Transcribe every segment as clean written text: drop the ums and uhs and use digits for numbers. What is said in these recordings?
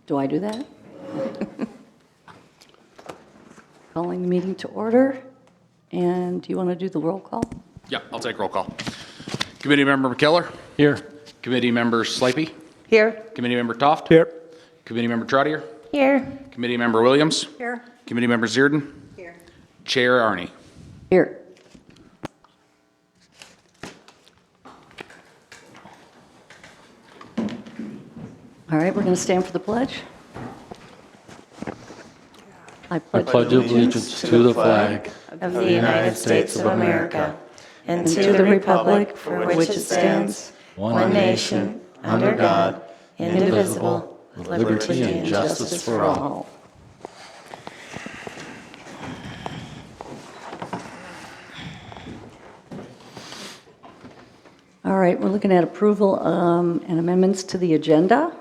Do I do that? Calling the meeting to order. And do you want to do the roll call? Yeah, I'll take roll call. Committee Member McKellar. Here. Committee Member Slipey. Here. Committee Member Toft. Here. Committee Member Trottier. Here. Committee Member Williams. Here. Committee Member Zierden. Here. Chair Arnie. Here. All right, we're going to stand for the pledge. I Pledge allegiance to the flag Of the United States of America and to the republic for which it stands, one nation, under God, indivisible, with liberty and justice for all. All right, we're looking at approval and amendments to the agenda.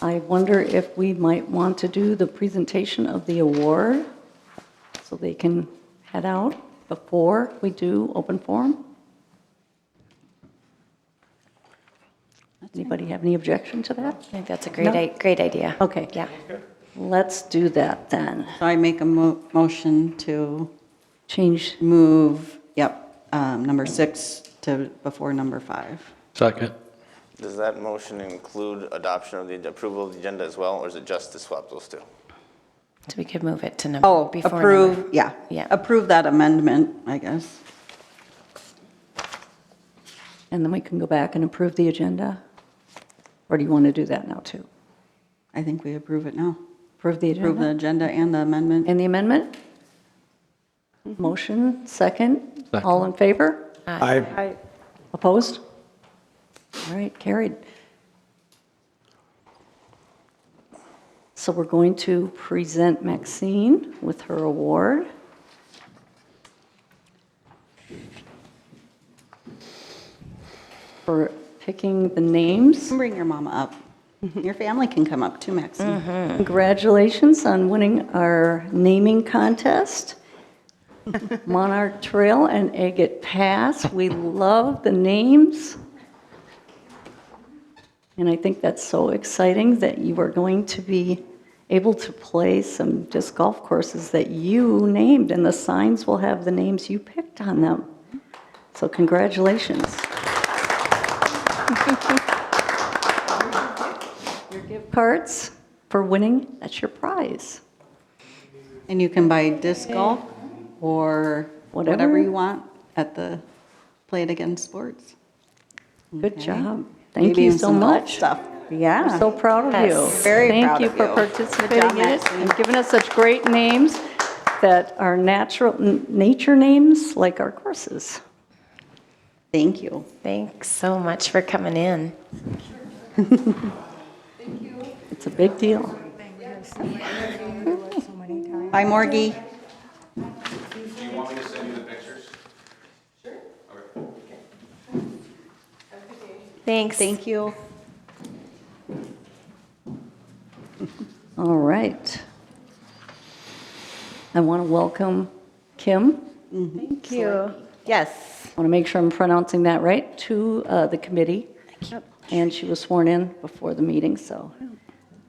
I wonder if we might want to do the presentation of the award so they can head out before we do open forum. Anybody have any objection to that? I think that's a No? great idea. Okay. Yeah. Let's do that then. So I make a motion to Change, move, number 6 to before number 5. Second. Does that motion include adoption of the approval of the agenda as well, or is it just to swap those two? So we could move it to number. Oh, before approve, number- yeah. Yeah. Approve that amendment, I guess. and then we can go back and approve the agenda? Or do you want to do that now too? I think we approve it now. Approve the Approve the agenda? agenda and the amendment. And the amendment? Motion, second. Second. All in favor? Aye. Opposed? All right, carried. So we're going to present Maxine with her award. For picking the names. Bring your mama up. Your family can come up too, Maxine. Congratulations on winning our naming contest. Monarch Trail and Agate Pass. We love the names. And I think that's so exciting that you are going to be able to play some disc golf courses that you named, and the signs will have the names you picked on them. So congratulations. Your gift cards for winning, that's your prize. And you can buy disc golf or Whatever. whatever you want at the Play It Again Sports. Good Okay. job. Thank Maybe you even so some golf much. stuff. We're Yeah. so proud of you. Yes. Very proud Thank of you for you. participating Good job, in it Maxine. and giving us such great names that are nature names like our courses. Thank you. Thanks so much for coming in. It's a big deal. Bye, Morgie. Do you want me to send you the pictures? Thanks. Thank you. All right. I want to welcome Kim. Thank you. Yes. I want to make sure I'm pronouncing that right, to the committee. And she was sworn in before the meeting, so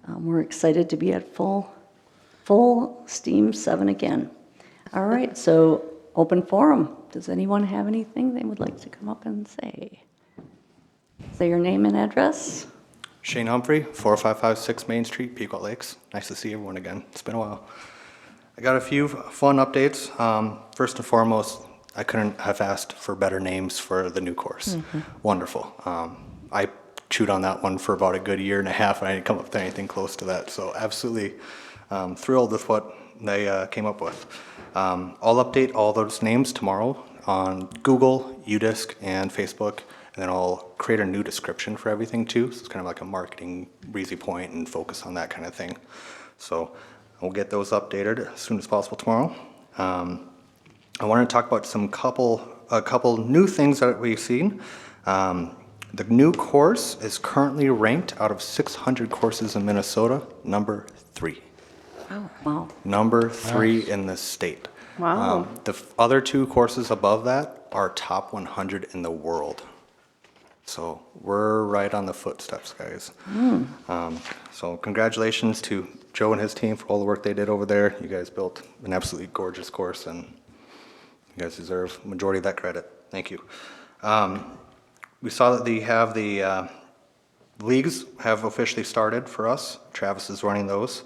we're excited to be at full steam 7 again. All right, so open forum. Does anyone have anything they would like to come up and say? Say your name and address. Shane Humphrey, 4556 Main Street, Pequot Lakes. Nice to see everyone again. It's been a while. I got a few fun updates. First and foremost, I couldn't have asked for better names for the new course. Wonderful. I chewed on that one for about a good year and a half, and I didn't come up with anything close to that. So absolutely thrilled with what they came up with. I'll update all those names tomorrow on Google, UDisc, and Facebook. And then I'll create a new description for everything too. So it's kind of like a marketing breezy point and focus on that kind of thing. So we'll get those updated as soon as possible tomorrow. I want to talk about a couple new things that we've seen. The new course is currently ranked out of 600 courses in Minnesota, number 3. Wow. Number 3 in the state. Wow. The other 2 courses above that are top 100 in the world. So we're right on the footsteps, guys. So congratulations to Joe and his team for all the work they did over there. You guys built an absolutely gorgeous course, and you guys deserve majority of that credit. Thank you. We saw that the leagues have officially started for us. Travis is running those.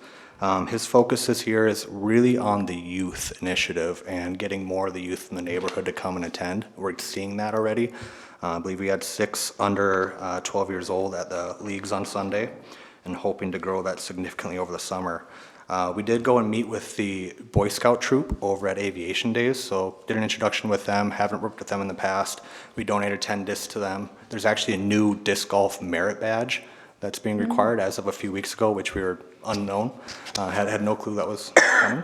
His focus this year is really on the youth initiative and getting more of the youth in the neighborhood to come and attend. We're seeing that already. I believe we had 6 under 12 years old at the leagues on Sunday, and hoping to grow that significantly over the summer. We did go and meet with the Boy Scout troop over at Aviation Days, so did an introduction with them, haven't worked with them in the past. We donated 10 discs to them. There's actually a new disc golf merit badge that's being required as of a few weeks ago, which we were unknown, had no clue that was coming.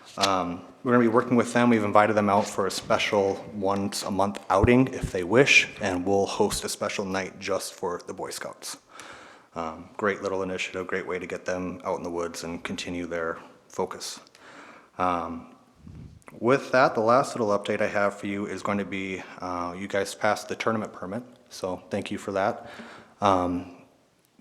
So, we're gonna be working with them. We've invited them out for a special once a month outing if they wish, and we'll host a special night just for the Boy Scouts. Great little initiative, great way to get them out in the woods and continue their focus. With that, the last little update I have for you is going to be, you guys passed the tournament permit, so thank you for that.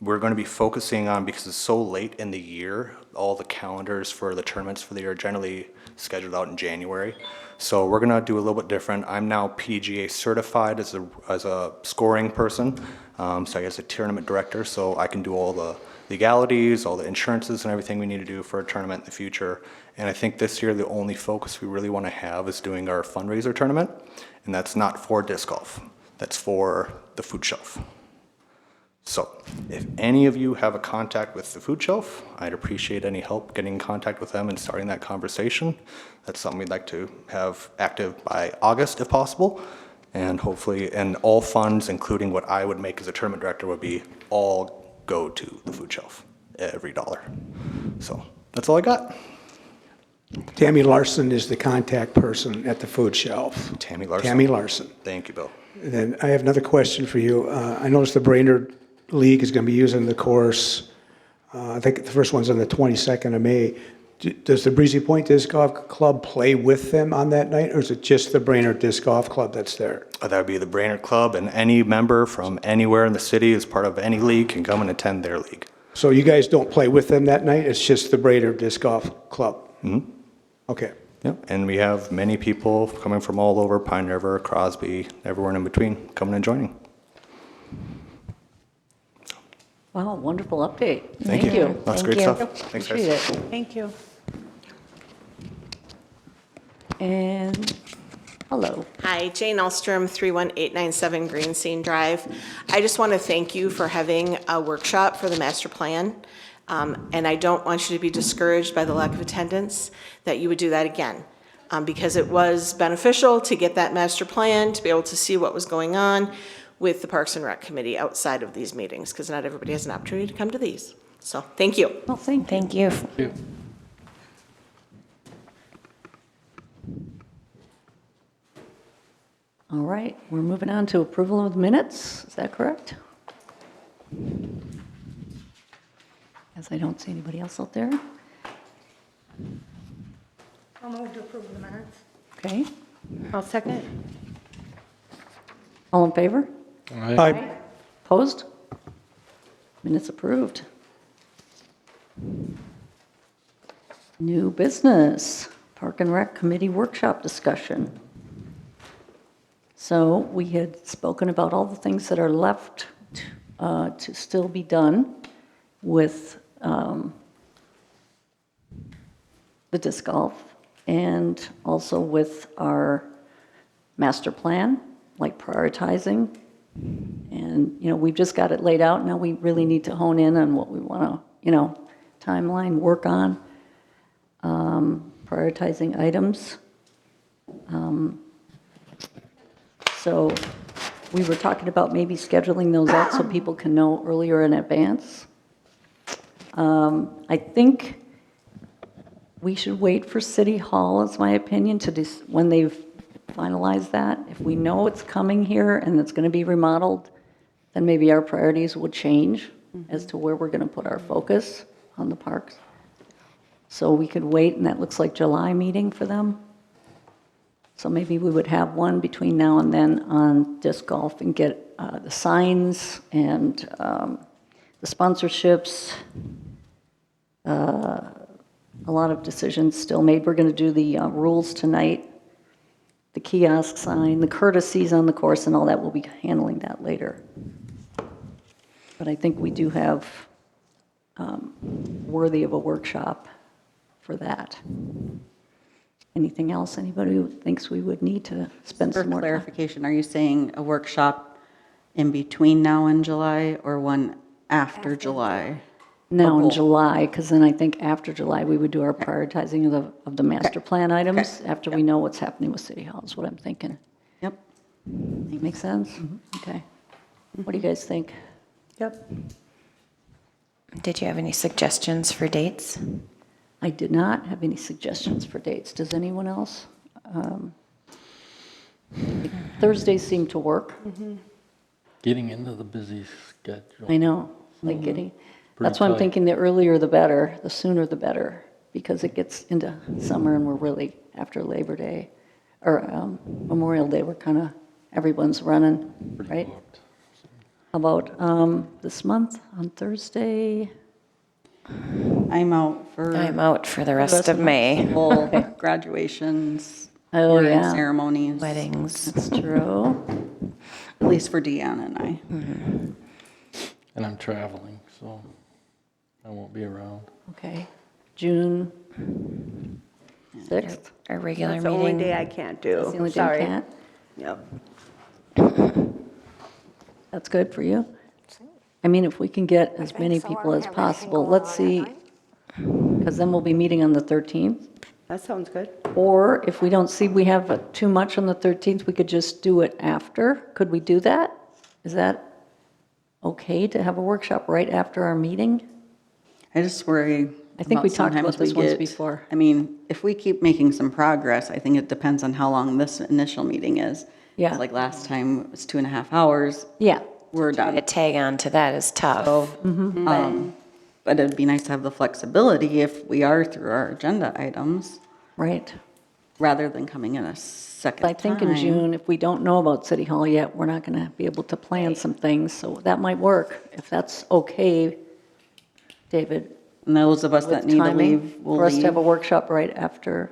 We're going to be focusing on, because it's so late in the year, all the calendars for the tournaments for the year are generally scheduled out in January. So we're going to do a little bit different. I'm now PDGA certified as a scoring person, so I guess a tournament director, so I can do all the legalities, all the insurances and everything we need to do for a tournament in the future. And I think this year the only focus we really want to have is doing our fundraiser tournament, and that's not for disc golf. That's for the food shelf. So if any of you have a contact with the food shelf, I'd appreciate any help getting in contact with them and starting that conversation. That's something we'd like to have active by August if possible. And hopefully, and all funds, including what I would make as a tournament director, would be all go to the food shelf, every dollar. So that's all I got. Tammy Larson is the contact person at the food shelf. Tammy Larson. Tammy Larson. Thank you, Bill. And then I have another question for you. I noticed the Brainerd League is going to be using the course. I think the first one's on the 22nd of May. Does the Breezy Point Disc Golf Club play with them on that night, or is it just the Brainerd Disc Golf Club that's there? That would be the Brainerd Club, and any member from anywhere in the city as part of any league can come and attend their league. So you guys don't play with them that night? It's just the Brainerd Disc Golf Club? Mm-hmm. Okay. Yep, and we have many people coming from all over, Pine River, Crosby, everywhere in between, coming and joining. Wow, wonderful update. Thank you. That's great stuff. Thanks, guys. Appreciate it. Thank you. And, hello. Hi, Jane Elstrom, 31897 Green Scene Drive. I just want to thank you for having a workshop for the master plan. And I don't want you to be discouraged by the lack of attendance, that you would do that again. Because it was beneficial to get that master plan, to be able to see what was going on with the Parks and Rec Committee outside of these meetings, because not everybody has an opportunity to come to these. So, thank you. Well, thank you. Thank you. All right, we're moving on to approval of the minutes. Is that correct? As I don't see anybody else out there. I'll move to approve the minutes. Okay, I'll second. all in favor? Aye. Opposed? Minutes approved. New business, Park and Rec Committee workshop discussion. So we had spoken about all the things that are left to still be done with the disc golf, and also with our master plan, like prioritizing. And, you know, we've just got it laid out. Now we really need to hone in on what we want to, you know, timeline, work on, prioritizing items. So we were talking about maybe scheduling those out so people can know earlier in advance. I think we should wait for City Hall, is my opinion, to when they've finalized that. If we know it's coming here and it's going to be remodeled, then maybe our priorities will change as to where we're going to put our focus on the parks. So we could wait, and that looks like July meeting for them. So maybe we would have one between now and then on disc golf and get the signs and the sponsorships. A lot of decisions still made. We're going to do the rules tonight, the kiosk sign, the courtesies on the course and all that. We'll be handling that later. But I think we do have worthy of a workshop for that. Anything else? Anybody who thinks we would need to spend For some more time? clarification, are you saying a workshop in between now and July or one after July? Now in both? July, because then I think after July, we would do our prioritizing of the master plan items after we know what's happening with City Hall, is what I'm thinking. Yep. Make sense? Okay. What do you guys think? Yep. Did you have any suggestions for dates? I did not have any suggestions for dates. Does anyone else? Thursdays seem to work. Getting into the busy schedule. I know, like getting, Pretty that's why I'm tight. thinking the earlier the better, the sooner the better, because it gets into summer and we're really, after Labor Day, or Memorial Day, we're kind of, everyone's running, right? booked. How about this month on Thursday? I'm out for I'm out for the rest of May. full graduations, Oh, year-end yeah. ceremonies. Weddings. That's true. At least for Deanna and I. And I'm traveling, so I won't be around. Okay. June 6th? Our regular That's the only meeting. day I can't do. That's the only day you Sorry. can't? Yep. That's good for you? I mean, if we can get as many people as possible, let's see, because then we'll be meeting on the 13th. That sounds good. Or if we don't see we have too much on the 13th, we could just do it after. Could we do that? Is that okay to have a workshop right after our meeting? I just worry. I think we about talked about sometimes we this once get- before. I mean, if we keep making some progress, I think it depends on how long this initial meeting is. Yeah. Like last time, it was 2.5 hours. Yeah, We're To done. tag on to that is tough. But it'd be nice to have the flexibility if we are through our agenda items, right. rather than coming in a second I think in time. June, if we don't know about City Hall yet, we're not going to be able to plan some things, so that might work, if that's okay, David. And those of us with that need to timing, leave, will For us to have a leave. workshop right after,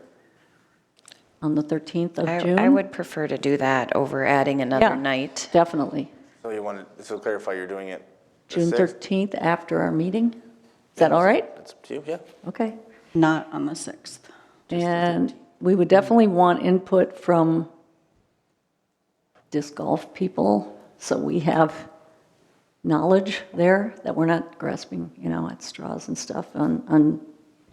on the 13th of June? I would prefer to do that over adding Yeah, another night. Definitely. So you wanted, so clarify, you're doing it the June 6th? 13th after our meeting? Is that all right? That's up to you, yeah. Okay. Not on the 6th. And we would definitely want input from disc golf people, so we have knowledge there, that we're not grasping, at straws and stuff on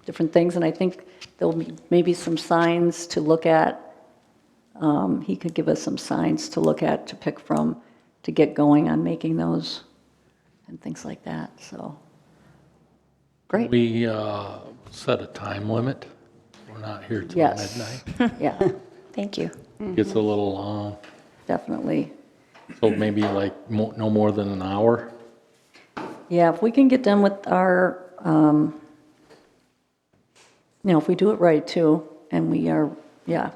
different things. And I think there'll be maybe some signs to look at. He could give us some signs to look at, to pick from, to get going on making those and things like that, so. Great, We set a time limit. We're not here till Yes. midnight. yeah, Thank you. Gets a little long, definitely. so maybe like no more than an hour. Yeah, if we can get done with our, if we do it right too, and we are,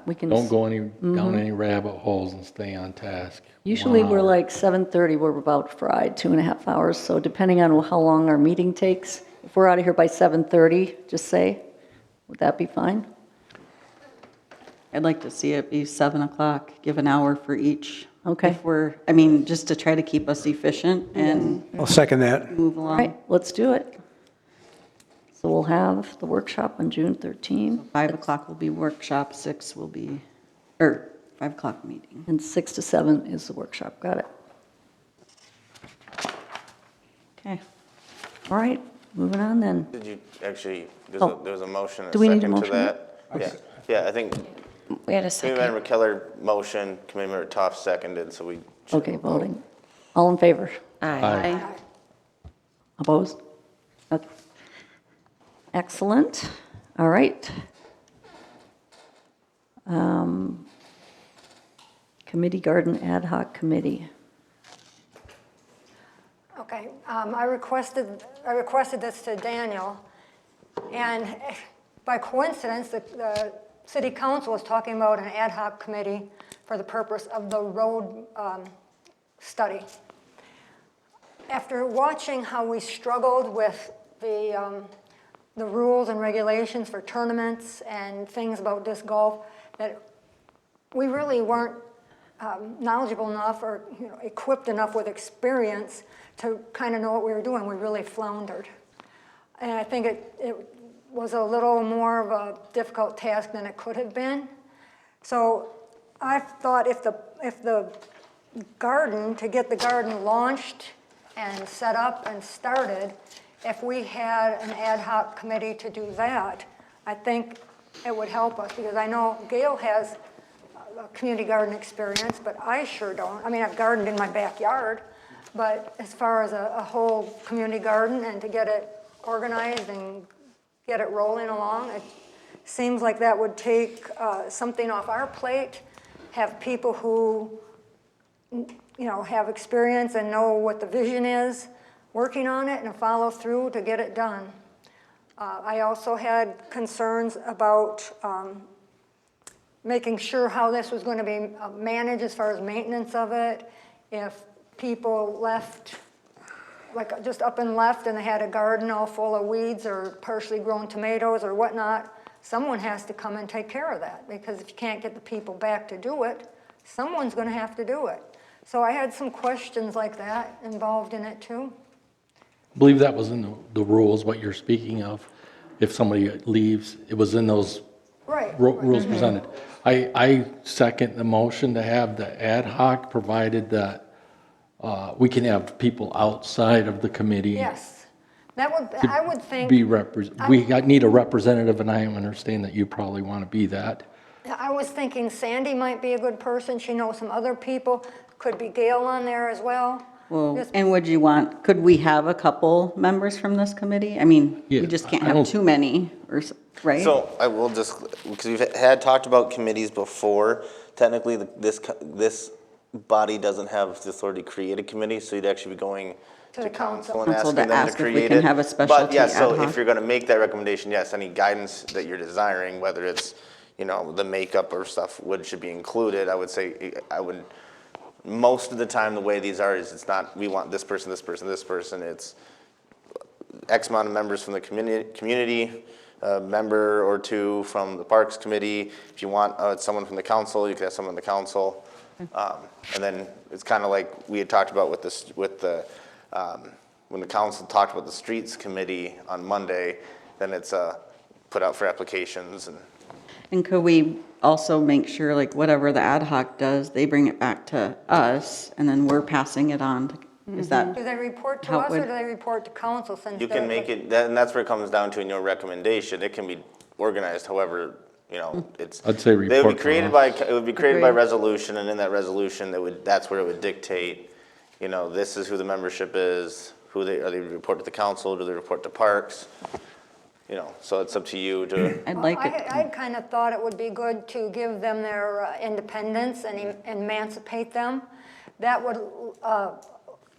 we can. Don't go down any rabbit holes and stay on task. Usually 1 we're hour. like 7:30, we're about fried, 2.5 hours. So depending on how long our meeting takes, if we're out of here by 7:30, just say, would that be fine? I'd like to see it be 7 o'clock, give an hour for each. Okay. If just to try to keep us efficient and I'll second that. move All along. right, let's do it. So we'll have the workshop on June 13, 5 o'clock will be workshop, 6 will be, 5 o'clock meeting. and 6 to 7 is the workshop. Got it. Okay. All right, moving on then. Did you actually, Oh. there was a motion and Do a we need a second to motion? that? Yeah, I think We had a Committeemember second. Keller motion, Committeemember Toff seconded, so we. should Okay, vote. voting. All in favor? Aye. Opposed? Okay. Excellent. All right. Committee Garden Ad Hoc Committee. Okay, I requested this to Daniel, and by coincidence, the city council was talking about an ad hoc committee for the purpose of the road study. After watching how we struggled with the rules and regulations for tournaments and things about disc golf, that we really weren't knowledgeable enough or equipped enough with experience to kind of know what we were doing. We really floundered. And I think it was a little more of a difficult task than it could have been. So I thought if the garden, to get the garden launched and set up and started, if we had an ad hoc committee to do that, I think it would help us, because I know Gail has a community garden experience, but I sure don't. I mean, I've gardened in my backyard, but as far as a whole community garden and to get it organized and get it rolling along, it seems like that would take something off our plate, have people who have experience and know what the vision is, working on it and follow through to get it done. I also had concerns about making sure how this was going to be managed as far as maintenance of it. If people left, like just up and left, and they had a garden all full of weeds or partially grown tomatoes or whatnot, someone has to come and take care of that, because if you can't get the people back to do it, someone's going to have to do it. So I had some questions like that involved in it too. I believe that was in the rules, what you're speaking of. If somebody leaves, it was in those Right. rules presented. I second the motion to have the ad hoc, provided that we can have people outside of the committee. Yes. That would, I would think. We need a representative, and I understand that you probably want to be that. I was thinking Sandy might be a good person. She knows some other people. Could be Gail on there as well. Well, Just- and could we have a couple members from this committee? I mean, Yeah, we just can't I have don't- too many, right? So I will just, because we've had talked about committees before, technically this body doesn't have the authority to create a committee, so you'd actually be going To to the council and Council asking to them ask to if we create can it. have a But specialty yes, so ad hoc. if you're gonna make that recommendation, yes, any guidance that you're desiring, whether it's, the makeup or stuff should be included. I would say, most of the time, the way these are is it's not, we want this person, this person, this person. It's X amount of members from the community, a member or two from the Parks Committee. If you want someone from the council, you can have someone on the council. And then it's kind of like we had talked about when the council talked about the Streets Committee on Monday, then it's put out for applications. And could we also make sure, like, whatever the ad hoc does, they bring it back to us, and then we're passing it on? Is that, Do they report to How us or would- do they report to council since You can make it, and that's where it comes down to in your recommendation. It can be organized however, it's. I'd say They would report be to created us. it would be created by Agreed. resolution, and in that resolution, that's where it would dictate, this is who the membership is, are they report to the council, do they report to parks? So it's up to you to, I'd like it. I kind of thought it would be good to give them their independence and emancipate them. That would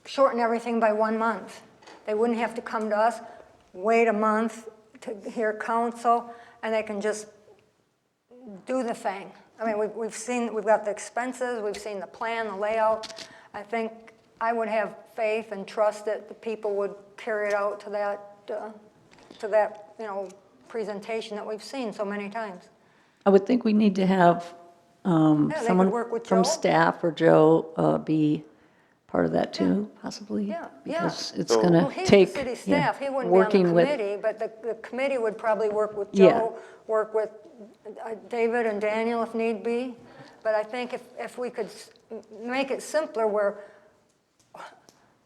shorten everything by 1 month. They wouldn't have to come to us, wait a month to hear council, and they can just do the thing. I mean, we've got the expenses, we've seen the plan, the layout. I think I would have faith and trust that the people would carry it out to that presentation that we've seen so many times. I would think we need to have they could someone work with from Joe. staff or Joe be part of that too, possibly. Yeah. Because it's So- going Well, to he's take, the city yeah, staff, he wouldn't be on working the with, committee, but the committee would probably work with Yeah. Joe, work with David and Daniel if need be. But I think if we could make it simpler where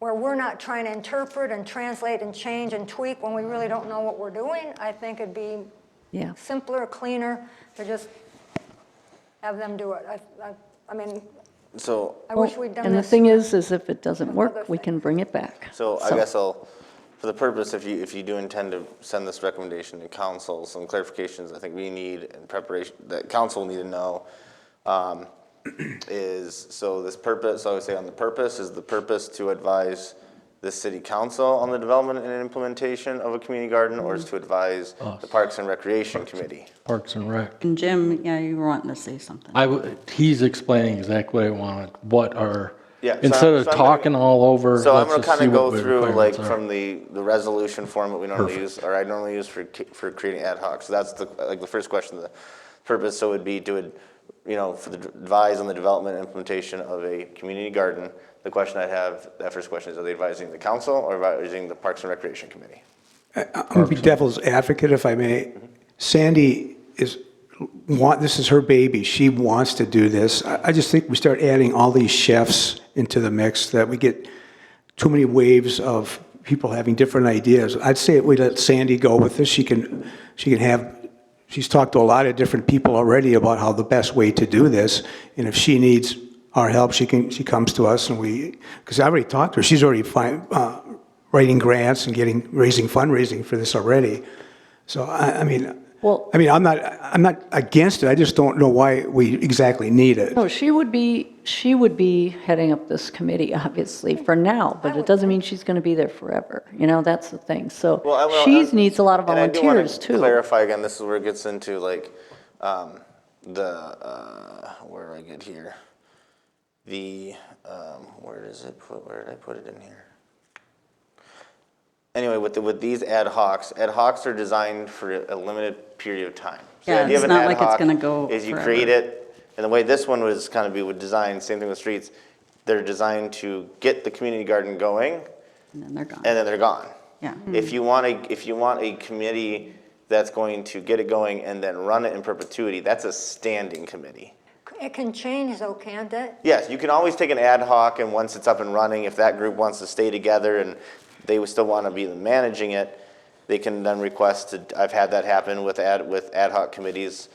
we're not trying to interpret and translate and change and tweak when we really don't know what we're doing, I think it'd be yeah. simpler, cleaner to just have them do it. I mean, so, I wish we'd done this. And the thing is if it doesn't with work, other we can bring it back. I guess for the purpose, if you do intend to send this recommendation to council, some clarifications I think we need in preparation, that council will need to know, this purpose, I would say on the purpose, is the purpose to advise the city council on the development and implementation of a community garden, or is to advise the Parks and Recreation Committee? Parks and Rec. And Jim, yeah, you were wanting to say something. He's explaining exactly what I wanted, what are, Yeah, so instead I'm- of so I'm talking all over, So I'm let's gonna just see kind of what go the through like requirements are. from the resolution form that we normally use, or I normally use for creating ad hoc. So that's the first question, the purpose, so would be to, for the advise on the development and implementation of a community garden. The question I'd have, that first question is, are they advising the council or advising the Parks and Recreation Committee? I'm going to be devil's advocate, if I may. Sandy this is her baby. She wants to do this. I just think we start adding all these chefs into the mix, that we get too many waves of people having different ideas. I'd say we let Sandy go with this. She's talked to a lot of different people already about how the best way to do this. And if she needs our help, she comes to us, and because I already talked to her. She's already writing grants and raising fundraising for this already. So I'm not against it. I just don't know why we exactly need it. No, she would be heading up this committee, obviously, for now, but it doesn't mean she's going to be there forever. That's the thing. So she needs a lot of And I do volunteers, wanna too. clarify again, this is where it gets into like, where do I get here? Where is it put, where did I put it in here? Anyway, with these ad hocs are designed for a limited period of time. So the Yeah, idea of it's an not ad like it's hoc gonna go is you forever. create it, and the way this one was kind of would design, same thing with streets, they're designed to get the community garden going, And then they're gone. and then they're gone. Yeah. If you want a committee that's going to get it going and then run it in perpetuity, that's a standing committee. It can change though, can't it? Yes, you can always take an ad hoc, and once it's up and running, if that group wants to stay together and they would still want to be managing it, they can then request to, I've had that happen with ad hoc committees.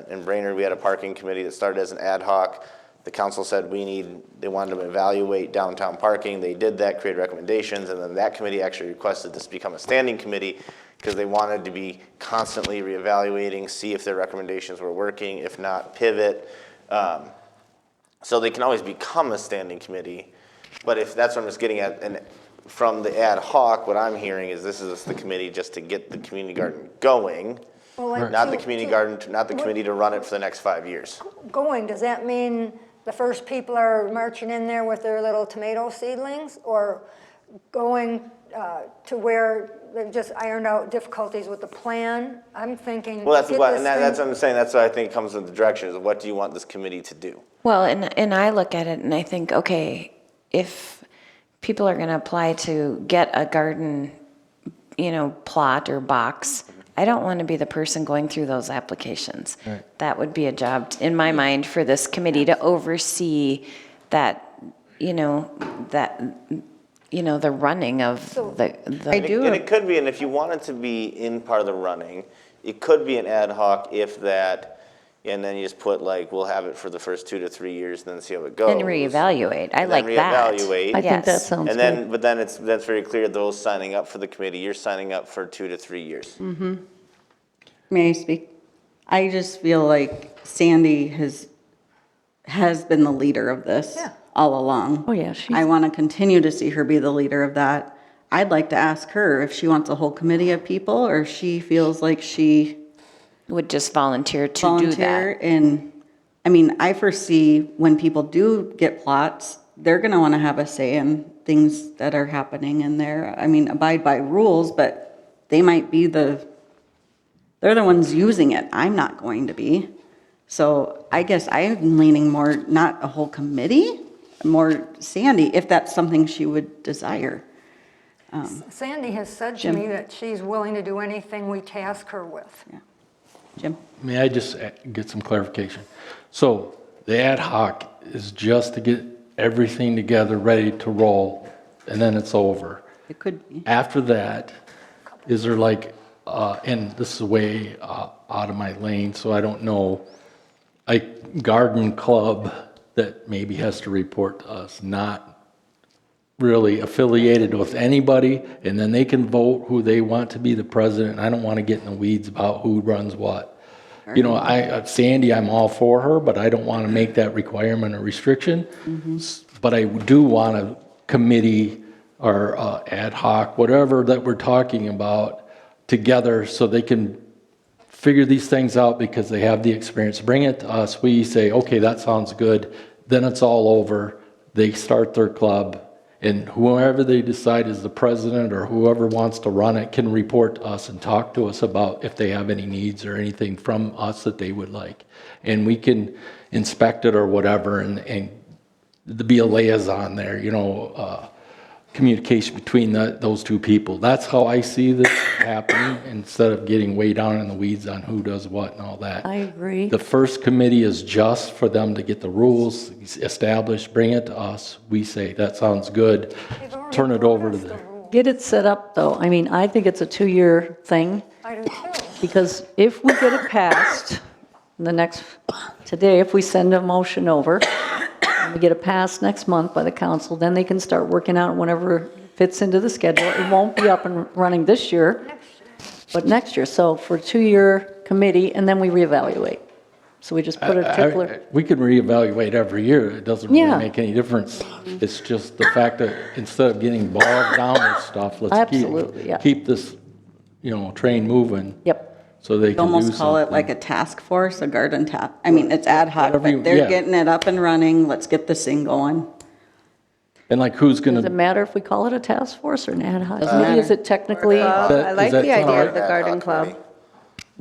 In Brainerd, we had a parking committee that started as an ad hoc. The council said they wanted to evaluate downtown parking. They did that, created recommendations, and then that committee actually requested this become a standing committee because they wanted to be constantly reevaluating, see if their recommendations were working, if not, pivot. So they can always become a standing committee, but if that's what I'm just getting at, and from the ad hoc, what I'm hearing is this is the committee just to get the community garden going, Well, like, not the community garden, not the committee to run it for the next 5 years. Going, does that mean the first people are marching in there with their little tomato seedlings? Or going to where they've just ironed out difficulties with the plan? I'm thinking, Well, that's get what, this and that's thing- what I'm saying, that's what I think comes with the direction, is what do you want this committee to do? Well, and I look at it and I think, okay, if people are going to apply to get a garden, plot or box, I don't want to be the person going through those applications. Right. That would be a job, in my mind, for this committee to oversee that, the running of the. And it could be, and if you wanted to be in part of the running, it could be an ad hoc if that, and then you just put like, we'll have it for the first 2 to 3 years, and then see how it goes. And reevaluate. I And then like that. reevaluate. I think that Yes. sounds And good. then, but then that's very clear, those signing up for the committee, you're signing up for 2 to 3 years. May I speak? I just feel like Sandy has been the leader of this Yeah. all along. Oh, yeah, she's- I want to continue to see her be the leader of that. I'd like to ask her if she wants a whole committee of people, or if she feels like she Would just volunteer to do volunteer. that. And, I foresee when people do get plots, they're going to want to have a say in things that are happening in there. Abide by rules, but they might be they're the ones using it. I'm not going to be. So I guess I'm leaning more, not a whole committee, more Sandy, if that's something she would desire. Sandy has said to me that she's willing to do anything we task her with. Jim? May I just get some clarification? So the ad hoc is just to get everything together, ready to roll, and then it's over. It could be. After that, is there like, and this is way out of my lane, so I don't know, a garden club that maybe has to report to us, not really affiliated with anybody, and then they can vote who they want to be the president. I don't want to get in the weeds about who runs what. Sandy, I'm all for her, but I don't want to make that requirement a restriction. But I do want a committee or ad hoc, whatever that we're talking about, together so they can figure these things out because they have the experience. Bring it to us. We say, okay, that sounds good. Then it's all over. They start their club, and whoever they decide is the president or whoever wants to run it can report to us and talk to us about if they have any needs or anything from us that they would like. And we can inspect it or whatever and be a liaison there, communication between those two people. That's how I see this happening, instead of getting way down in the weeds on who does what and all that. I agree. The first committee is just for them to get the rules established, bring it to us. We say, that sounds good. They've already Turn it brought over to us the them. rules. Get it set up, though. I mean, I think it's a 2-year thing, I do too. because if we get it passed, today, if we send a motion over, and we get it passed next month by the council, then they can start working out whenever fits into the schedule. It won't be up and running this year, but next year. So for a 2-year committee, and then we reevaluate. So we just put a particular, We can reevaluate every year. It doesn't really Yeah. make any difference. It's just the fact that instead of getting bogged down with stuff, let's Absolutely, yeah. keep this, train moving. yep. So they You can do almost call it something. like a task force, a garden task. I mean, it's ad hoc, Whatever you- but they're yeah. getting it up and running. Let's get this thing going. And like, who's Does it gonna, matter if we call it a task force or an ad hoc committee? Is it technically I like that the idea sound of the garden club.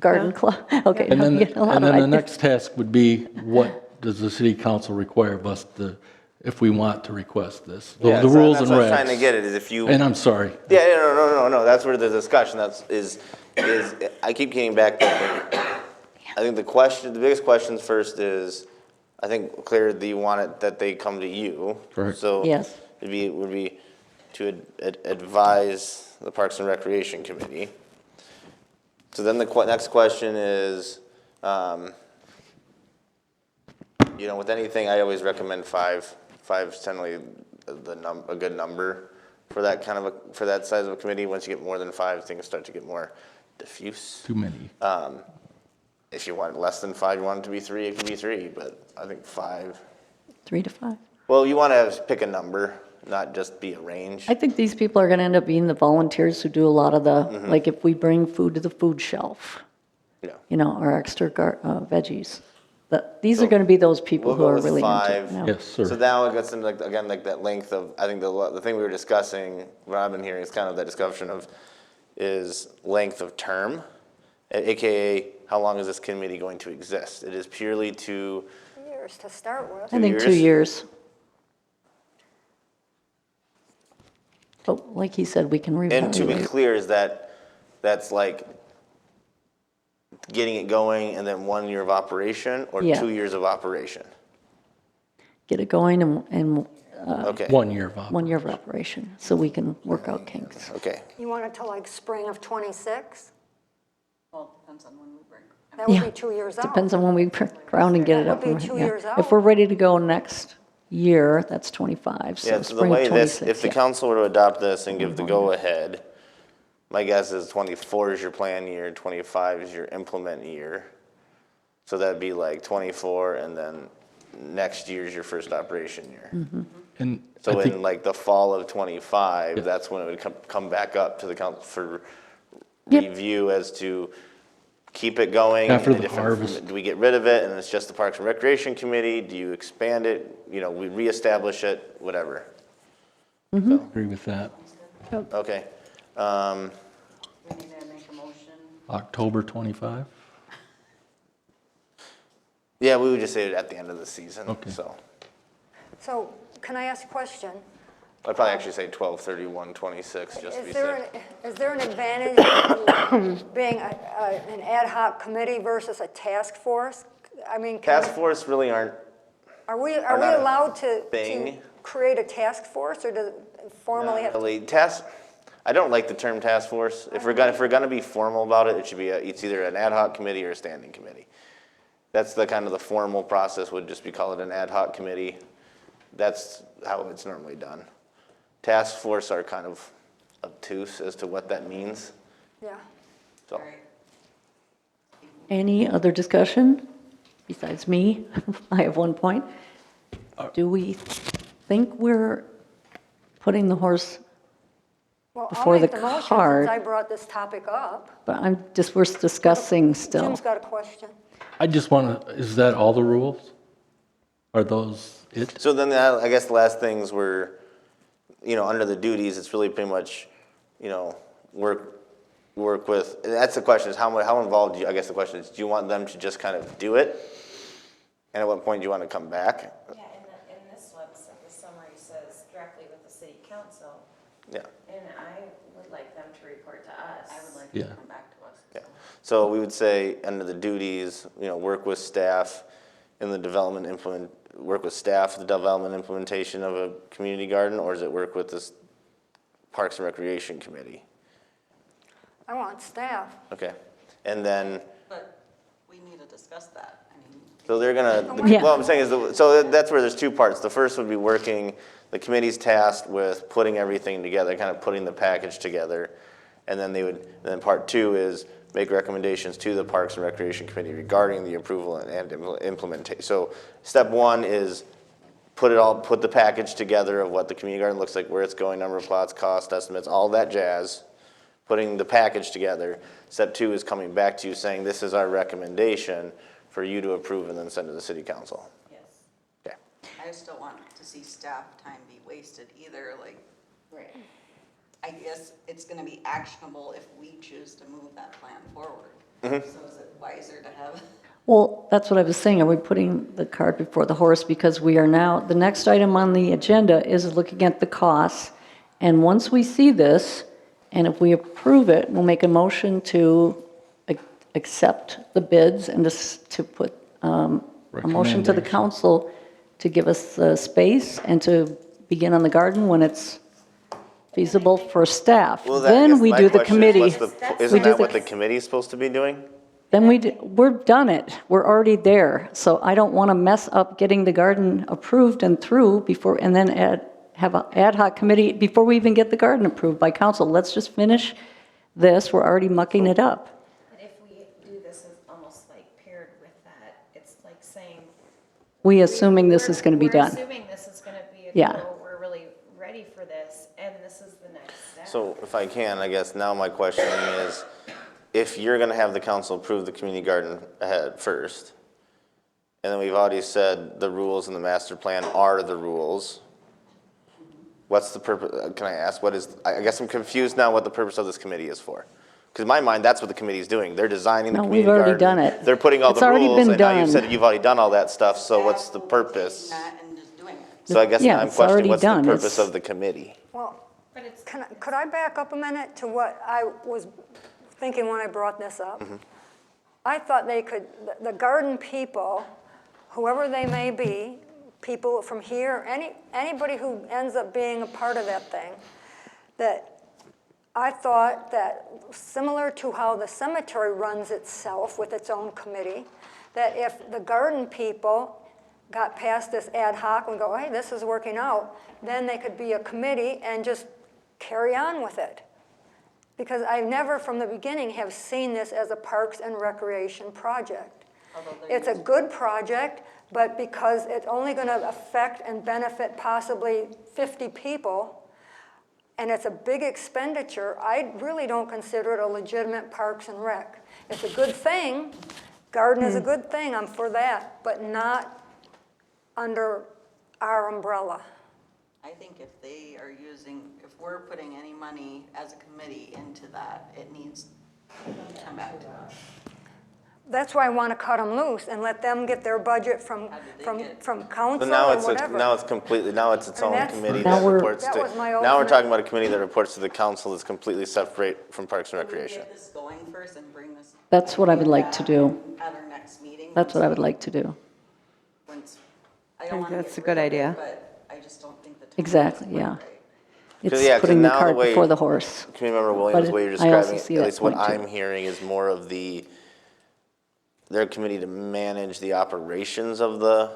garden club? Okay, and now I'm then, getting a lot and of then the ideas. next task would be, what does the city council require of us to, if we want to request this? Yeah, The so rules that's and what I'm trying to regs. get at, is if you. And I'm sorry. Yeah, no, that's where the discussion, is, I keep getting back to, I think the biggest questions first is, I think, Claire, that you want it, that they come to you. Correct. So. Yes. Would be to advise the Parks and Recreation Committee. So then the next question is, with anything, I always recommend 5. 5 is generally a good number for that for that size of a committee. Once you get more than 5, things start to get more diffuse. Too many. If you want less than 5, you want it to be 3, it can be 3, but I think 5. 3 to 5. Well, you want to pick a number, not just be a range. I think these people are going to end up being the volunteers who do a lot of the, Mm-hmm. like if we bring food to the food shelf, Yeah. our extra veggies. These are going to be those people We'll who go are with really into 5. it. now. Yes, sir. So now it gets into, again, that length of, I think the thing we were discussing, what I've been hearing is kind of that discussion of, is length of term, AKA, how long is this committee going to exist? It is purely to, Years to start with. I think 2 years. But like he said, we can and to be reevaluate. clear, is that's like getting it going and then 1 year of operation, or Yeah. 2 years of operation? Get it going and Okay, 1 year of op. 1 year of operation, so we can work out kinks. okay. You want it to like spring of '26? Well, depends on when we bring. That would Yeah. be 2 years out. Depends on when we ground and get it That up. would be and 2 running, yeah. years out. If we're ready to go next year, that's 25, so Yeah, so the spring way of this, 26. if the yeah. council were to adopt this and give the go-ahead, my guess is 24 is your plan year, 25 is your implement year. So that'd be like 24, and then next year's your first operation year. And So I think- in like the fall of 25, that's when it would come back up to the council for Yep. review as to keep it going. After in a the different- harvest. Do we get rid of it and it's just the Parks and Recreation Committee? Do you expand it? We reestablish it, whatever. agree with that. Okay. We need to make a motion. October 25? Yeah, we would just say it at the end of the season. Okay. So So can I ask a question? I'd probably actually say 12/31/26, just to be Is there safe. is there an advantage to being an ad hoc committee versus a task force? I mean, Task force really aren't, are we not a allowed to thing. create a task force, or does it formally have to? really, I don't like the term task force. If we're gonna be formal about it, it should be, it's either an ad hoc committee or a standing committee. That's the kind of the formal process, would just be call it an ad hoc committee. That's how it's normally done. Task force are kind of obtuse as to what that means, Yeah. so. Any other discussion besides me? I have one point. Do we think we're putting the horse Well, before I'll the make the motion card. since I brought this topic up. But we're discussing still. Jim's got a question. I just want to, is that all the rules? Are those it? So then I guess the last things were, under the duties, it's really pretty much, work with, that's the question is how involved I guess the question is, do you want them to just kind of do it? And at what point do you want to come back? Yeah, in this one, so the summary says directly with the city council, Yeah. and I would like them to report to us. I would like Yeah. them to come back to us. Yeah. So we would say under the duties, work with staff in the development implementation of a community garden, or does it work with this Parks and Recreation Committee? I want staff. Okay. And then, But we need to discuss that. I mean, so they're gonna, Yeah. what I'm saying is, so that's where there's two parts. The first would be working, the committee's tasked with putting everything together, kind of putting the package together. And then then part two is make recommendations to the Parks and Recreation Committee regarding the approval and implementation. So step one is put the package together of what the community garden looks like, where it's going, number of plots, cost estimates, all that jazz, putting the package together. Step two is coming back to you saying, this is our recommendation for you to approve and then send to the city council. yes. Okay. I just don't want to see staff time be wasted either, like. Right. I guess it's gonna be actionable if we choose to move that plan forward. Mm-hmm. So is it wiser to have? Well, that's what I was saying. Are we putting the cart before the horse? Because we are now, the next item on the agenda is looking at the costs. And once we see this, and if we approve it, we'll make a motion to accept the bids and to put a motion to the Recommendation. council to give us the space and to begin on the garden when it's feasible for staff. Well, I Then guess we my do the question is, committee. Isn't We do that what the- the committee's supposed to be doing? Then we're done it. We're already there. So I don't want to mess up getting the garden approved and through before, and then have an ad hoc committee before we even get the garden approved by council. Let's just finish this. We're already mucking it up. But if we do this as almost like paired with that, it's like saying. We assuming this is going to be done. We're assuming this is gonna be a Yeah. go, we're really ready for this, and this is the next step. So if I can, I guess now my question is, if you're gonna have the council approve the community garden ahead first, and then we've already said the rules in the master plan are the rules, what's the purpose, can I ask, I guess I'm confused now what the purpose of this committee is for. Because in my mind, that's what the committee's doing. They're designing the No, community we've garden. already done it. They're putting all It's the already rules, been and now you've done. said you've already done all that stuff, so what's the purpose? That and just doing it. So I guess Yeah, I'm it's questioning, already what's the done. purpose It's- of the committee? Well, But it's, could I back up a minute to what I was thinking when I brought this up? I thought the garden people, whoever they may be, people from here, anybody who ends up being a part of that thing, that I thought that similar to how the cemetery runs itself with its own committee, that if the garden people got past this ad hoc and go, hey, this is working out, then they could be a committee and just carry on with it. Because I never from the beginning have seen this as a Parks and Recreation project. It's a good project, but because it's only going to affect and benefit possibly 50 people, and it's a big expenditure, I really don't consider it a legitimate Parks and Rec. It's a good thing, garden is a good thing, I'm for that, but not under our umbrella. I think if they are if we're putting any money as a committee into that, it needs to come back to us. That's why I want to cut them loose and let them get their budget from council So now or it's whatever. now it's completely, now it's its I mean, own that's- committee Now that we're- reports That to. was my Now we're ultimate- talking about a committee that reports to the council that's completely separate from Parks and Recreation. Get this going first and bring this. That's what I would like to do. At our next meeting. That's what I would like to do. Once, I don't want to That's a good idea. But I just don't think the. timing Exactly, is quite yeah. right. It's Yeah, 'cause putting the now the cart way- before the horse. Committee Member Williams, the way you're But I also describing see it, at that least what point, too. I'm hearing is more of their committee to manage the operations of the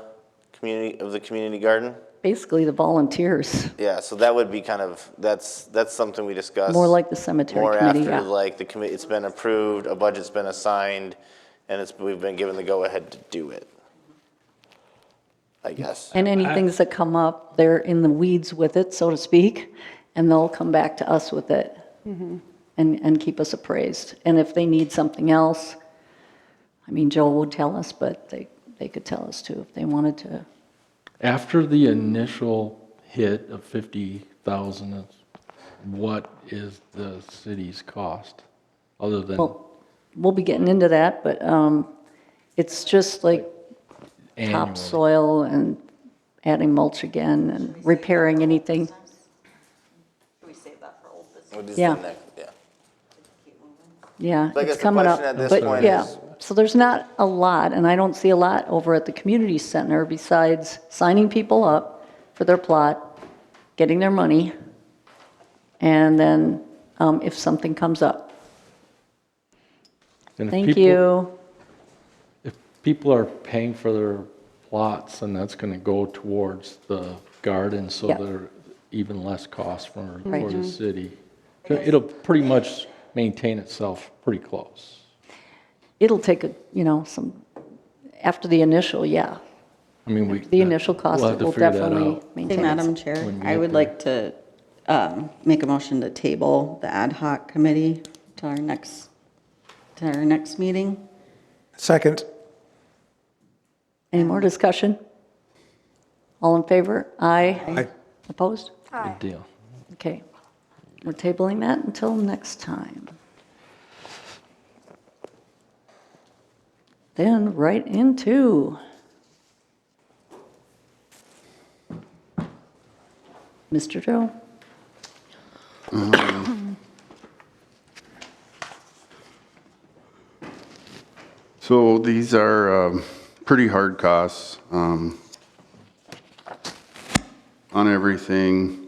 community garden. Basically, the volunteers, Yeah, so that would be kind of, that's something we discussed. more like the cemetery More committee, after, yeah. like, the committee, it's been approved, a budget's been assigned, and we've been given the go-ahead to do it. I guess. And any things that come up, they're in the weeds with it, so to speak, and they'll come back to us with it and keep us appraised. And if they need something else, I mean, Joel would tell us, but they could tell us too if they wanted to. After the initial hit of 50,000, what is the city's cost, other than Well, we'll be getting into that, but it's just like annually? topsoil and adding mulch again and repairing anything. We'll just Yeah. do next- yeah. Yeah, So I guess it's the coming up. question at this But point yeah, is- so there's not a lot, and I don't see a lot over at the community center besides signing people up for their plot, getting their money, and then if something comes up. And if Thank people- you. If people are paying for their plots, then that's going to go towards the garden, so Yeah. they're even less cost for Right. the city. It'll pretty much maintain itself pretty close. It'll take some, after the initial, yeah. I mean, The initial cost we'll have to will figure that definitely out. maintain Hey, itself. Madam Chair, when we I get would there. like to make a motion to table the ad hoc committee to our next meeting. Second. Any more discussion? All in favor? Aye. Aye. Opposed? Good deal. Okay. We're tabling that until next time. Then right into Mr. Joe. So these are pretty hard costs on everything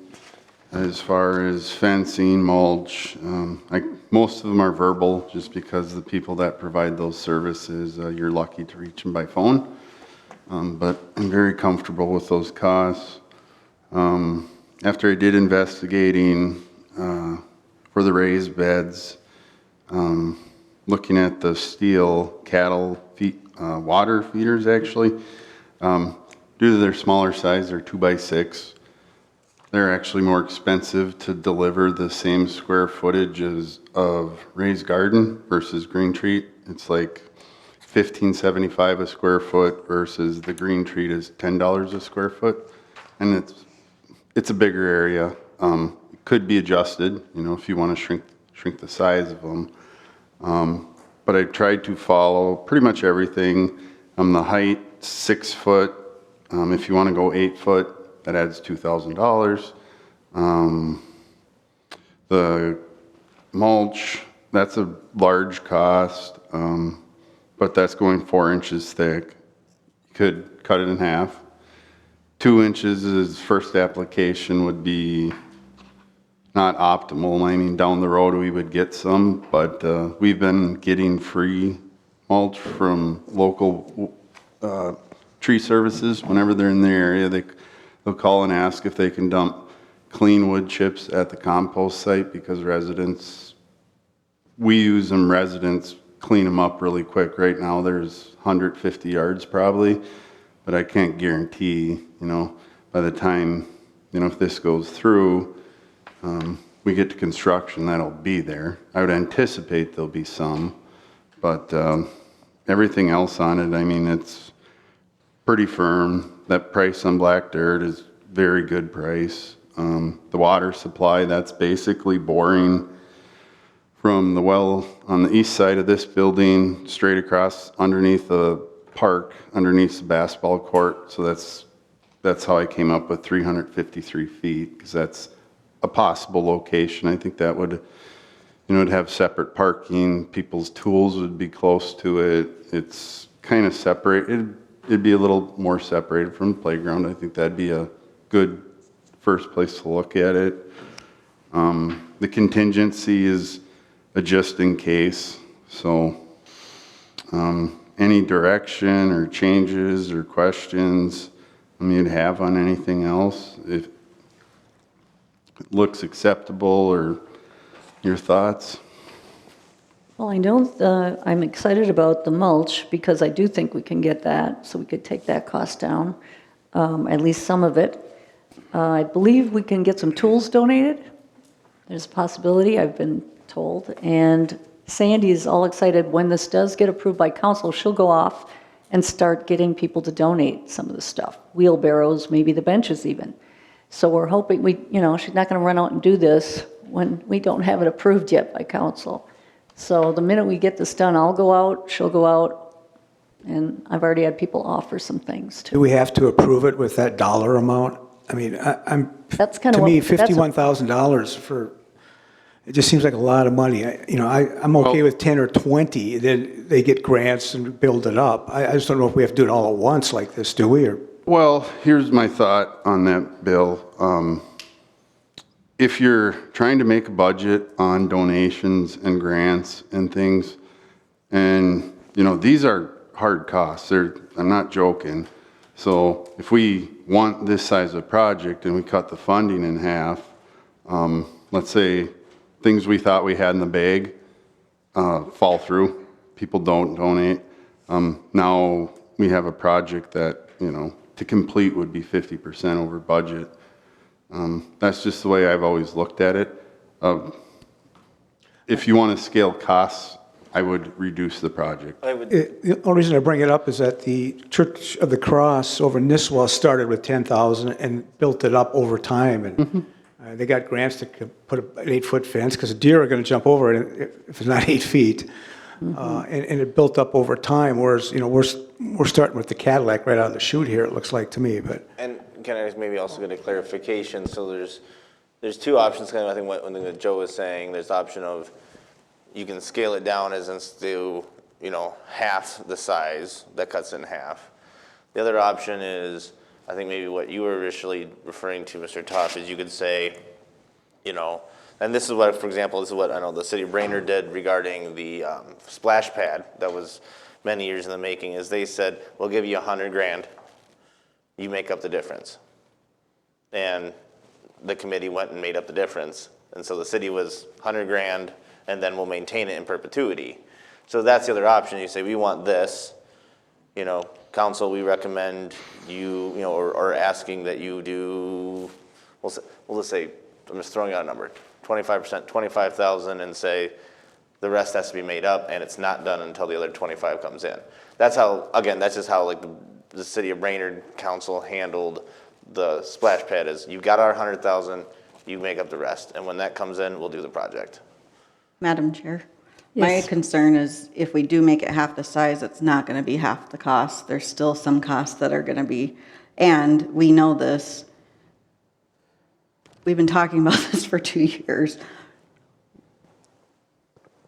as far as fencing, mulch. Most of them are verbal just because the people that provide those services, you're lucky to reach them by phone. But I'm very comfortable with those costs. After I did investigating for the raised beds, looking at the steel cattle water feeders actually, due to their smaller size, they're 2x6. They're actually more expensive to deliver the same square footage of raised garden versus green treat. It's like $15.75 a square foot versus the green treat is $10 a square foot, and it's a bigger area. It could be adjusted, if you want to shrink the size of them. But I tried to follow pretty much everything. The height, 6 foot. If you want to go 8 foot, that adds $2,000. The mulch, that's a large cost, but that's going 4 inches thick. You could cut it in half. 2 inches is first application would be not optimal. I mean, down the road we would get some, but we've been getting free mulch from local tree services. Whenever they're in the area, they'll call and ask if they can dump clean wood chips at the compost site because we use them, residents clean them up really quick. Right now there's 150 yards probably, but I can't guarantee, by the time, if this goes through, we get to construction, that'll be there. I would anticipate there'll be some, but everything else on it, I mean, it's pretty firm. That price on black dirt is very good price. The water supply, that's basically boring from the well on the east side of this building, straight across underneath the park, underneath the basketball court. So that's how I came up with 353 feet, because that's a possible location. I think that would, it'd have separate parking. People's tools would be close to it. It's kind of separate. It'd be a little more separated from the playground. I think that'd be a good first place to look at it. The contingency is a just in case. So any direction or changes or questions you'd have on anything else, if it looks acceptable, or your thoughts? Well, I know I'm excited about the mulch because I do think we can get that, so we could take that cost down, at least some of it. I believe we can get some tools donated. There's a possibility, I've been told, and Sandy is all excited. When this does get approved by council, she'll go off and start getting people to donate some of the stuff, wheelbarrows, maybe the benches even. So we're hoping she's not going to run out and do this when we don't have it approved yet by council. So the minute we get this done, I'll go out, she'll go out, and I've already had people offer some things Do too. we have to approve it with that dollar amount? I mean, That's kind to of me, what, that's $51,000 for, it just seems like a lot of money. I'm okay with 10 or 20, then they get grants and build it up. I just don't know if we have to do it all at once like this, do we? Or Well, here's my thought on that, Bill. If you're trying to make a budget on donations and grants and things, and, these are hard costs. I'm not joking. So if we want this size of project and we cut the funding in half, let's say things we thought we had in the bag fall through, people don't donate. Now we have a project that, to complete would be 50% over budget. That's just the way I've always looked at it. If you want to scale costs, I would reduce the project. the only reason I bring it up is that the Church of the Cross over in Nisswa started with 10,000 and built it up over time. And they got grants to put an 8-foot fence because deer are going to jump over it if it's not 8 feet. And it built up over time, whereas, we're starting with the Cadillac right out of the chute here, it looks like to me, but. And can I maybe also get a clarification? So there's two options, kind of, I think one thing that Joe was saying, there's the option of you can scale it down as in to, half the size, that cuts it in half. The other option is, I think maybe what you were initially referring to, Mr. Toff, is you could say, and this is what, for example, this is what I know the city of Brainerd did regarding the splash pad that was many years in the making, is they said, we'll give you $100,000, you make up the difference. And the committee went and made up the difference. And so the city was $100,000, and then we'll maintain it in perpetuity. So that's the other option. You say, we want this, council, we recommend you, or asking that you do, we'll just say, I'm just throwing out a number, 25%, 25,000, and say the rest has to be made up, and it's not done until the other 25 comes in. That's how, again, that's just how like the city of Brainerd council handled the splash pad is, you got our 100,000, you make up the rest, and when that comes in, we'll do the project. Madam Chair, my Yes. concern is if we do make it half the size, it's not going to be half the cost. There's still some costs that are going to be, and we know this. We've been talking about this for 2 years.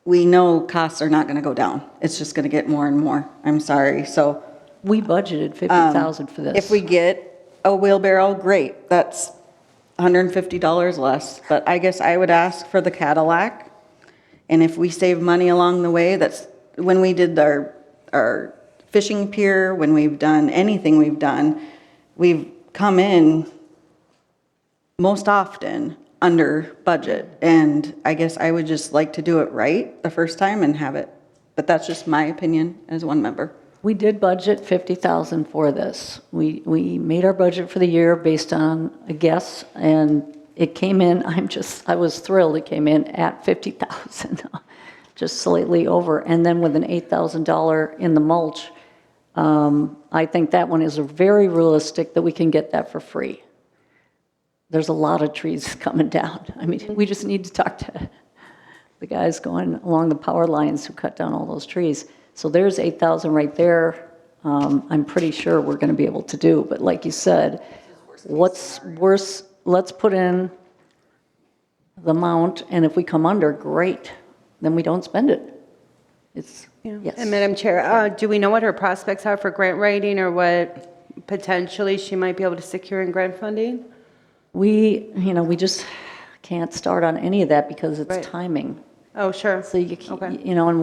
We know costs are not going to go down. It's just going to get more and more. I'm sorry. So We budgeted 50,000 for this. if we get a wheelbarrow, great. That's $150 less. But I guess I would ask for the Cadillac. And if we save money along the way, that's when we did our fishing pier, when we've done anything we've done, we've come in most often under budget. And I guess I would just like to do it right the first time and have it. But that's just my opinion as one member. We did budget 50,000 for this. We made our budget for the year based on a guess, and it came in, I was thrilled, it came in at 50,000, just slightly over. And then with an $8,000 in the mulch, I think that one is very realistic that we can get that for free. There's a lot of trees coming down. I mean, we just need to talk to the guys going along the power lines who cut down all those trees. So there's 8,000 right there. I'm pretty sure we're going to be able to do. But like you said, what's worse, let's put in the amount, and if we come under, great. Then we don't spend it. It's, yes. And Madam Chair, do we know what her prospects are for grant writing or what potentially she might be able to secure in grant funding? We just can't start on any of that because it's Right. timing. Oh, sure. So you can't, Okay. and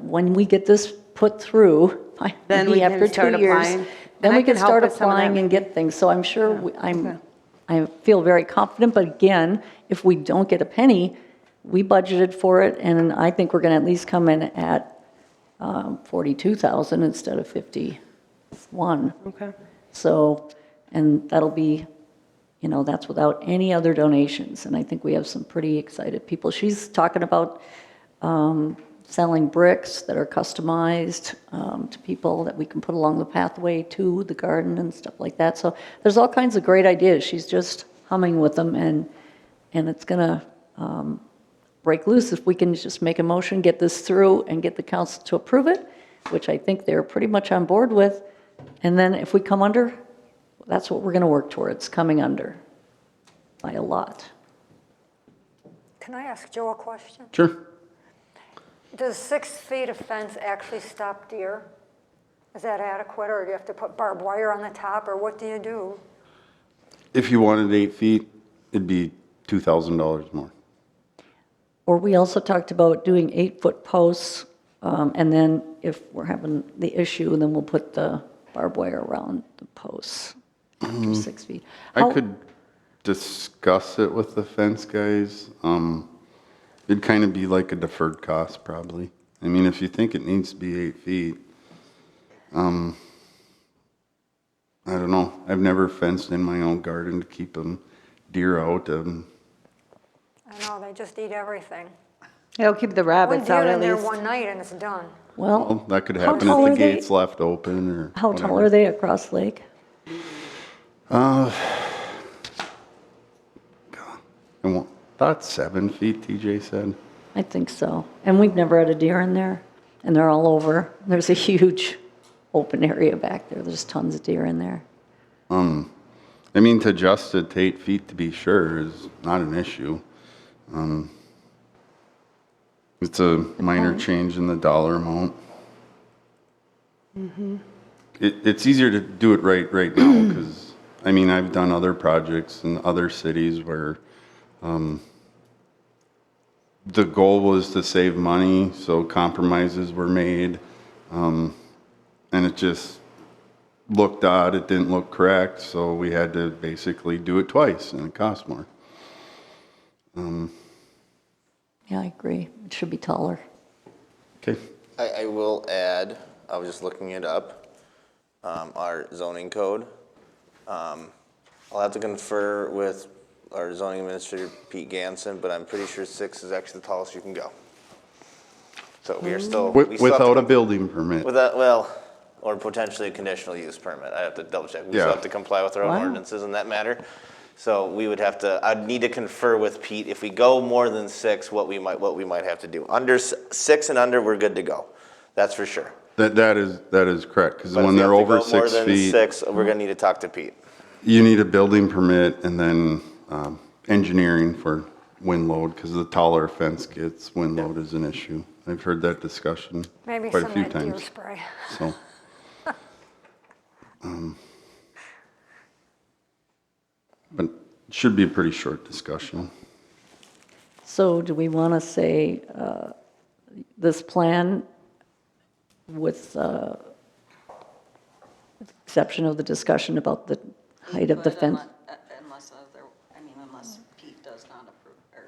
when we get this put through, Then maybe we can after start 2 years, applying. then And we I can can help start with some of applying that. and get things. So I'm sure, Okay. I feel very confident, but again, if we don't get a penny, we budgeted for it, and I think we're going to at least come in at 42,000 instead of 51. Okay. So, and that'll be you know, that's without any other donations, and I think we have some pretty excited people. She's talking about selling bricks that are customized to people that we can put along the pathway to the garden and stuff like that. So there's all kinds of great ideas. She's just humming with them, and it's gonna break loose if we can just make a motion, get this through, and get the council to approve it, which I think they're pretty much on board with. And then if we come under, that's what we're gonna work towards, coming under by a lot. Can I ask Joe a question? Sure. Does 6 feet of fence actually stop deer? Is that adequate, or do you have to put barbed wire on the top, or what do you do? If you wanted 8 feet, it'd be $2,000 more. Or we also talked about doing 8-foot posts, and then if we're having the issue, then we'll put the barbed wire around the posts after 6 feet. I How- could discuss it with the fence guys. It'd kind of be like a deferred cost, probably. I mean, if you think it needs to be 8 feet, I don't know. I've never fenced in my own garden to keep them deer out. I know, they just eat everything. It'll keep the One rabbits deer out in at there least. one night and it's done. Well, Well, that could How happen tall if are the they? gate's left open or how tall whatever. are they across Lake? About 7 feet, TJ said. I think so. And we've never had a deer in there, and they're all over. There's a huge open area back there. There's tons of deer in there. I mean, to adjust it to 8 feet to be sure is not an issue. It's a minor change in the dollar amount. It's easier to do it right now because, I mean, I've done other projects in other cities where the goal was to save money, so compromises were made, and it just looked odd, it didn't look correct, so we had to basically do it twice, and it cost more. Yeah, I agree. It should be taller. Okay. I will add, I was just looking it up, our zoning code. I'll have to confer with our zoning administrator, Pete Ganson, but I'm pretty sure 6 is actually the tallest you can go. So we are still. we still have to Without a com- building permit. Without, well, or potentially a conditional use permit. I have to double check. We still Yeah. have to comply with our own Wow. ordinances in that matter. So we would have to, I'd need to confer with Pete. If we go more than 6, what we might have to do. Under 6 and under, we're good to go. That's for sure. That is correct, because But if when we they're have to over go more 6 than feet, 6, we're gonna need to talk to Pete. you need a building permit and then engineering for wind load, because the taller a fence gets, wind load is an issue. I've heard that discussion Maybe quite a some few of that deer times. spray. So. But it should be a pretty short discussion. So do we want to say this plan with exception of the discussion about the height of the fence? Unless Pete does not approve, or,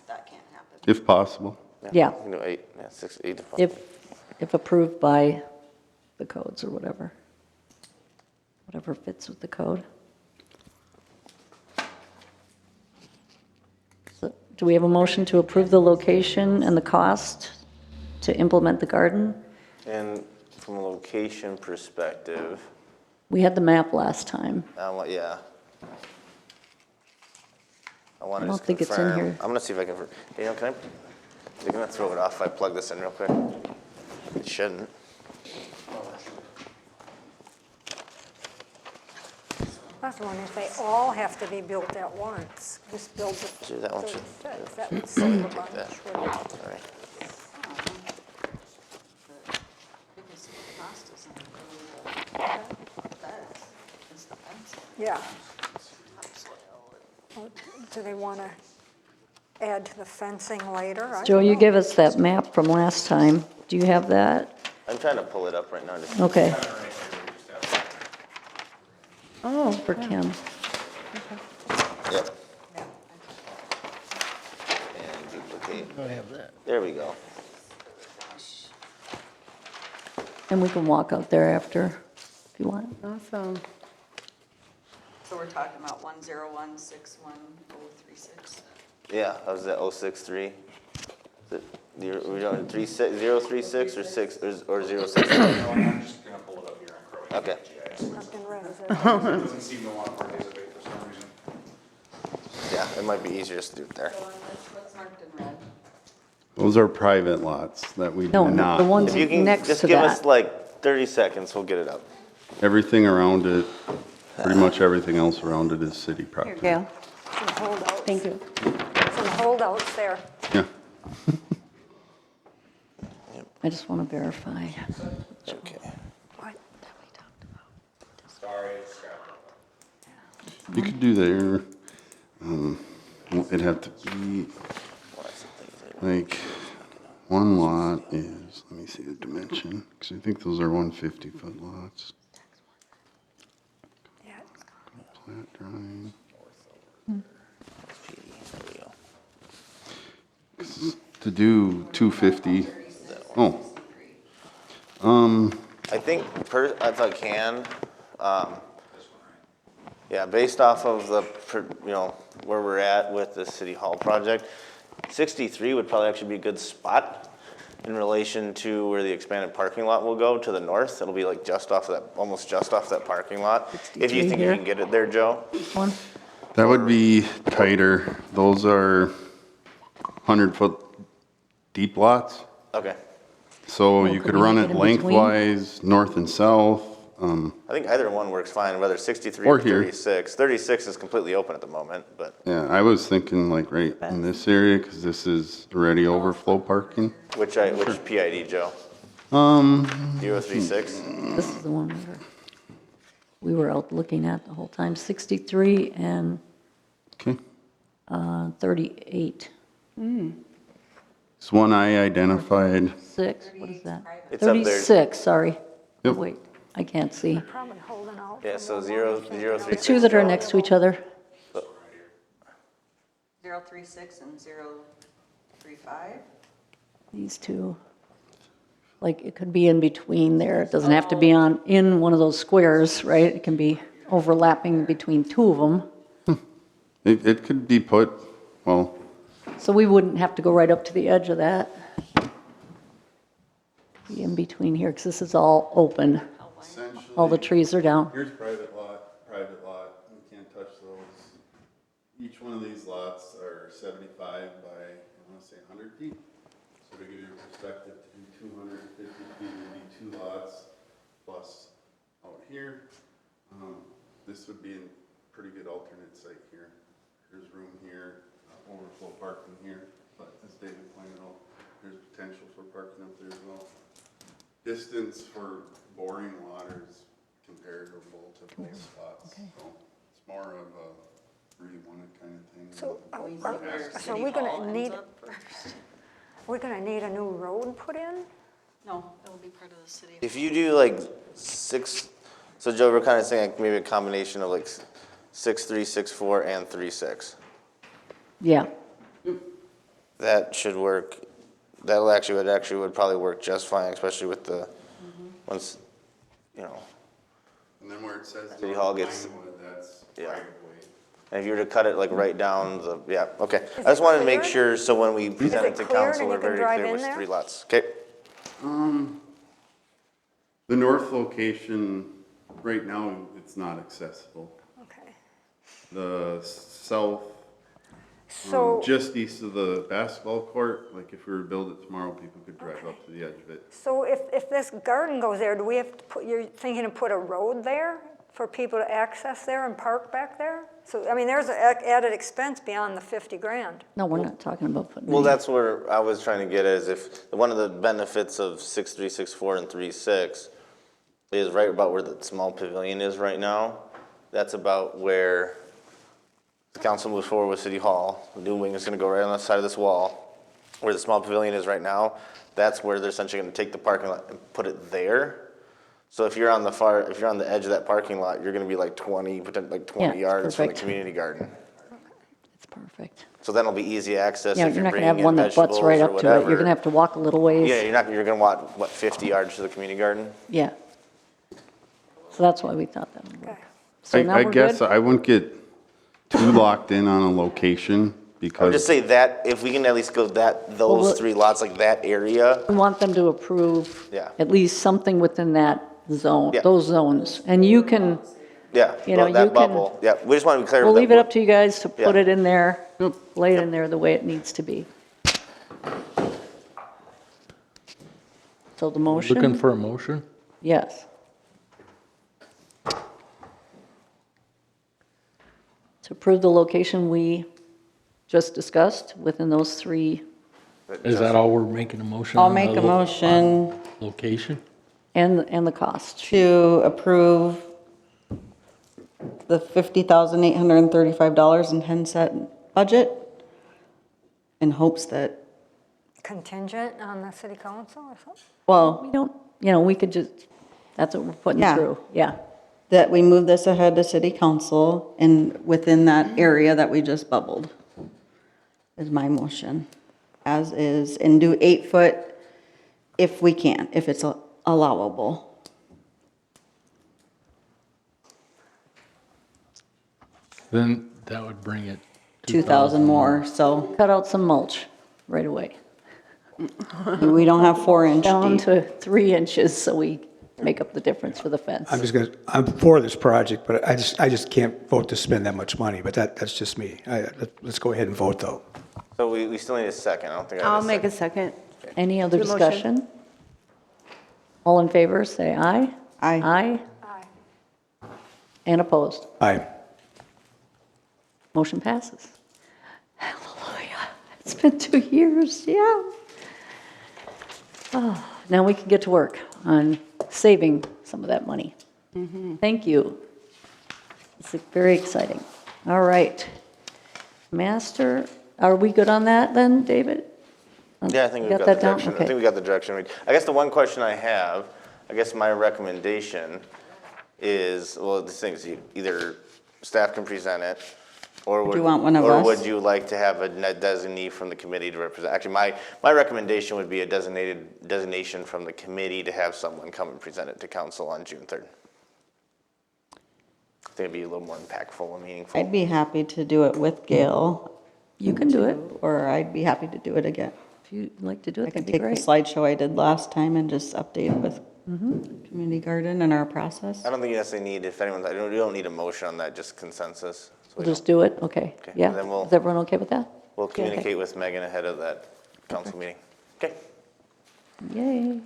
that can't happen. If possible. Yeah. You know, 8, 6, 8 to 5. If approved by the codes or whatever. Whatever fits with the code. So do we have a motion to approve the location and the cost to implement the garden? And from a location perspective, We had the map last time. yeah. I want I to don't just think it's in confirm. here. I'm gonna see if I can, Daniel, can I, you're gonna throw it off if I plug this in real quick? It shouldn't. That's the one, if they all have to be built at once, just build the. Sure, that one should- 36. That would save a bunch. that. wouldn't it? Sorry. Yeah. Do they want to add to the fencing later? I Joe, don't you know. gave us that map from last time. Do you have that? I'm trying to pull it up right now. Just Okay. Oh, for Kim. Yep. And duplicate. I have that. There we go. And we can walk out there after if you want. Awesome. So we're we're talking about 101611036. Yeah, that was at 063. Is it, we're doing 036 or 6 or 06? I'm just gonna pull it up here on Crow. Okay. Marked in red, is it? Doesn't seem to want to participate for some reason. Yeah, it might be easier just to do it there. What's marked in red? Those are private lots that we No, do not. the ones If you can next just to give us that. like 30 seconds, we'll get it up. Everything around it, pretty much everything else around it is city property. Yeah, Some holdouts. thank you. Some holdouts there. Yeah. I just want to verify. Okay. What? Sorry, it's scrapped. You could do there. It'd have to be like one lot is, let me see the dimension, because I think those are 150-foot lots. Yeah. Plat drawing. To do 250, oh. I think if I can, yeah, based off of the, where we're at with the city hall project, 63 would probably actually be a good spot in relation to where the expanded parking lot will go to the north. It'll be like just off of that, almost just off that parking lot. If you 63 think you here. can get it there, Joe. One, That would be tighter. Those are 100-foot deep lots. Okay. So Well, you could could we run make it it in between? lengthwise, north and south. I think either one works fine, whether 63 Or or here. 36. 36 is completely open at the moment, but Yeah, I was thinking like right in this area, because this is already overflow parking. which PID, Joe? 036? this is the one we were out looking at the whole time, 63 and Okay. 38. It's one I identified. 6, what is that? It's up there. 36, sorry. Yep. Wait, I can't see. Probably holding out. Yeah, for so the 036. Two that are next to each other. 036 and 035? These two, like, it could be in between there. It doesn't have to be in one of those squares, right? It can be overlapping between two of them. It could be put, well, So we wouldn't have to go right up to the edge of that. Be in between here, because this is all open. All the trees are down. Here's private lot, you can't touch those. Each one of these lots are 75 by, I want to say 100 feet. So to give you perspective, to do 250 feet would be 2 lots plus out here. This would be a pretty good alternate site here. There's room here, overflow parking here, but as David pointed out, there's potential for parking up there as well. Distance for boring waters comparable to both spots. So it's more of a where you want it kind of thing. So, City are we Hall gonna ends need, up first. we're gonna need a new road put in? No, it'll be part of the city. If you do like 6, so Joe, we're kind of saying like maybe a combination of like 6.3, 6.4, and 3.6. Yeah, That should work. That would probably work just fine, especially with the, once, And then where it says. City Hall gets- Pinewood, that's Yeah. right of way. and if you were to cut it like right down the, yeah, okay. I Is just it wanted to make cleared? sure, so when we present it it to cleared council, and we're you can very drive clear in with there? 3 lots. Okay, The north location, right now, it's not accessible. Okay. The south, So, just east of the basketball court, like if we were to build it tomorrow, people could drive up to the edge of it. so if this garden goes there, do we have to put, you're thinking to put a road there for people to access there and park back there? So, I mean, there's an added expense beyond the 50 grand. no, we're not talking about putting. well, any- that's where I was trying to get at, is if, one of the benefits of 6.3, 6.4, and 3.6 is right about where the small pavilion is right now. That's about where the council moves forward with City Hall. The new wing is gonna go right on the side of this wall. Where the small pavilion is right now, that's where they're essentially gonna take the parking lot and put it there. So if you're on the edge of that parking lot, you're gonna be like 20 Yeah, yards from the perfect. community garden. It's perfect. So then it'll be easy access Yeah, if you're you're not gonna have bringing one in that butts vegetables right or up to it. whatever. You're gonna have to walk a little ways. Yeah, you're gonna walk, what, 50 yards to the community garden? Yeah. So that's why we thought that would work. Okay. So now I we're guess good? I wouldn't get too locked in on a location I would just because, say that, if we can at least go Well, those look- 3 lots, like that area, We want them to approve Yeah. at least something within that zone, Yeah. those zones. And you can, yeah, You know, that you can- bubble, yeah, we just want to be clear we'll with leave it up to you guys to put Yeah. it in there, lay it in there the way it needs to be. So the motion? Looking for a motion? Yes. To approve the location we just discussed within those 3, Is that all we're making a motion I'll on? make the a motion Location? and the cost. to approve the $50,835.10 budget in hopes that, Contingent on the city council or something? well, We don't, we could just, that's what we're putting Yeah. through, yeah. that we move this ahead to city council and within that area that we just bubbled is my motion, as is, and do 8 foot if we can, if it's allowable. Then that would bring it 2,000 more, so Cut out some mulch right away, we don't have 4-inch down deep. to 3 inches, so we make up the difference for the fence. I'm for this project, but I just can't vote to spend that much money, but that's just me. Let's go ahead and vote, though. So we still need a second, I don't think I I'll have a make a second. second. Any other The motion. discussion? All in favor, say aye. Aye. Aye, Aye. and opposed. Aye. Motion passes. Hallelujah. It's been 2 years, yeah. Oh, now we can get to work on saving some of that money. Thank you. It's very exciting. All right. Master, are we good on that then, David? Yeah, I think You we've got got the that down? direction, I Okay. think we got the direction. I guess the one question I have, I guess my recommendation is, well, the thing is, either staff can present it, or would. you want one of Or us? would you like to have a designee from the committee to represent? Actually, my recommendation would be a designation from the committee to have someone come and present it to council on June 3rd. I think it'd be a little more impactful and meaningful. I'd be happy to do it with Gail, You can do it. or I'd be happy to do it again. If you'd like to do I it, could that'd be take the great. slideshow I did last time and just update it with community garden and our process. I don't think you necessarily need, if anyone's, you don't need a motion on that, just consensus. So We'll we just do it, okay. Okay, Yeah, then we'll- is everyone okay with that? We'll Okay. communicate with Megan ahead of that council meeting. Okay. Yay.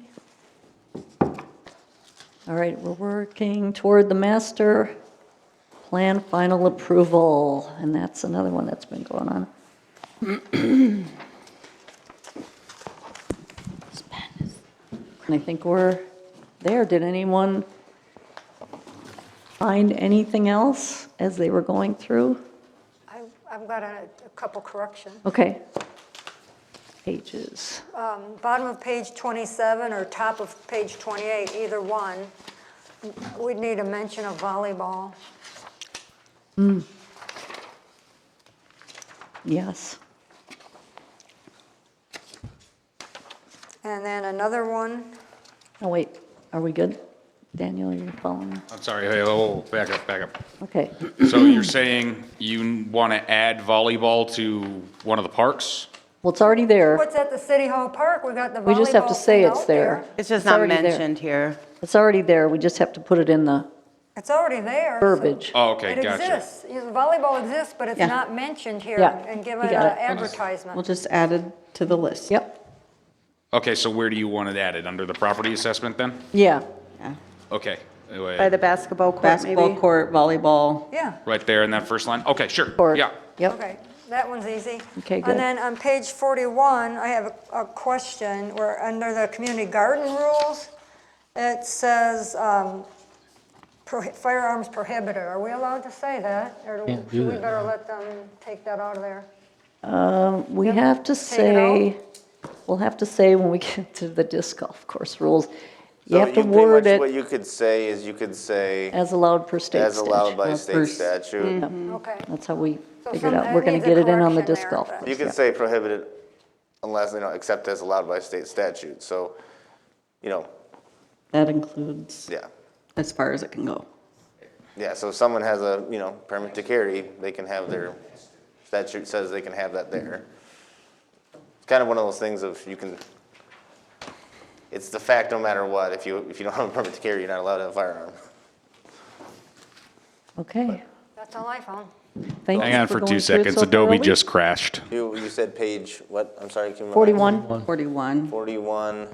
All right, we're working toward the master plan final approval, and that's another one that's been going on. And I think we're there. Did anyone find anything else as they were going through? I've got a couple corrections. Okay. Pages. Bottom of page 27 or top of page 28, either one, we'd need a mention of volleyball. Yes. And then another one, Oh, wait, are we good? Daniel, are you following? I'm sorry, hey, whoa, back up. Okay. So you're saying you want to add volleyball to one of the parks? Well, it's already there. what's at the City Hall Park? We got the volleyball We just have to say thing it's out there. It's just not already there. mentioned here. It's already there. We just have to put it in the It's already there. so verbiage. Oh, okay, It gotcha. exists. Volleyball exists, but it's Yeah. not mentioned here Yeah, and given you an got it. We'll advertisement. just add it to the list. Yep, Okay, so where do you want it added? Under the property assessment then? yeah. Yeah. Okay, By the basketball court, Basketball maybe? court, volleyball. Yeah, right there in that first line? Okay, sure, Or- yeah. Yep, okay, that one's easy. Okay, good. And then on page 41, I have a question where under the community garden rules, it says firearms prohibited. Are we allowed to say that? Or Can't do should we that, better no. let them take that out of there? we have to it say, we'll have to say when we get to the disc golf course rules, you So have to pretty word much What it you could say is you could say, as allowed per state as allowed statute. by As state per- statute. Okay. That's how we So figured some- out. that We're gonna needs a get it in on the correction disc there, golf but- course. You could yeah. say prohibited unless, except as allowed by state statute. So, That includes yeah. as far as it can go. Yeah, so if someone has a, permit to carry, they can have statute says they can have that there. It's kind of one of those things of it's the fact no matter what, if you don't have a permit to carry, you're not allowed to have a firearm. Okay. That's all I found. Thank Hang you on for going 2 through it seconds. so Adobe thoroughly. just crashed. You said page, what? I'm sorry, can you? 41? 41, 41.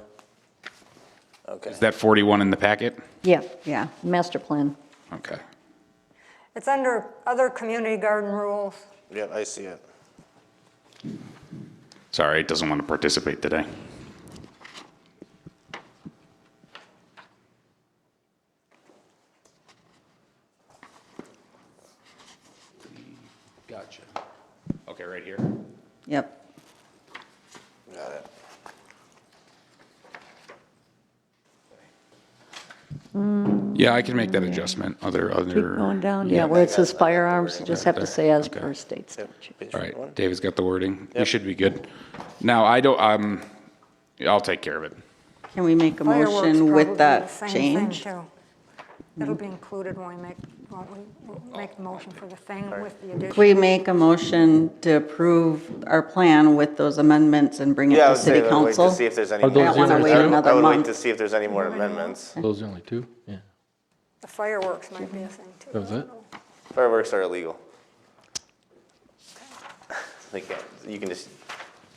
Okay. Is that 41 in the packet? Yeah, yeah. master plan. Okay. It's under other community garden rules. Yep, I see it. Sorry, it doesn't want to participate today. Gotcha. Okay, right here. Yep. Got it. Yeah, I can make that adjustment. Keep going down, yeah, where it says firearms, you just have to say as per state statute. Page All 41. right, David's got the wording. We should be good. Now, I'll take care of it. Can we make a Fireworks motion probably with the that same change? thing, too. It'll be included when we make the motion for the thing with the addition. Can we make a motion to approve our plan with those amendments and bring it Yeah, I to would say city I would wait council? to see if there's any Are more. those I don't wanna wait another I would wait month. to see if there's any more amendments. Those are the only two? Yeah. The fireworks might be a thing, too. That was it? Fireworks are illegal. You can just,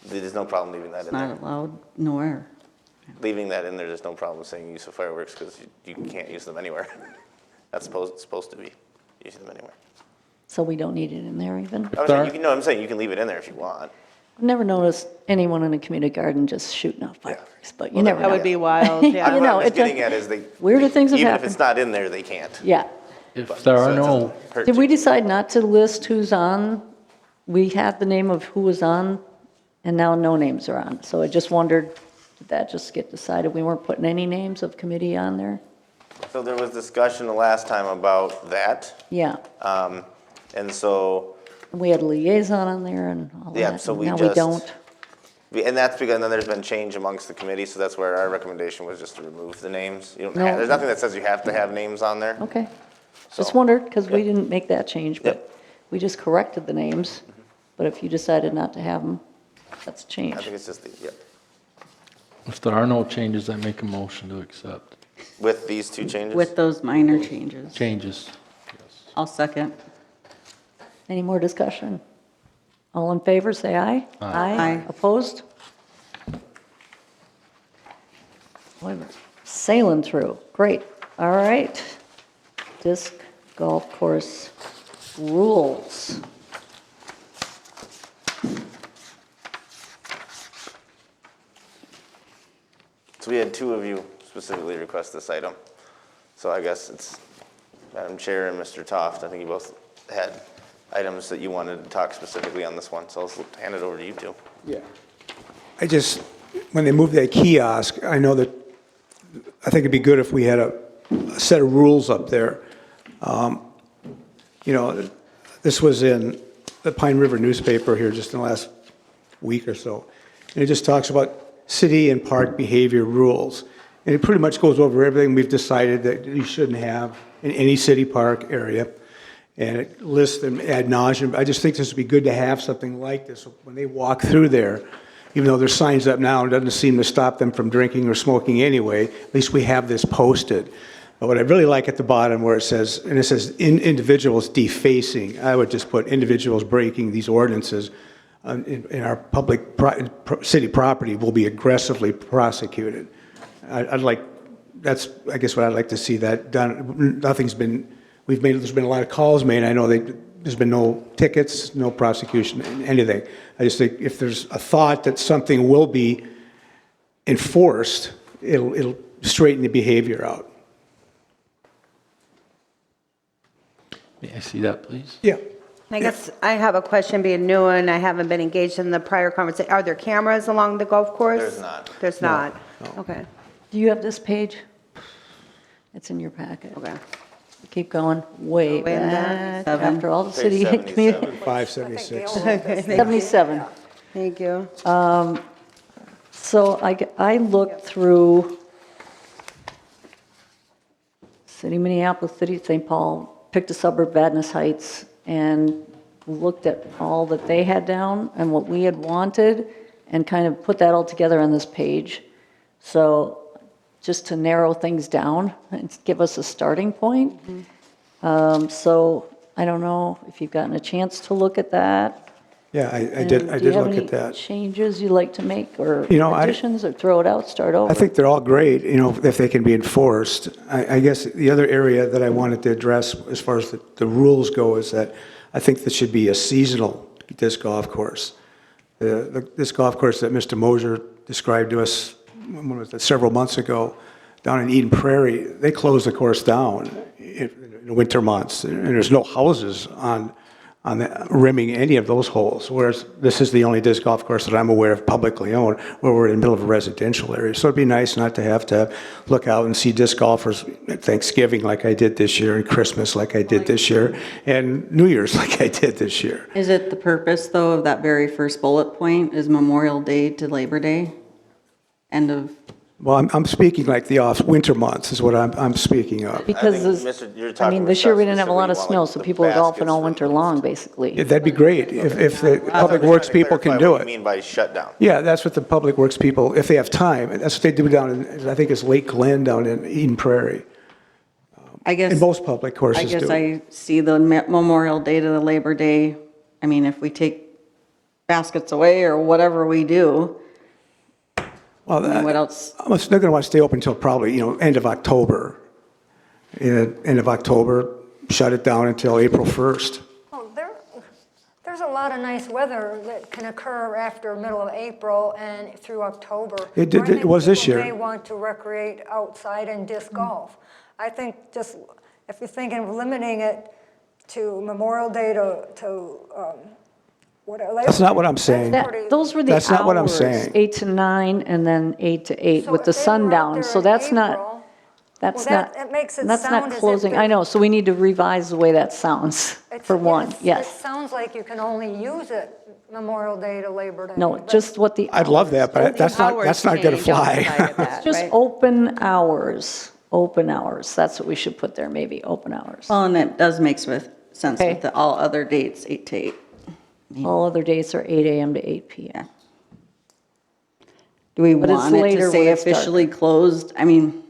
there's no problem leaving that It's in not there. allowed nowhere. Leaving that in there, there's no problem saying use of fireworks because you can't use them anywhere. That's supposed to be using them anywhere. So we don't need it in there even? I'm saying you can leave it in there if you want. I've never noticed anyone in a community garden just shooting off fireworks, but you never That know. would be wild, yeah. You What know, I'm just it's a- getting at is weirder things have even if happened. it's not in there, they can't. Yeah. If there So are it no, doesn't hurt Did to- we decide not to list who's on? We had the name of who was on, and now no names are on. So I just wondered, did that just get decided? We weren't putting any names of committee on there? So there was discussion the last time about that. Yeah. And so, We had a liaison on there and all that. Yeah, so and we now we just- don't. and that's because then there's been change amongst the committee, so that's where our recommendation was just to remove the names. You don't No. there's nothing that says you have to have names on there. Okay. Just So, wondered, because we yeah. didn't make that change, but Yep. we just corrected the names. But if you decided not to have them, that's a I change. think it's just, if there are no changes, I make a motion to accept. with these two changes. With those minor changes. Changes. I'll second. Any more discussion? All in favor, say aye. Aye. Opposed? Boy, we're sailing through. Great. All right. Disc golf course rules. So we had two of you specifically request this item. So I guess it's Madam Chair and Mr. Toft. I think you both had items that you wanted to talk specifically on this one, so I'll hand it over to you two. Yeah. I just, when they moved that kiosk, I know that, I think it'd be good if we had a set of rules up there. You know, this was in the Pine River newspaper here just in the last week or so. And it just talks about city and park behavior rules. And it pretty much goes over everything we've decided that you shouldn't have in any city park area. And it lists them ad nauseum. I just think this would be good to have something like this. So when they walk through there, even though there's signs up now, it doesn't seem to stop them from drinking or smoking anyway, at least we have this posted. But what I really like at the bottom where it says, and it says individuals defacing, I would just put individuals breaking these ordinances in our public city property will be aggressively prosecuted. I'd like, that's, I guess what I'd like to see that done. Nothing's been, there's been a lot of calls made. I know there's been no tickets, no prosecution, anything. I just think if there's a thought that something will be enforced, it'll straighten the behavior out. May I see that, please? Yeah. I guess I have a question, being new and I haven't been engaged in the prior conversation. Are there cameras along the golf course? There's not. There's not? Okay, Do you have this page? It's in your packet. okay. Keep going way Way in back, there. after all the Page city 77. community. 576. 77. Thank you. So I looked through City of Minneapolis, City of St. Paul, picked a suburb, Vadnais Heights, and looked at all that they had down and what we had wanted, and kind of put that all together on this page. So just to narrow things down and give us a starting point. So I don't know if you've gotten a chance to look at that. Yeah, I And did do you look have at any that. changes you'd like to make, or You know, additions, or throw it out, start over? I think they're all great, if they can be enforced. I guess the other area that I wanted to address as far as the rules go is that I think this should be a seasonal disc golf course. This golf course that Mr. Moser described to us, when was it, several months ago, down in Eden Prairie, they closed the course down in the winter months, and there's no houses on rimming any of those holes, whereas this is the only disc golf course that I'm aware of publicly owned where we're in the middle of a residential area. So it'd be nice not to have to look out and see disc golfers at Thanksgiving like I did this year, and Christmas like I did this year, and New Year's like I did this year. Is it the purpose, though, of that very first bullet point, is Memorial Day to Labor Day? End of, Well, I'm speaking like the winter months is what I'm speaking of. Because, I think, Mr. you're I talking mean, about this year we stuff didn't have a lot of specifically, snow, like so the people were golfing baskets all for- winter long, basically. Yeah, that'd be great if the I was Public trying Works to people can clarify do what you it. mean by shutdown. Yeah, that's what the Public Works people, if they have time, that's what they do down in, I think it's Lake Glen down in Eden Prairie. I guess. And most public I courses guess do. I see the Memorial Day to the Labor Day. I mean, if we take baskets away or whatever we do, Well, I mean, what else? they're going to want to stay open until probably, end of October. End of October, shut it down until April 1st. Oh, there's a lot of nice weather that can occur after middle of April and through October. It did- where I think it was this people year. may want to recreate outside and disc golf. I think just, if you're thinking of limiting it to Memorial Day to whatever. That's not what I'm saying. Those were the That's not what I'm hours, saying. 8 to 9, and then 8 to 8 So with the if they were out sundown, there so in that's not, April, that's well, not, that makes it that's sound not as if closing, I they're- know, so we need to revise the way that sounds, for one, It yes. sounds like you can only use it Memorial Day to Labor Day. No, but- just what the. I'd love that, but that's not going to fly. Just open hours, that's what we should put there, maybe, open hours. Well, and it does make sense Okay. with the all other dates, 8 to 8. All other dates are 8 AM to 8 PM. Do we But it's want it later to say when it's dark. officially closed? I mean,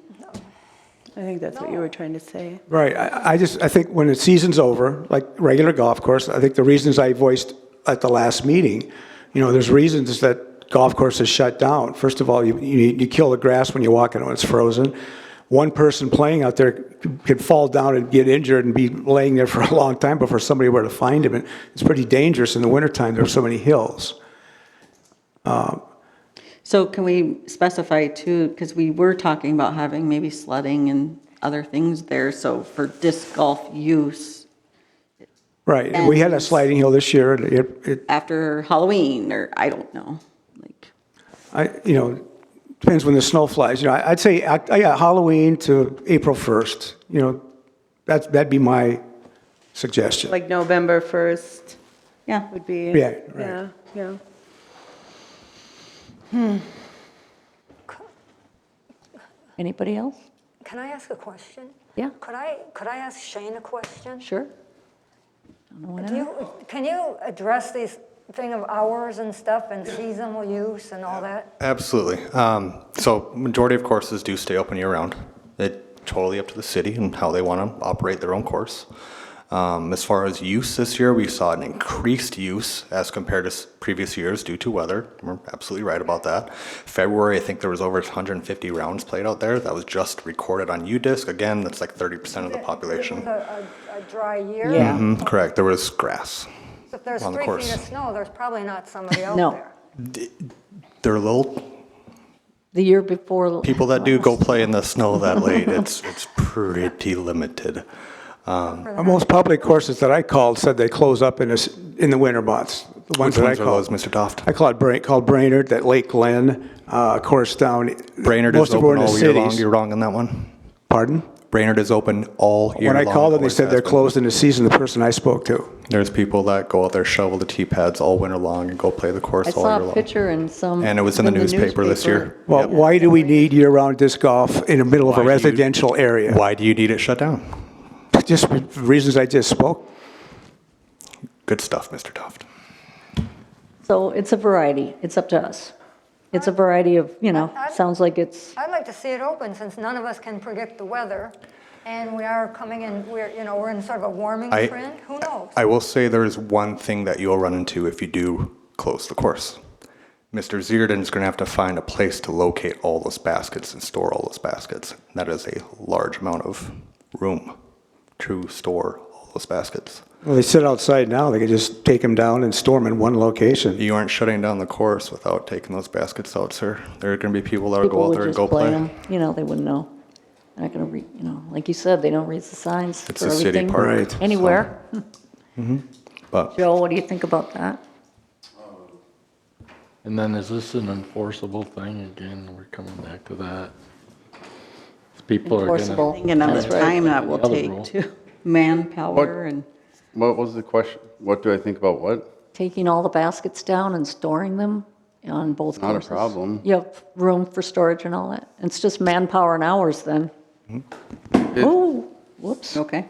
I think that's what you were trying to say. Right, I think when the season's over, like regular golf course, I think the reasons I voiced at the last meeting, there's reasons that golf courses shut down. First of all, you kill the grass when you walk in it when it's frozen. One person playing out there could fall down and get injured and be laying there for a long time before somebody were to find him. And it's pretty dangerous in the wintertime, there are so many hills. so can we specify too, because we were talking about having maybe sledding and other things there, so for disc golf use Right, and we had a sliding hill this year, and it after Halloween, or I don't know, like. depends when the snow flies. I'd say Halloween to April 1st. That'd be my suggestion. Like November 1st Yeah. would be. Yeah, right. Yeah. Anybody else? Can I ask a question? Yeah. Could I ask Shane a question? Sure. Don't know when Can you address these thing of hours and stuff and seasonal use and all that? Absolutely. So majority of courses do stay open year-round. It's totally up to the city and how they want to operate their own course. As far as use this year, we saw an increased use as compared to previous years due to weather. We're absolutely right about that. February, I think there was over 150 rounds played out there. That was just recorded on UDisc. Again, that's like 30% of the population. It was a dry year? Yeah. Correct. There was grass. If there's on the 3 course. feet of snow, there's probably not somebody out No. there. They're little The year before. people that do go play in the snow that late. It's pretty limited. Most public courses that I called said they close up in the winter months. The ones Which that I ones are called. those, Mr. Toft? I called Brainerd, that Lake Glen course down. Brainerd most is of them were open in the all year long. cities. You're wrong on that one. Pardon? Brainerd is open all year When long. I called them, they always said has they're been. closed in the season, the person I spoke to. There's people that go out there, shovel the tee pads all winter long and go play the course I all year saw a long. picture in some. And it was in the newspaper this year. Well, Yep. why do we need year-round disc golf in the middle of a Why do you- residential area? Why do you need it shut down? just for the reasons I just spoke. Good stuff, Mr. Toft. So it's a variety. It's up to us. It's a variety of, sounds like it's, I'd like to see it open since none of us can predict the weather. And we are coming in, we're in sort of a warming trend. Who knows? I will say there is one thing that you'll run into if you do close the course. Mr. Zierden's going to have to find a place to locate all those baskets and store all those baskets. That is a large amount of room to store all those baskets. Well, they sit outside now. They could just take them down and store them in one location. You aren't shutting down the course without taking those baskets out, sir. There are going to be people that will people go out would there and just go play play. them. They wouldn't know. They're not going to read, like you said, they don't read the signs It's for a city everything. park. Right. Anywhere. But Joe, what do you think about that? And then is this an enforceable thing? Again, we're coming back to that. People are Enforceable. gonna, Thinking of That's the right. time that will The other take rule. to manpower and. What was the question? What do I think about what? Taking all the baskets down and storing them on both Not a courses. problem. You have room for storage and all that. It's just manpower and hours then. Oh, whoops. Okay.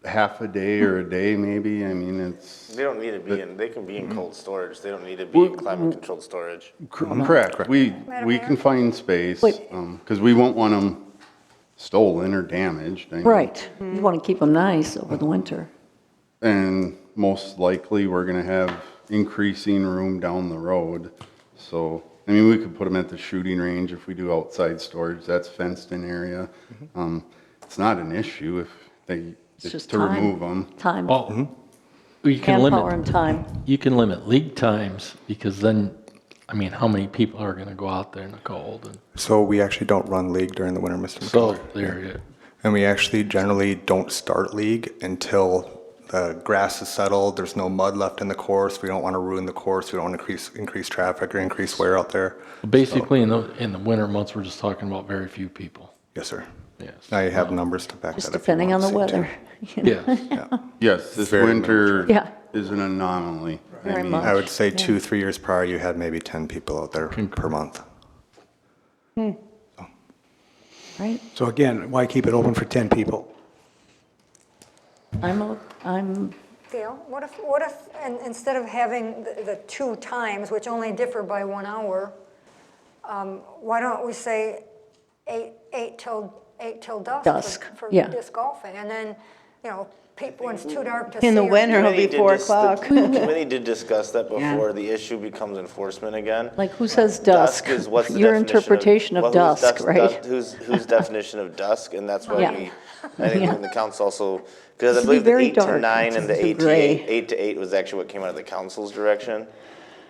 Half a day or a day, maybe? I mean, it's. They don't need to be in, they can be in cold storage. They don't need to be in climate-controlled storage. Correct. We can find space, Wait. because we won't want them stolen or damaged. I mean, Right. You want to keep them nice over the winter. And most likely, we're gonna have increasing room down the road. So, I mean, we could put them at the shooting range if we do outside storage. That's fenced-in area. It's not an issue if they, It's just to time. remove them. Time. well, you can Manpower and limit, time. you can limit league times because then, how many people are gonna go out there in the cold? And so we actually don't run league during the winter, Mr. so McCullough. there you go. And we actually generally don't start league until the grass is settled, there's no mud left in the course, we don't want to ruin the course, we don't want to increase traffic or increase wear out there. Basically, in the winter months, we're just talking about very few people. Yes, sir. Yes. I have numbers to back that Just up. if you depending on want the to see it, weather. Yes. Yes, this Very winter Yeah. is an anomaly. Very mean, much. I would say 2-3 years prior, you had maybe 10 people out there per month. Right? So again, why keep it open for 10 people? I'm, Gail, what if, instead of having the two times, which only differ by 1 hour, why don't we say eight till dusk? Dusk, For yeah. disc golfing, and then, people, when it's too dark to see. In the or- winter, it'll be Committee did 4 dis- the o'clock. Committee did discuss that before. The issue becomes enforcement again. like, who says dusk? Is what's the Your definition interpretation of who's dusk, right? Whose definition of dusk, and that's why Yeah. I think Yeah. the council also, because I This would be believe the very 8 to dark. 9 and the This is 8 to gray. 8 to 8 was actually what came out of the council's direction.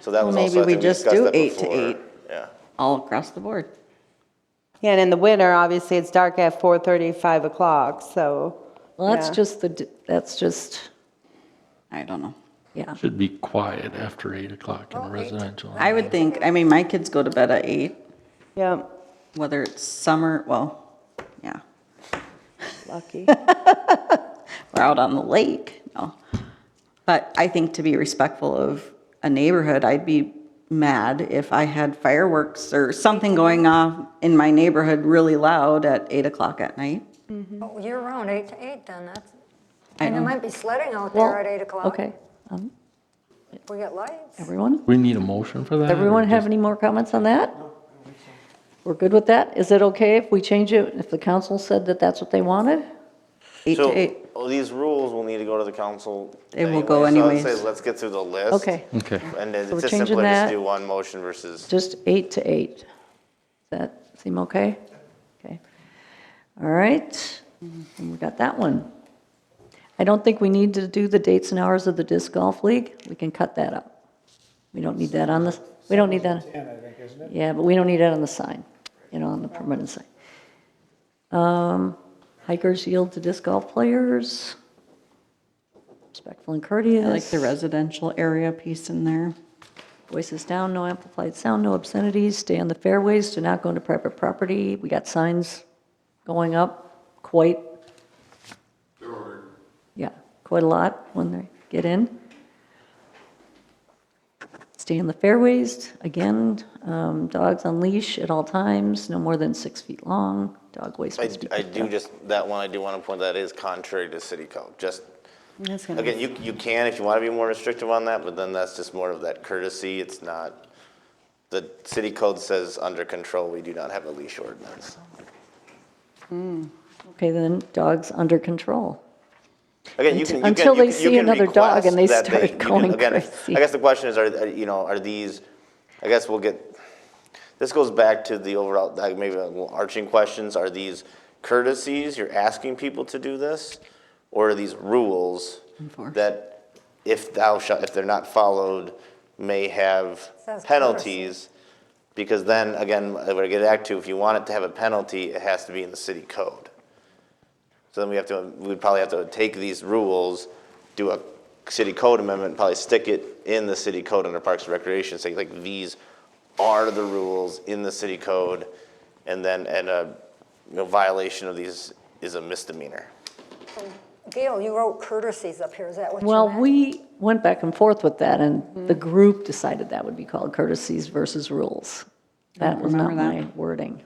So that was Well, also, maybe I we think we just discussed do that 8 to before. 8. Yeah. All across the board. Yeah, and in the winter, obviously, it's dark at 4:30, 5 o'clock, so. Well, that's yeah. just, I don't know. yeah. Should be quiet after 8 o'clock in Oh, 8. residential. I would think, my kids go to bed at 8, Yeah. whether it's summer, well, yeah. Lucky. We're out on the lake, no. But I think to be respectful of a neighborhood, I'd be mad if I had fireworks or something going off in my neighborhood really loud at 8 o'clock at night. Oh, year-round, 8 to 8, then, I and there know. might be sledding out Well, there at 8 o'clock. Okay. If we get lights. Everyone? We need a motion for that? or Everyone have just- any more comments on that? We're good with that? Is it okay if we change it, if the council said that that's what they wanted? 8 So, to 8. these rules will need to go to the council. They will go anyway, so I'd anyways. say let's get through the list. Okay, Okay. And then So we're it's just changing simply just that. do one motion versus. just 8 to 8. Does that seem okay? Okay. All right, and we got that one. I don't think we need to do the dates and hours of the disc golf league. We can cut that up. We don't need that on the, we don't need that. Yeah, but we don't need that on the sign, on the permanent sign. Hikers yield to disc golf players. Respectful and courteous. I like the residential area piece in there. Voices down, no amplified sound, no obscenities, stay on the fairways, do not go into private property. We got signs going up quite, yeah, quite a lot when they get in. Stay in the fairways, again, dogs on leash at all times, no more than 6 feet long, dog waste must be I picked do up. just, that one, I do want to point that is contrary to city code. Just, That's gonna again, you can if you want to be more restrictive on that, but then that's just more of that courtesy. It's not, the city code says under control, we do not have a leash ordinance. Okay, then dogs under control. Again, you can, Until they see another dog and they start going crazy. I guess the question is, are these, I guess we'll get, this goes back to the overall, like maybe arching questions. Are these courtesies, you're asking people to do this? Or are these rules Enforced. that if they're not followed, may have Says penalties? Because then, again, what I get back to, if you want it to have a penalty, it has to be in the city code. So then we'd probably have to take these rules, do a city code amendment, probably stick it in the city code under Parks and Recreation, say like, these are the rules in the city code, and then, a violation of these is a misdemeanor. Gail, you wrote courtesies up here, is that what you Well, meant? we went back and forth with that, and the group decided that would be called courtesies versus rules. That was not remember my wording.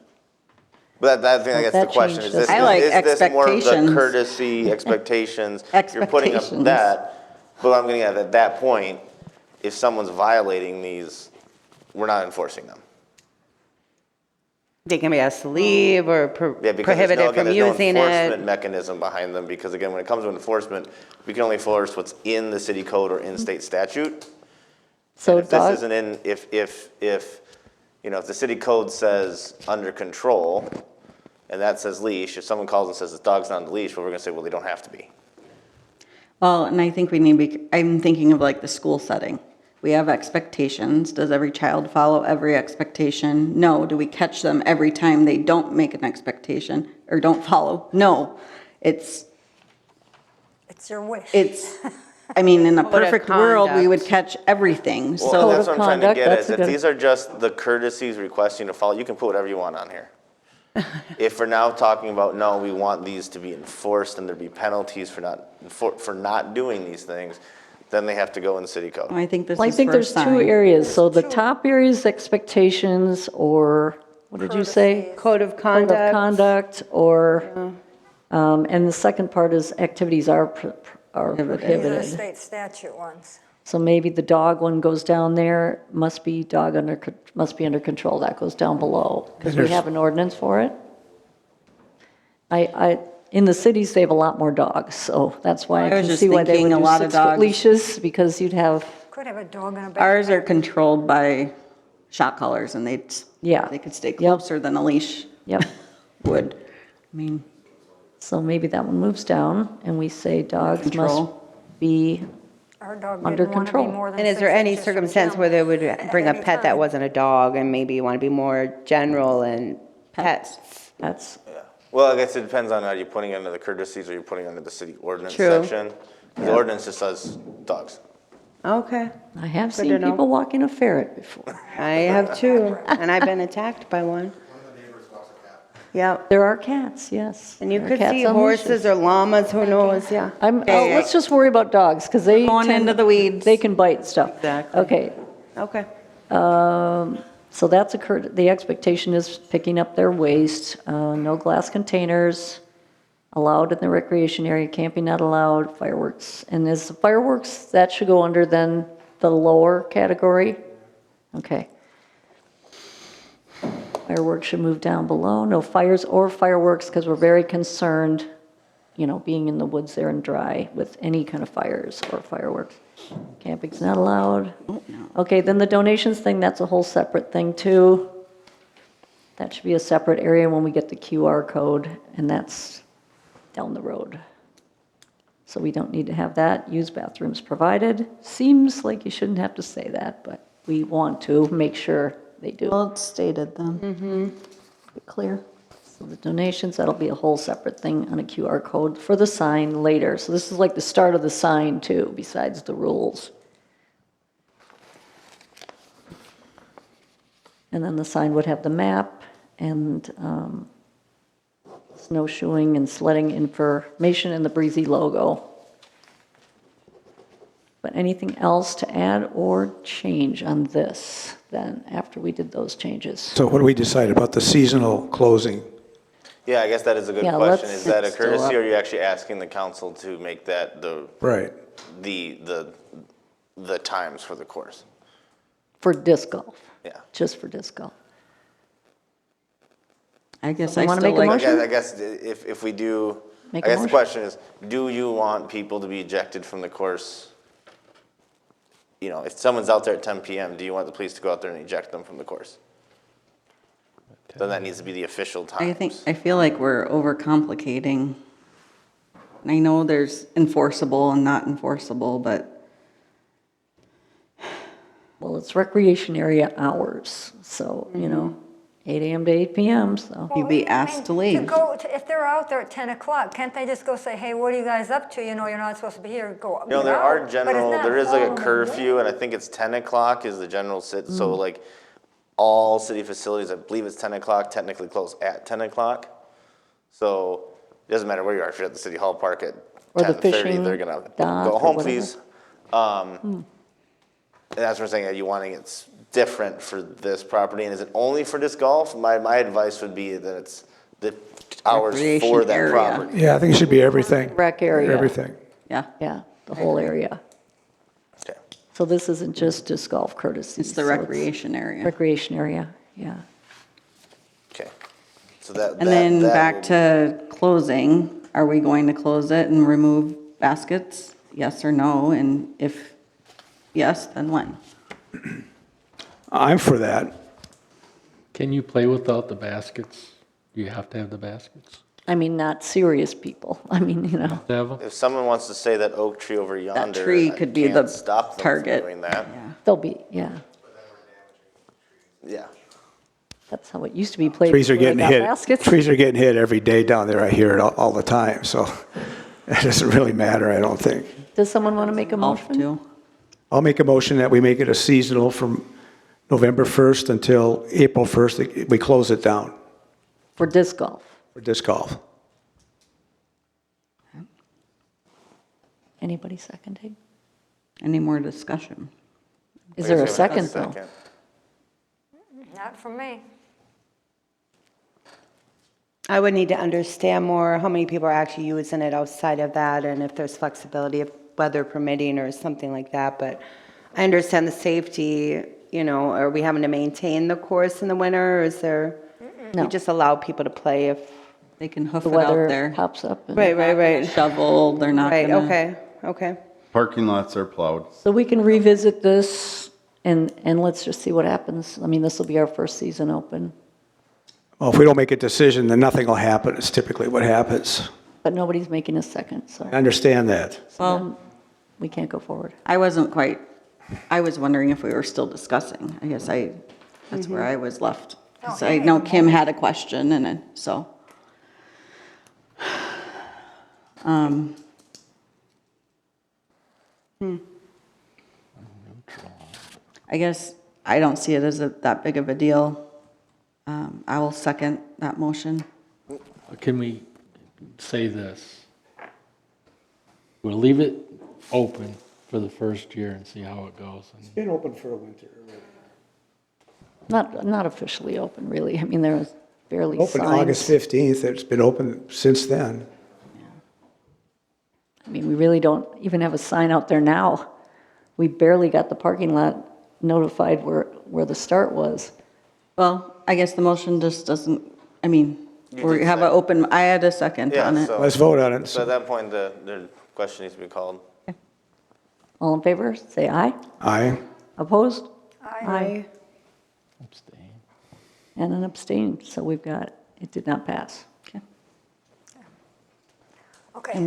But I think that's the That question, is changed this, this. I like is this more of the expectations. courtesy, expectations? You're putting up Expectations. that, but I'm getting at that point, if someone's violating these, we're not enforcing them. They can be asked to leave or Yeah, because prohibited from there's no using enforcement it. mechanism behind them, because again, when it comes to enforcement, we can only enforce what's in the city code or in state statute. So If this dog, isn't in, if the city code says under control, and that says leash, if someone calls and says the dog's not on the leash, well, we're gonna say, well, they don't have to be. Well, and I think we need to be, I'm thinking of like the school setting. We have expectations. Does every child follow every expectation? No. Do we catch them every time they don't make an expectation or don't follow? No. It's, It's your wish. I mean, in a Code of perfect world, we would conduct. catch everything, Well, so. that's what I'm trying to conduct, get at, that's is a if good- these are just the courtesies requesting to follow, you can put whatever you want on here. If we're now talking about, no, we want these to be enforced and there be penalties for not doing these things, then they have to go in the city code. I think this well, I is think for there's two sign. areas. So the top area is expectations, or, what did you say? Courtesies. Code of Code of conduct. conduct, or, and the second part is activities are These are the prohibited. state statute ones. So maybe the dog one goes down there, must be under control, that goes down below, because we There's- have an ordinance for it. In the cities, they have a lot more dogs, so that's why I I was can just see why they thinking would a do lot of 6-foot dogs- leashes, because you'd have, Could have a dog in a bag. Ours are controlled by shot collars and Yeah. they could stay Yep. closer than a leash yep. would. I mean, So maybe that one moves down, and we say dogs must Control. be, Our dog under didn't want to be control. more than And is there 6 any inches from circumstance Jim where they would bring a at any pet that time. wasn't a dog and maybe you want to be more general and pets? that's, Well, I guess it depends on, are you putting it under the courtesies or you're putting it under the city ordinance True. section? The ordinance just says dogs. Okay, I have Good to seen know. people walking a ferret before. I have too, and I've been attacked by one. Yep, There are cats, yes. and you There are could cats see on horses leashes. or llamas, who knows, yeah. Let's just worry about dogs, because they Going tend- into the weeds. They can bite stuff. Exactly. Okay, Okay, so that's occurred, the expectation is picking up their waste, no glass containers allowed in the recreation area, camping not allowed, fireworks. And is the fireworks, that should go under then the lower category? Okay. Fireworks should move down below, no fires or fireworks, because we're very concerned, being in the woods there and dry with any kind of fires or fireworks. Camping's not allowed. Okay, then the donations thing, that's a whole separate thing too. That should be a separate area when we get the QR code, and that's down the road. So we don't need to have that. Use bathrooms provided. Seems like you shouldn't have to say that, but we want to make sure they do. well, it's stated then. Be clear. So the donations, that'll be a whole separate thing on a QR code for the sign later. So this is like the start of the sign too, besides the rules. And then the sign would have the map and snowshoeing and sledding information and the Breezy logo. But anything else to add or change on this then, after we did those changes? So what do we decide about the seasonal closing? Yeah, I guess that is a good Yeah, question. let's- Is that a it's still courtesy, up. or are you actually asking the council to make that Right. the times for the course? For disc golf, Yeah. just for disc golf. I guess Someone I wanna still make a like, motion? I guess if we do, I Make a guess the motion. question is, do you want people to be ejected from the course? You know, if someone's out there at 10 PM, do you want the police to go out there and eject them from the course? Then that needs to be the official times. I feel like we're overcomplicating. I know there's enforceable and not enforceable, but Well, it's recreation area hours, so, 8 AM to 8 PM, so. you'd be Well, I asked to mean, leave. If they're out there at 10 o'clock, can't they just go say, hey, what are you guys up to? You're not supposed to be here, go out. You know, there are general, not there is like a following curfew, and I think it's 10 o'clock is the general sit, so like, all city facilities, I believe it's 10 o'clock, technically close at 10 o'clock. So, it doesn't matter where you are, if you're at the city hall park at Or the 10:30, fishing they're gonna dock go or home, whatever. please. And that's what I'm saying, are you wanting it's different for this property, and is it only for disc golf? My advice would be that it's the hours for Recreation that area. property. Yeah, I think it should be everything. Rec area. Everything. Yeah, Yeah, the whole area. Okay. So this isn't just disc golf courtesy. it's the recreation area. Recreation area, yeah. Okay. So that. And then that back will- to closing, are we going to close it and remove baskets? Yes or no? And if yes, then when? I'm for that. Can you play without the baskets? Do you have to have the baskets? I mean, not serious people. I mean, To have 'em? If someone wants to say that oak tree over yonder. tree I could be can't the stop them from target. doing that. they'll be, yeah. Yeah. That's how it used to be played. Trees are before they getting got hit. baskets. Trees are getting hit every day down there. I hear it all the time, so it doesn't really matter, I don't think. Does someone want to make a Golf motion? too? I'll make a motion that we make it a seasonal from November 1st until April 1st. We close it down For disc golf? for disc golf. Anybody seconding? Any more discussion? Is Wait there a minute, second, though? Not from me. I would need to understand more how many people are actually using it outside of that, and if there's flexibility of weather permitting or something like that, but I understand the safety, are we having to maintain the course in the winter, or is there, No. you just allow people to play if, They can hoof The it out weather there. pops up. and- right, Shovel, they're not right, gonna. okay. Parking lots are plowed. So we can revisit this and let's just see what happens. I mean, this will be our first season open, Well, if we don't make a decision, then nothing will happen. It's typically what happens. but nobody's making a second, so I understand that. Well, we can't go forward. I was wondering if we were still discussing. I guess that's where I was left. 'Cause I know Kim had a question and then, so. I guess I don't see it as that big of a deal. I will second that motion. Can we say this? We'll leave it open for the first year and see how it goes. And Been open for a winter. Not officially open, really. I mean, there was barely Open signs. August 15th. It's been open since then. I mean, we really don't even have a sign out there now. We barely got the parking lot notified where the start was. Well, I guess the motion just doesn't, we did have an open, I had a second Yeah, on it. so. Let's vote on it. So at that point, the question needs to be called. All in favor, say aye. Aye. Opposed? Aye. abstain. And an abstain, so it did not pass. And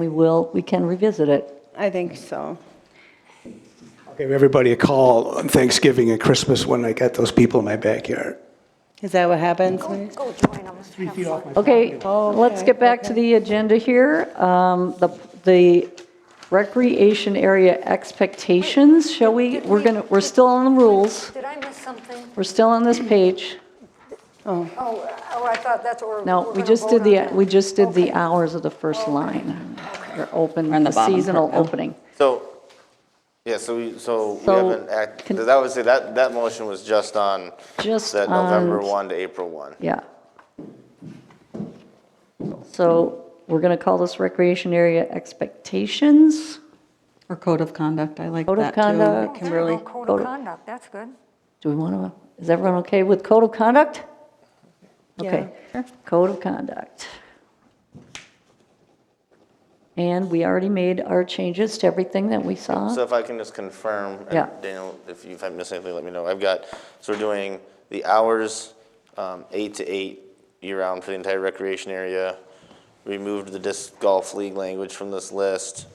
Okay. we can revisit it. I think so. I'll give everybody a call on Thanksgiving and Christmas when I got those people in my backyard. Is that what happens? Go join them. Have fun. Okay, let's get back to the agenda here. The recreation area expectations, shall we? We're still on the rules. Did I miss something? We're still on this page. Oh, I thought that's what we're. No, we're we gonna just vote did on the, that. we just did the Okay. hours of the first line. They're open, On the the bottom seasonal part, yeah. opening. So Yeah, so we So, haven't can- that would say that motion was just on Just that November on- 1 to April 1. Yeah. So we're going to call this recreation area expectations. Or code of conduct, I like Code of that too. conduct. There you Kimberly. go, Code Code of of- conduct, that's good. Do we want to, is everyone okay with code of conduct? Okay. Code of conduct. And we already made our changes to everything that we saw. So if I can just confirm, and Yeah. Daniel, if I've missed anything, let me know. So we're doing the hours, 8 to 8 year-round for the entire recreation area. Removed the disc golf league language from this list.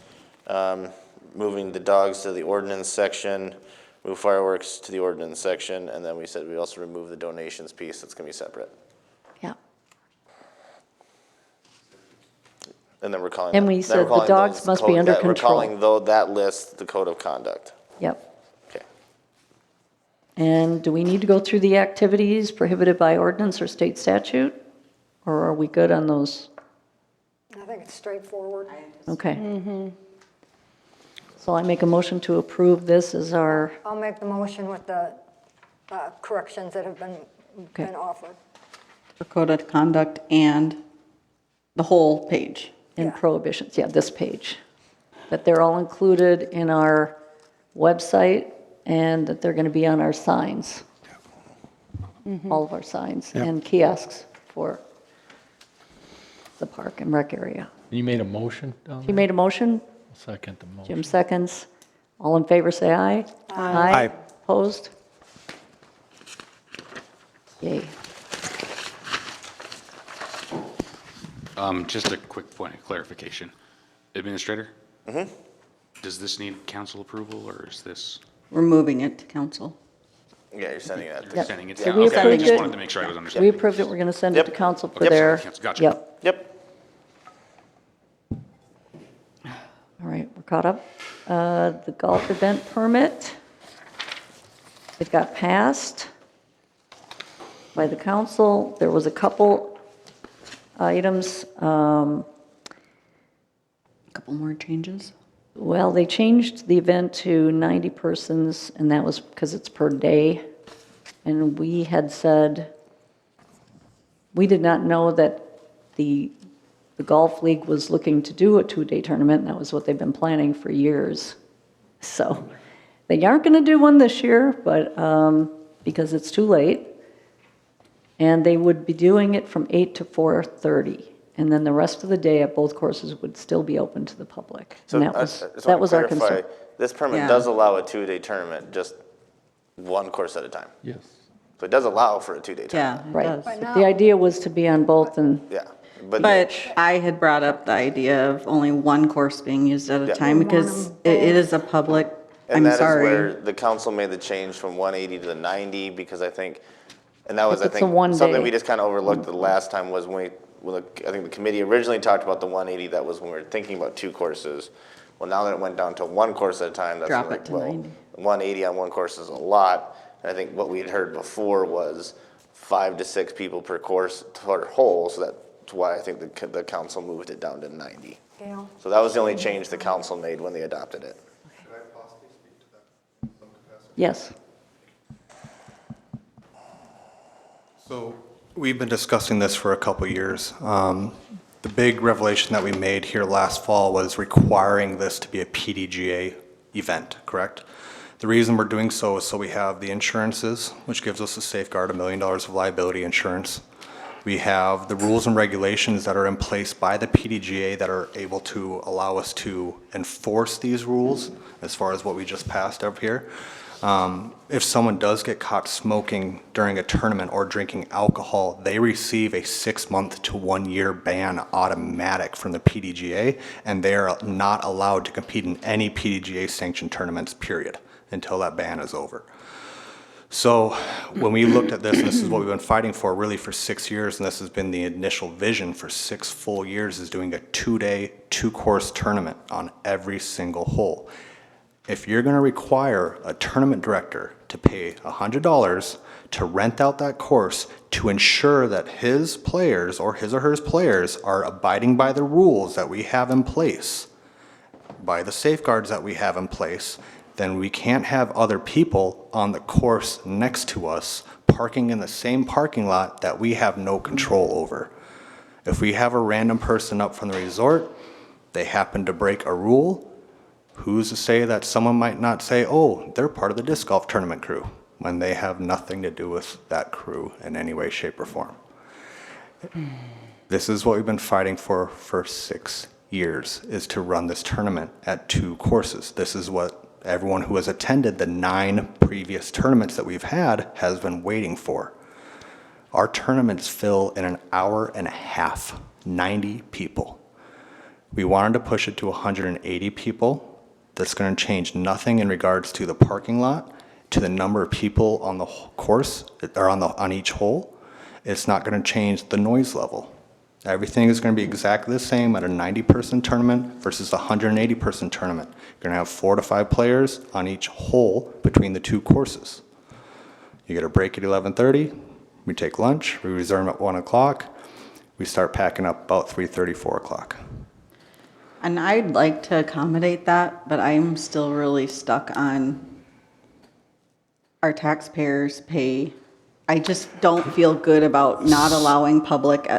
Moving the dogs to the ordinance section, move fireworks to the ordinance section, and then we said we also remove the donations piece, that's gonna be separate. Yeah. And then we're calling. And we then said we're the calling dogs those must be code- under We're control. calling though that list the code of conduct. Yep. Okay. And do we need to go through the activities prohibited by ordinance or state statute? Or are we good on those? I think it's straightforward. Okay. So I make a motion to approve this as our, I'll make the motion with the corrections that have been Okay. offered. For code of conduct and the whole page. and Yeah. prohibitions, yeah, this page. That they're all included in our website and that they're going to be on our signs. All of our signs and kiosks for the park and rec area. You made a motion down You there? made a motion? Second the motion. Jim seconds. All in favor, say aye. Aye. Opposed? Yay. Just a quick point of clarification. Administrator? Does this need council approval, or is this We're moving it to council. Yeah, you're sending that. Yep. sending it? So Yeah, we okay, I approved just it. wanted to make sure I was We understanding. approved it, we're going to send it to Yep. council for Yep. their. Gotcha. Yep. Yep. All right, we're caught up. The golf event permit, it got passed by the council. There was a couple items, Couple more changes. well, they changed the event to 90 persons, and that was because it's per day. And we had said, we did not know that the golf league was looking to do a two-day tournament, and that was what they've been planning for years. So they aren't going to do one this year, but, because it's too late. And they would be doing it from 8 to 4:30. And then the rest of the day at both courses would still be open to the public. So And that I was, just that want was to our clarify, concern. this permit Yeah. does allow a 2-day tournament, just one course at a time. Yes. So it does allow for a 2-day Yeah, tournament. it Right. does. But now, The idea was to be on both and, Yeah. But But I had brought up the idea of only one course being used at a Yeah. time because it is a public, I'm and that is sorry. where the council made the change from 180 to the 90, because I think, and that was, I If it's a think, one something day. we just kind of overlooked the last time was when I think the committee originally talked about the 180, that was when we were thinking about 2 courses. Well, now that it went down to 1 course at a time, that's Drop like, it to well, 90. 180 on 1 course is a lot. And I think what we had heard before was 5 to 6 people per course per hole, so that's why I think the council moved it down to 90. Gail, So that was the only change the council made when they adopted it. yes. So we've been discussing this for a couple years. The big revelation that we made here last fall was requiring this to be a PDGA event, correct? The reason we're doing so is so we have the insurances, which gives us a safeguard, $1 million of liability insurance. We have the rules and regulations that are in place by the PDGA that are able to allow us to enforce these rules as far as what we just passed up here. If someone does get caught smoking during a tournament or drinking alcohol, they receive a 6-month to 1-year ban automatic from the PDGA, and they are not allowed to compete in any PDGA sanctioned tournaments, period, until that ban is over. So when we looked at this, and this is what we've been fighting for really for 6 years, and this has been the initial vision for 6 full years, is doing a 2-day, 2-course tournament on every single hole. If you're going to require a tournament director to pay $100 to rent out that course to ensure that his players or her players are abiding by the rules that we have in place, by the safeguards that we have in place, then we can't have other people on the course next to us parking in the same parking lot that we have no control over. If we have a random person up from the resort, they happen to break a rule, who's to say that someone might not say, oh, they're part of the disc golf tournament crew, when they have nothing to do with that crew in any way, shape, or form. This is what we've been fighting for 6 years, is to run this tournament at 2 courses. This is what everyone who has attended the 9 previous tournaments that we've had has been waiting for. Our tournaments fill in an hour and a half, 90 people. We wanted to push it to 180 people. That's going to change nothing in regards to the parking lot, to the number of people on the course, or on each hole. It's not going to change the noise level. Everything is going to be exactly the same at a 90-person tournament versus a 180-person tournament. You're going to have 4 to 5 players on each hole between the 2 courses. You get a break at 11:30. We take lunch. We resume at 1 o'clock. We start packing up about 3:30, 4 o'clock. And I'd like to accommodate that, but I'm still really stuck on our taxpayers pay. I just don't feel good about not allowing public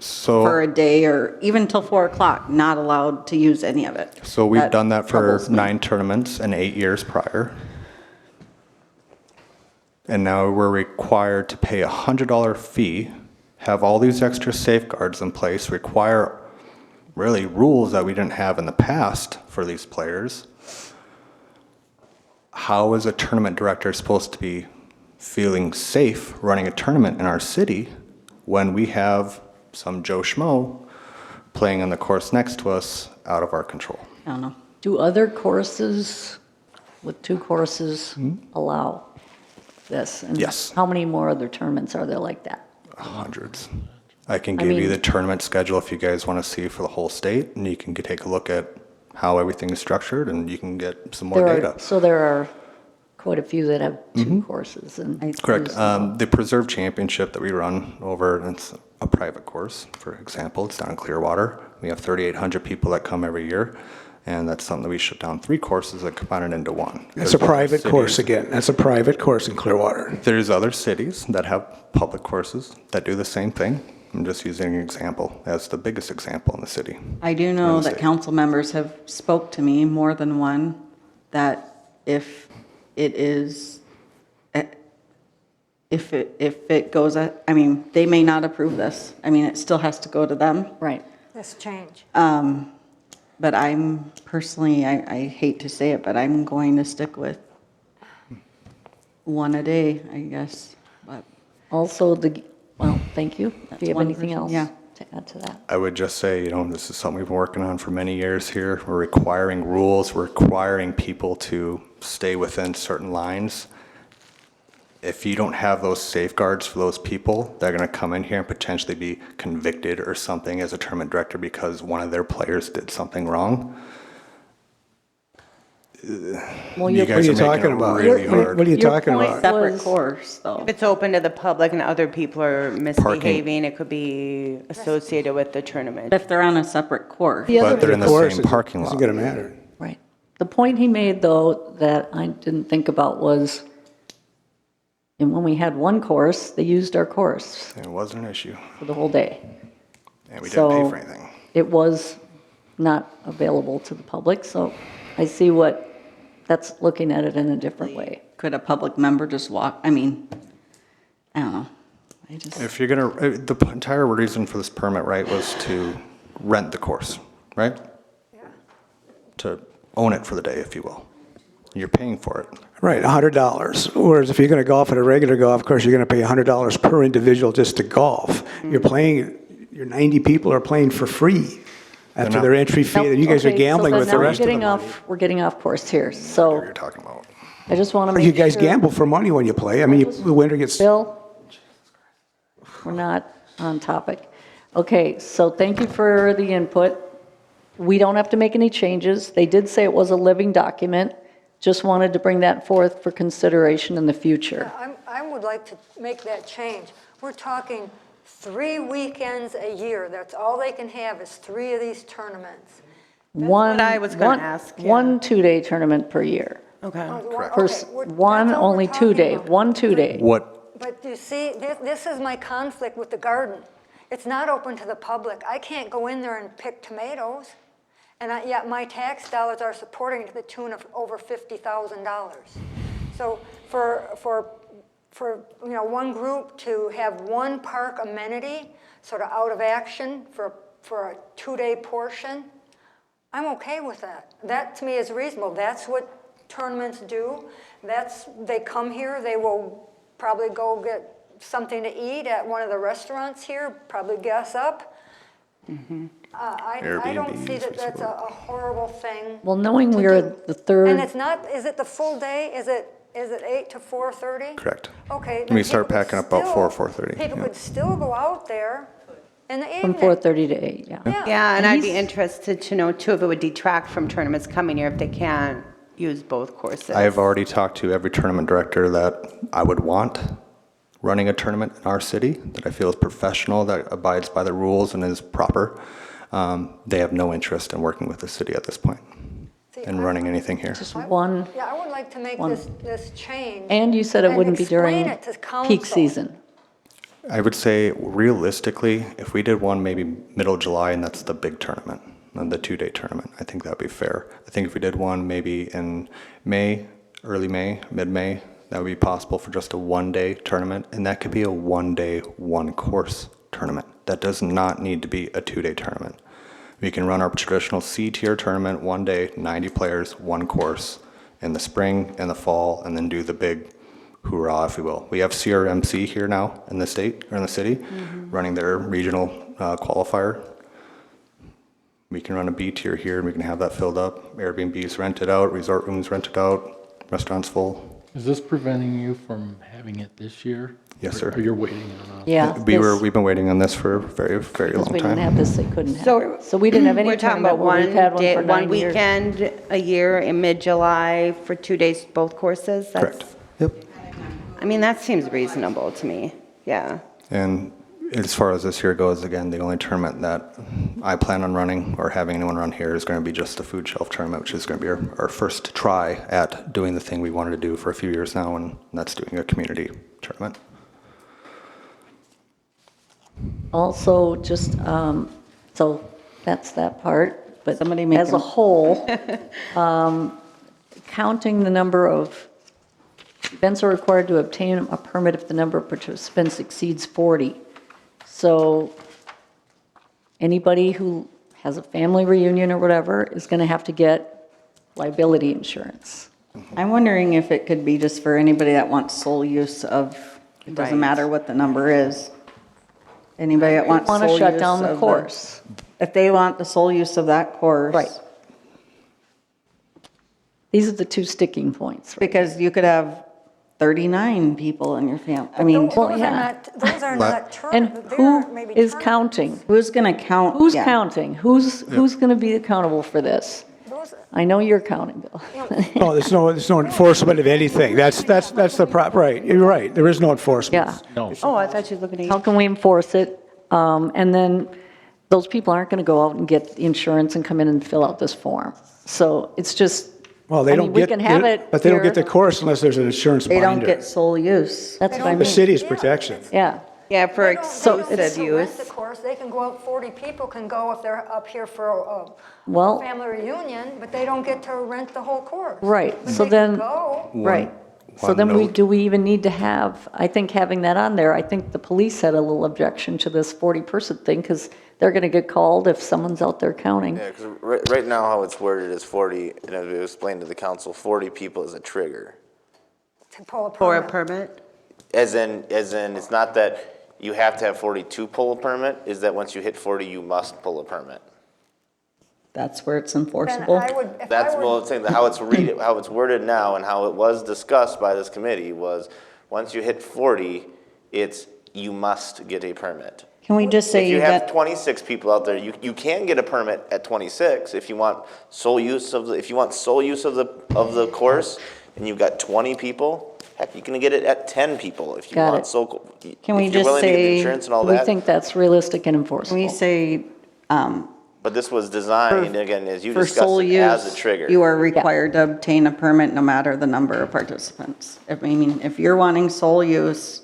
for a day or even till 4 o'clock, not allowed to use any of it. So we've done that for troubles me. 9 tournaments and 8 years prior. And now we're required to pay a $100 fee, have all these extra safeguards in place, require really rules that we didn't have in the past for these players. How is a tournament director supposed to be feeling safe running a tournament in our city when we have some Joe Schmo playing on the course next to us out of our control? I don't know. Do other courses with 2 courses allow this? And Yes. how many more other tournaments are there like that? Hundreds. I can give you mean- the tournament schedule if you guys want to see for the whole state, and you can take a look at how everything is structured, and you can get some more data. So there are quite a few that have 2 courses and. Correct. The Preserve Championship that we run over, it's a private course, for example. It's down in Clearwater. We have 3,800 people that come every year, and that's something that we shut down 3 courses and combine it into 1. It's a private course again. That's a private course in Clearwater. There's other cities that have public courses that do the same thing. I'm just using an example as the biggest example in the city. I do know that council members have spoke to me, more than one, that if it is, if it goes, I mean, they may not approve this. I mean, it still has to go to them. Right. This change. But I'm personally, I hate to say it, but I'm going to stick with 1 a day, I guess. But Also, well, thank you. Do you have one anything person, else yeah. to add to that? I would just say, this is something we've been working on for many years here. We're requiring rules, we're requiring people to stay within certain lines. If you don't have those safeguards for those people, they're going to come in here and potentially be convicted or something as a tournament director because one of their players did something wrong. Well, You your- guys What are you are making talking it about? really What hard. what are you Your talking point- about? separate Was- course, though. If it's open to the public and other people are misbehaving, it could be associated with the tournament. If they're on a separate course. The other- But they're in the Course, same parking lot. Isn't going to matter. Right. The point he made, though, that I didn't think about was, and when we had 1 course, they used our course It wasn't an issue, for the whole day. and we didn't pay So for anything. it was not available to the public, so I see that's looking at it in a different way. Could a public member just walk, I mean, I don't know. I just, If you're gonna, the entire reason for this permit, right, was to rent the course, right? To own it for the day, if you will. You're paying for it. Right, $100. Whereas if you're going to golf at a regular golf course, you're going to pay $100 per individual just to golf. You're playing, your 90 people are playing for free after not- their entry fee. And you guys are Okay, so gambling then with the now we're rest of getting them. We're getting off course here, Whatever so you're talking about. I just want to Or make you guys sure- gamble for money when you play. I mean, the winner gets, Bill, we're not on topic. Okay, so thank you for the input. We don't have to make any changes. They did say it was a living document. Just wanted to bring that forth for consideration in the future. I would like to make that change. We're talking 3 weekends a year. That's all they can have is 3 of these tournaments. One, what I was gonna one- ask, yeah. One 2-day tournament per year. Okay. First, Okay, we're- one, that's all we're only talking 2-day, about. 1 2-day. What, But you see, this is my conflict with the garden. It's not open to the public. I can't go in there and pick tomatoes, and yet my tax dollars are supporting it to the tune of over $50,000. So for one group to have one park amenity sort of out of action for a 2-day portion, I'm okay with that. That to me is reasonable. That's what tournaments do. They come here, they will probably go get something to eat at one of the restaurants here, probably gas up. I don't see Airbnbs, that that's a horrible thing. Well, knowing to we're do. the third. And it's not, is it the full day? Is it 8 to 4:30? correct. Okay. And we then start people could packing up about still- 4, 4:30, People yeah. could still go out there in the From evening. 4:30 to 8, yeah. Yeah, and I'd be he's- interested to know too if it would detract from tournaments coming here if they can't use both courses. I have already talked to every tournament director that I would want running a tournament in our city, that I feel is professional, that abides by the rules and is proper. They have no interest in working with the city at this point See, and I- running anything here. Just one. Yeah, I would like to make One. this change. And you said it wouldn't be during explain it to peak council. season. I would say realistically, if we did one maybe middle of July, and that's the big tournament, the 2-day tournament, I think that would be fair. I think if we did one maybe in May, early May, mid-May, that would be possible for just a 1-day tournament, and that could be a 1-day, 1-course tournament. That does not need to be a 2-day tournament. We can run our traditional C-tier tournament 1 day, 90 players, 1 course in the spring and the fall, and then do the big hoorah, if you will. We have CRMC here now in the state, or in the city, running their regional qualifier. We can run a B tier here, and we can have that filled up. Airbnbs rented out, resort rooms rented out, restaurants full. Is this preventing you from having it this year? Yes, sir. Or you're waiting on us? Yeah. We've been waiting on this for a very, very long Because we didn't time. have this, they couldn't have So it. So we didn't have any We're talking about tournament where we've had one for 9 one years. weekend a year in mid-July for 2 days, both courses? That's- Correct. Yep. I mean, that seems reasonable to me, yeah. And as far as this year goes, again, the only tournament that I plan on running or having anyone run here is going to be just the food shelf tournament, which is going to be our first try at doing the thing we wanted to do for a few years now, and that's doing a community tournament. Also, just, so that's that part, but Somebody make as a a- whole, counting the number of events are required to obtain a permit if the number of participants exceeds 40. So anybody who has a family reunion or whatever is going to have to get liability insurance. I'm wondering if it could be just for anybody that wants sole use of, it doesn't Right. matter what the number is. Anybody that wants sole Want use to shut down the of course. If they want the sole use of that course. Right. These are the two sticking points. right? Because you could have 39 people in your family. I mean, Those Well, are yeah. not, those are not And tournaments. who is counting? who's going to count? Who's yeah. counting? Who's going to be accountable for this? I know you're counting, Bill. No, there's no enforcement of anything. That's the right. You're right. There is no enforcement. Yeah. No. Oh, I thought you were looking How at, can we enforce it? And then those people aren't going to go out and get insurance and come in and fill out this form. So it's just, Well, they I don't mean, we get, can have it but they don't get the here. course unless there's an insurance They binder. don't get sole use. That's what I The mean. city's protection. Yeah. yeah, for They don't exclusive get to rent use. the course. They can go out, 40 people can go if they're up here for a Well, family reunion, but they don't get to rent the whole course. right. But So they can then, go. right. So one then note. do we even need to have, I think having that on there, I think the police had a little objection to this 40-person thing because they're going to get called if someone's out there counting. Yeah, because right now how it's worded is 40, and as we explained to the council, 40 people is a trigger. To pull a For a permit. permit? As in, it's not that you have to have 40 to pull a permit, is that once you hit 40, you must pull a permit. That's where it's Then enforceable. I would, if That's, I well, were, I'm saying that how it's worded now and how it was discussed by this committee was, once you hit 40, it's, you must get a permit. Can we just say If you you have got, 26 people out there, you can get a permit at 26 if you want sole use of the course, and you've got 20 people, heck, you can get it at 10 people if you Got want it. sole. Can we if you're just willing to get the say insurance and all We that. think that's realistic and can enforceable. we say, But this was designed, again, as you For discussed, sole it as a use, trigger. you are required to obtain a permit no matter the number of participants. I mean, if you're wanting sole use,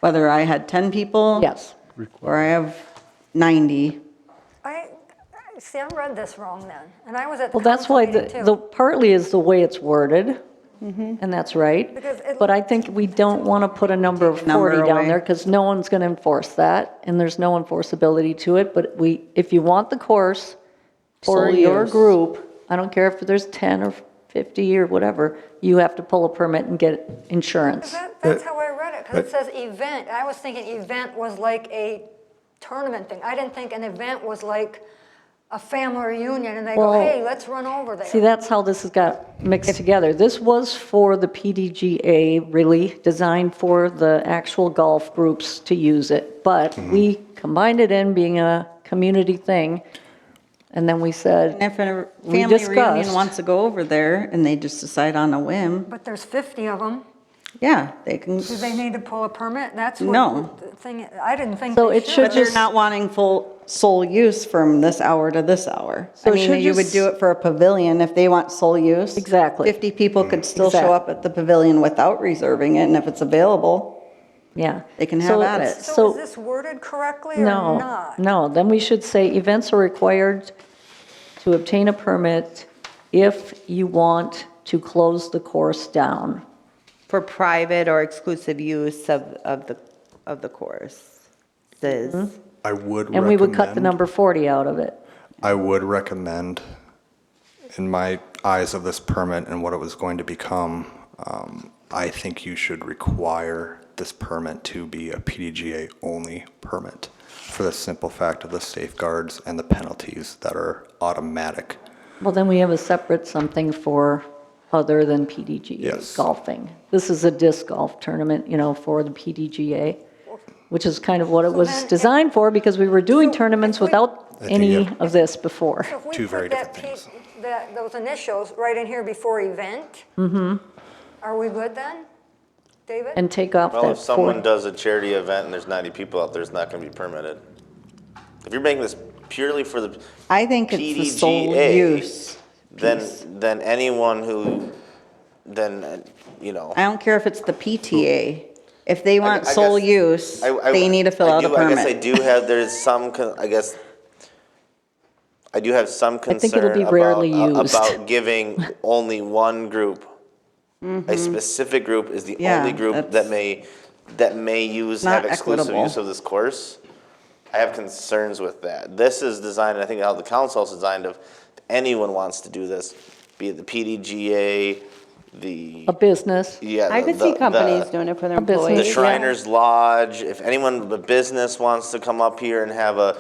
whether I had 10 people. Yes. Or I have 90. See, I read this wrong then, and I was at the Well, that's council why meeting the too. partly is the way it's worded, and that's right. Because it- But I think we don't want to put a number of Number 40 down away. there because no one's going to enforce that, and there's no enforceability to it. But if you want the course for Sole your use. group, I don't care if there's 10 or 50 or whatever, you have to pull a permit and get insurance. That's how I read it, because it says event. I was thinking event was like a tournament thing. I didn't think an event was like a family reunion, and they go, Well, hey, let's run over See, there. that's how this has got mixed together. This was for the PDGA, really, designed for the actual golf groups to use it. But we combined it in being a community thing, and then we said, And if a We family discussed- reunion wants to go over there and they just decide on a whim, But there's 50 of them. yeah, they can. Do they need to pull a permit? That's what No. the thing, I didn't think So they it should But they're just- not wanting full sole use from this hour to this hour. So I it mean, should you would just- do it for a pavilion if they want sole use. Exactly. 50 people could still Exactly. show up at the pavilion without reserving it, and if it's available, yeah. They can So have at it's- it. So is this worded correctly or No, not? no, then we should say events are required to obtain a permit if you want to close the course down. For private or exclusive use of the course. I would And we would cut the recommend- number 40 out of it. I would recommend, in my eyes of this permit and what it was going to become, I think you should require this permit to be a PDGA-only permit for the simple fact of the safeguards and the penalties that are automatic. Well, then we have a separate something for other than PDGA Yes. golfing. This is a disc golf tournament, for the PDGA, which is kind of what it was then if- designed for because we were doing So tournaments if we- without I think, any yeah. of this before. So if we Two very put that different things. those initials right in here before event, are we good then, David? And take off Well, that if someone 40. does a charity event and there's 90 people out there, it's not going to be permitted. If you're making this purely for the I think it's the sole PDGA, use. then anyone who, I don't care if it's the PTA. If they want I sole guess- use, I- they need to fill out a I guess I permit. do have, there's some, I do have some I think it'll concern be rarely used. about giving only one group. A specific group is the Mm-hmm. Yeah, only group that's- that may use, Not have exclusive equitable. use of this course. I have concerns with that. This is designed, I think how the council is designed of, if anyone wants to do this, be it the PDGA, A business. yeah. I could the- see the- companies doing it for their A business. the employees. Shriners Lodge, if anyone, the business wants to come up here and have a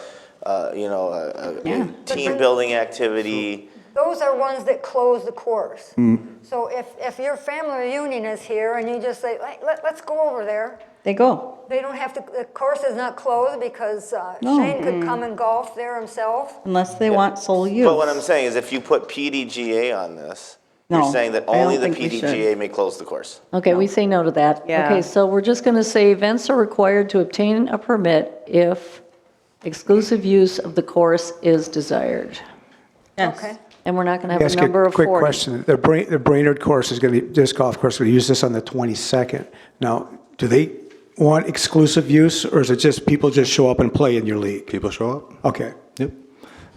team building activity, Those are ones that close the course. So if your family reunion is here and you just say, let's go over there, They go. they don't have to, the course is not closed because No. Shane could come and golf there himself. Unless they want sole use. but what I'm saying is if you put PDGA on this, you're No, saying that I don't only the think we should. PDGA may close the course. Okay, we say no to that. Yeah. Okay, so we're just going to say events are required to obtain a permit if exclusive use of the course is desired. Yes. Okay. And we're not going to have Ask a a number of 40. quick question. The Brainerd course is going to be, disc golf course, going to use this on the 22nd. Now, do they want exclusive use, or is it just people just show up and play in your league? People show up. Okay. Yep.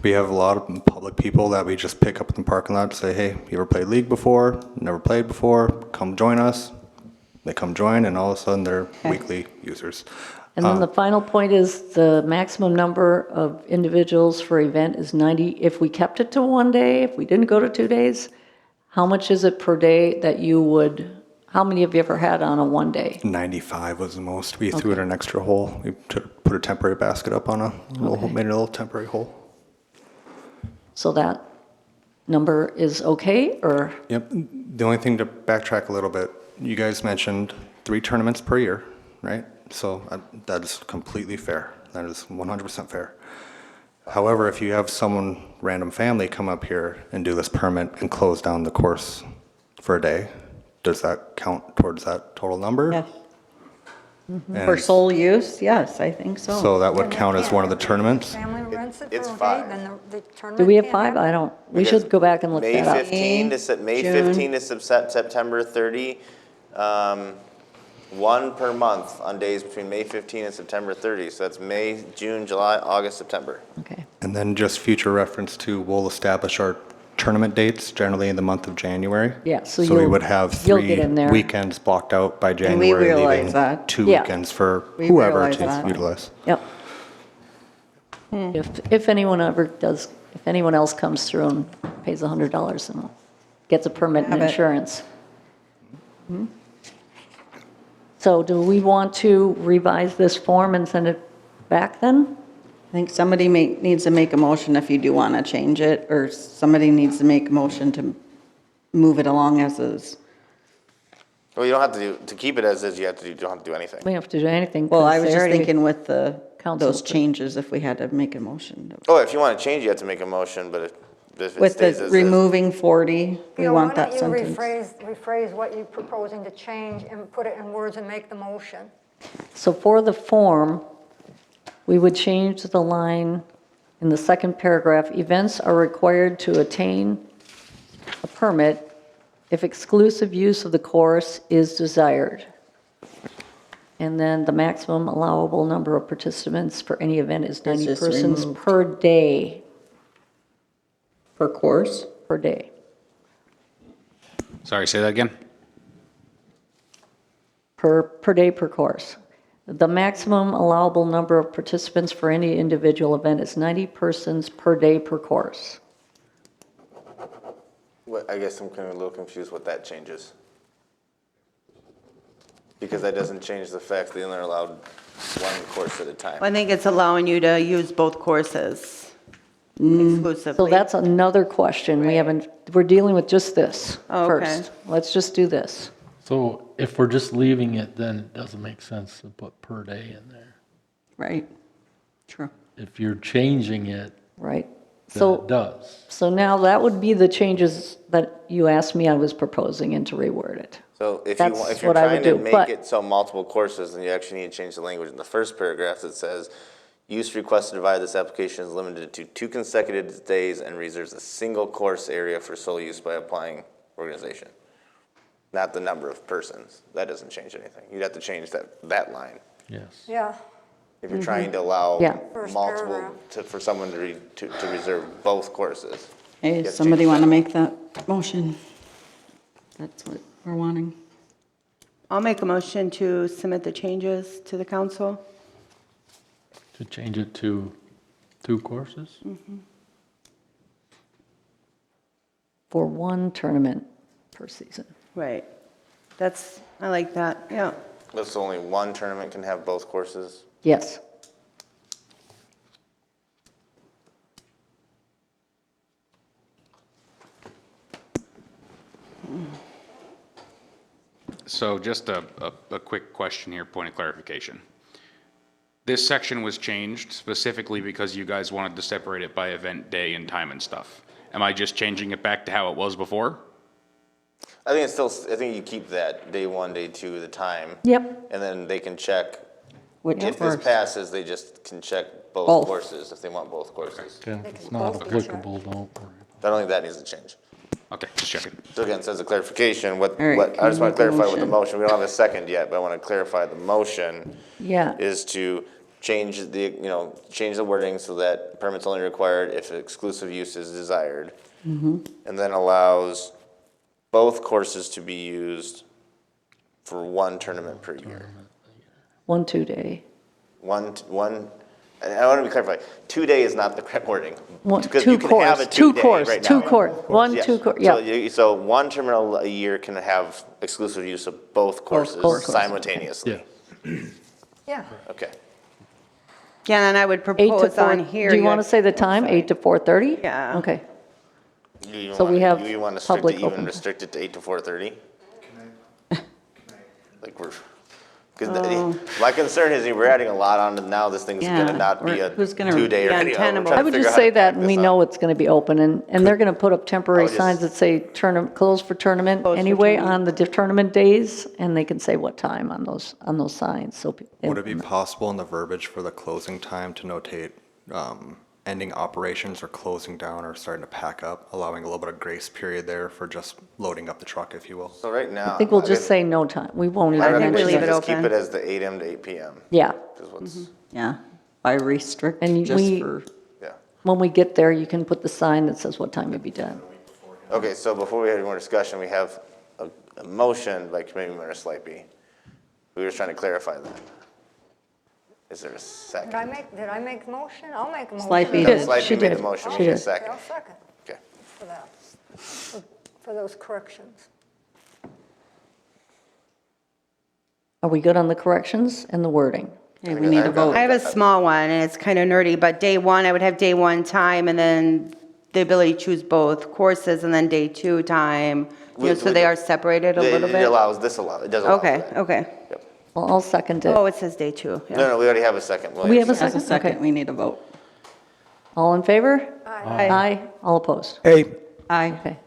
We have a lot of public people that we just pick up in the parking lot and say, hey, you ever played league before? Never played before? Come join us. They come join, and all of a sudden they're weekly users. And then the final point is the maximum number of individuals for event is 90. If we kept it to 1 day, if we didn't go to 2 days, how much is it per day that you would, how many have you ever had on a 1 day? 95 was the most. We threw in an extra hole. We put a temporary basket up on a little, made it a little temporary hole. So that number is okay, or? Yep. The only thing to backtrack a little bit, you guys mentioned 3 tournaments per year, right? So that is completely fair. That is 100% fair. However, if you have someone, random family, come up here and do this permit and close down the course for a day, does that count towards that total number? Yes. And For sole use, yes, I think so. so that would count as one of the tournaments. Family rents it it's for a day, 5. then the tournament Do we have can't 5? happen? I don't, we should go back and look May that up. 15 to, May June. 15 to September 30. 1 per month on days between May 15 and September 30. So that's May, June, July, August, September. Okay. And then just future reference to, we'll establish our tournament dates generally in the month of January. Yeah, so So we you'll- would have you'll 3 get in there. weekends blocked out by we January, realize leaving that. 2 Yeah. weekends for We whoever realize to that. utilize. Yep. If anyone ever does, if anyone else comes through and pays $100 and gets a permit and Have it. insurance. Mhm. So do we want to revise this form and send it back then? I think somebody needs to make a motion if you do want to change it, or somebody needs to make a motion to move it along as is. Well, you don't have to keep it as is, you don't have to do anything. We don't have to do anything. Well, 'cause I was they just already- thinking with Council those approved. changes, if we had to make a motion. Oh, if you want to change, you have to make a motion, but if it With stays the as is. removing 40, we Bill, want why that don't you sentence. rephrase what you're proposing to change and put it in words and make the motion? So for the form, we would change the line in the second paragraph, events are required to attain a permit if exclusive use of the course is desired. And then the maximum allowable number of participants for any event is 90 just persons removed. per day, Per course? per day. Sorry, say that again? Per day per course. The maximum allowable number of participants for any individual event is 90 persons per day per course. I guess I'm kind of a little confused what that changes. Because that doesn't change the fact they only are allowed 1 course at a time. I think it's allowing you to use both courses exclusively. So that's another question. We haven't, we're dealing with just this Oh, okay. first. Let's just do this. So if we're just leaving it, then it doesn't make sense to put per day in there. Right. True. If you're changing it, Right? then So, it does. so now that would be the changes that you asked me I was proposing and to reword it. So if That's you're what I would trying to do, make but- it so multiple courses, then you actually need to change the language in the first paragraph that says, use requested to divide this application is limited to 2 consecutive days and reserves a single course area for sole use by applying organization. Not the number of persons. That doesn't change anything. You'd have to change that line. Yes. Yeah, If you're trying to allow Yeah. First multiple, paragraph. for someone to reserve both courses. Hey, You have to somebody change want to that. make that motion? That's what we're wanting. I'll make a motion to submit the changes to the council. To change it to 2 courses? For one tournament per season. Right. I like that, yeah. That's only 1 tournament can have both courses. Yes. So just a quick question here, point of clarification. This section was changed specifically because you guys wanted to separate it by event day and time and stuff. Am I just changing it back to how it was before? I think you keep that, day 1, day 2, the time. Yep. And then they can check, Which if this course? passes, they just can check both Both. courses if they want both courses. Okay, if it's not applicable, don't worry. I don't think that needs to change. Okay, just checking. So again, says a clarification, All right, I just want to can you make a clarify with the motion? motion, we don't have a second yet, but I want to clarify the motion Yeah. is to change change the wording so that permits only required if exclusive use is desired. And then allows both courses to be used for 1 tournament per year. 1 2-day. And I want to be clarified, 2-day is not the correct wording. One, Because 2 you can have course, a 2 2-day course, right 2 now. course, 1 Yes. 2 course, So yeah. So 1 tournament a year can have exclusive use of both courses courses. simultaneously. yeah. Okay. Yeah, and I would 8 to propose 4. on here. Do you want to say the time, 8 to 4:30? Yeah. Okay. You So we have You want to public even open. restrict it to 8 to 4:30? Like Because my concern is we're adding a lot on, and now this thing's Yeah, gonna not be or a who's gonna 2-day be or anything. untenable? I would just say that, and we know it's going to be open, and they're going to put up temporary just- signs that say closed for tournament anyway on the tournament days, and they can say what time on those signs, so. Would it be possible in the verbiage for the closing time to notate ending operations or closing down or starting to pack up, allowing a little bit of grace period there for just loading up the truck, if you will? So right now. I think we'll just say no time, we won't My even think we mention leave it. it recommendation is keep open. it as the 8 AM to 8 PM. Yeah, Is what's, Yeah, by restrict, And just we- for, yeah. when we get there, you can put the sign that says what time you'll be done. Okay, so before we have any more discussion, we have a motion by Committeemember Slipe. We were just trying to clarify that. Is there a second? Did I make the motion? I'll make a motion. Slipe She did. did, Slipe she made the did, motion, she we need a did. second. I'll second Okay. for that, for those corrections. Are we good on the corrections and the wording? okay, we need a vote. I have a small one, and it's kind of nerdy, but day one, I would have day one time, and then the ability to choose both courses, and then day two time, so they are separated a little It bit? allows, it does allow Okay, that. okay. Yep. Well, I'll second it. Oh, it says day two, yeah. No, we already have a second. We have a As a second? second, Okay. we need a vote. All in favor? Aye. Aye, all opposed? Hey, Aye. Okay,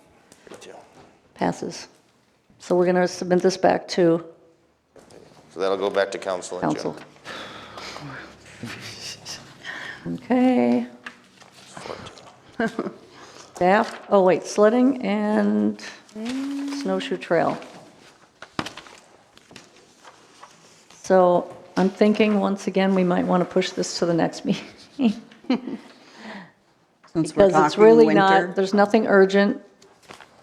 passes. So we're going to submit this back to So that'll go back to council in June. council. Okay. Staff, oh wait, sledding and snowshoe trail. So I'm thinking, once again, we might want to push this to the next meeting. Since we're Because it's talking really winter. not, there's nothing urgent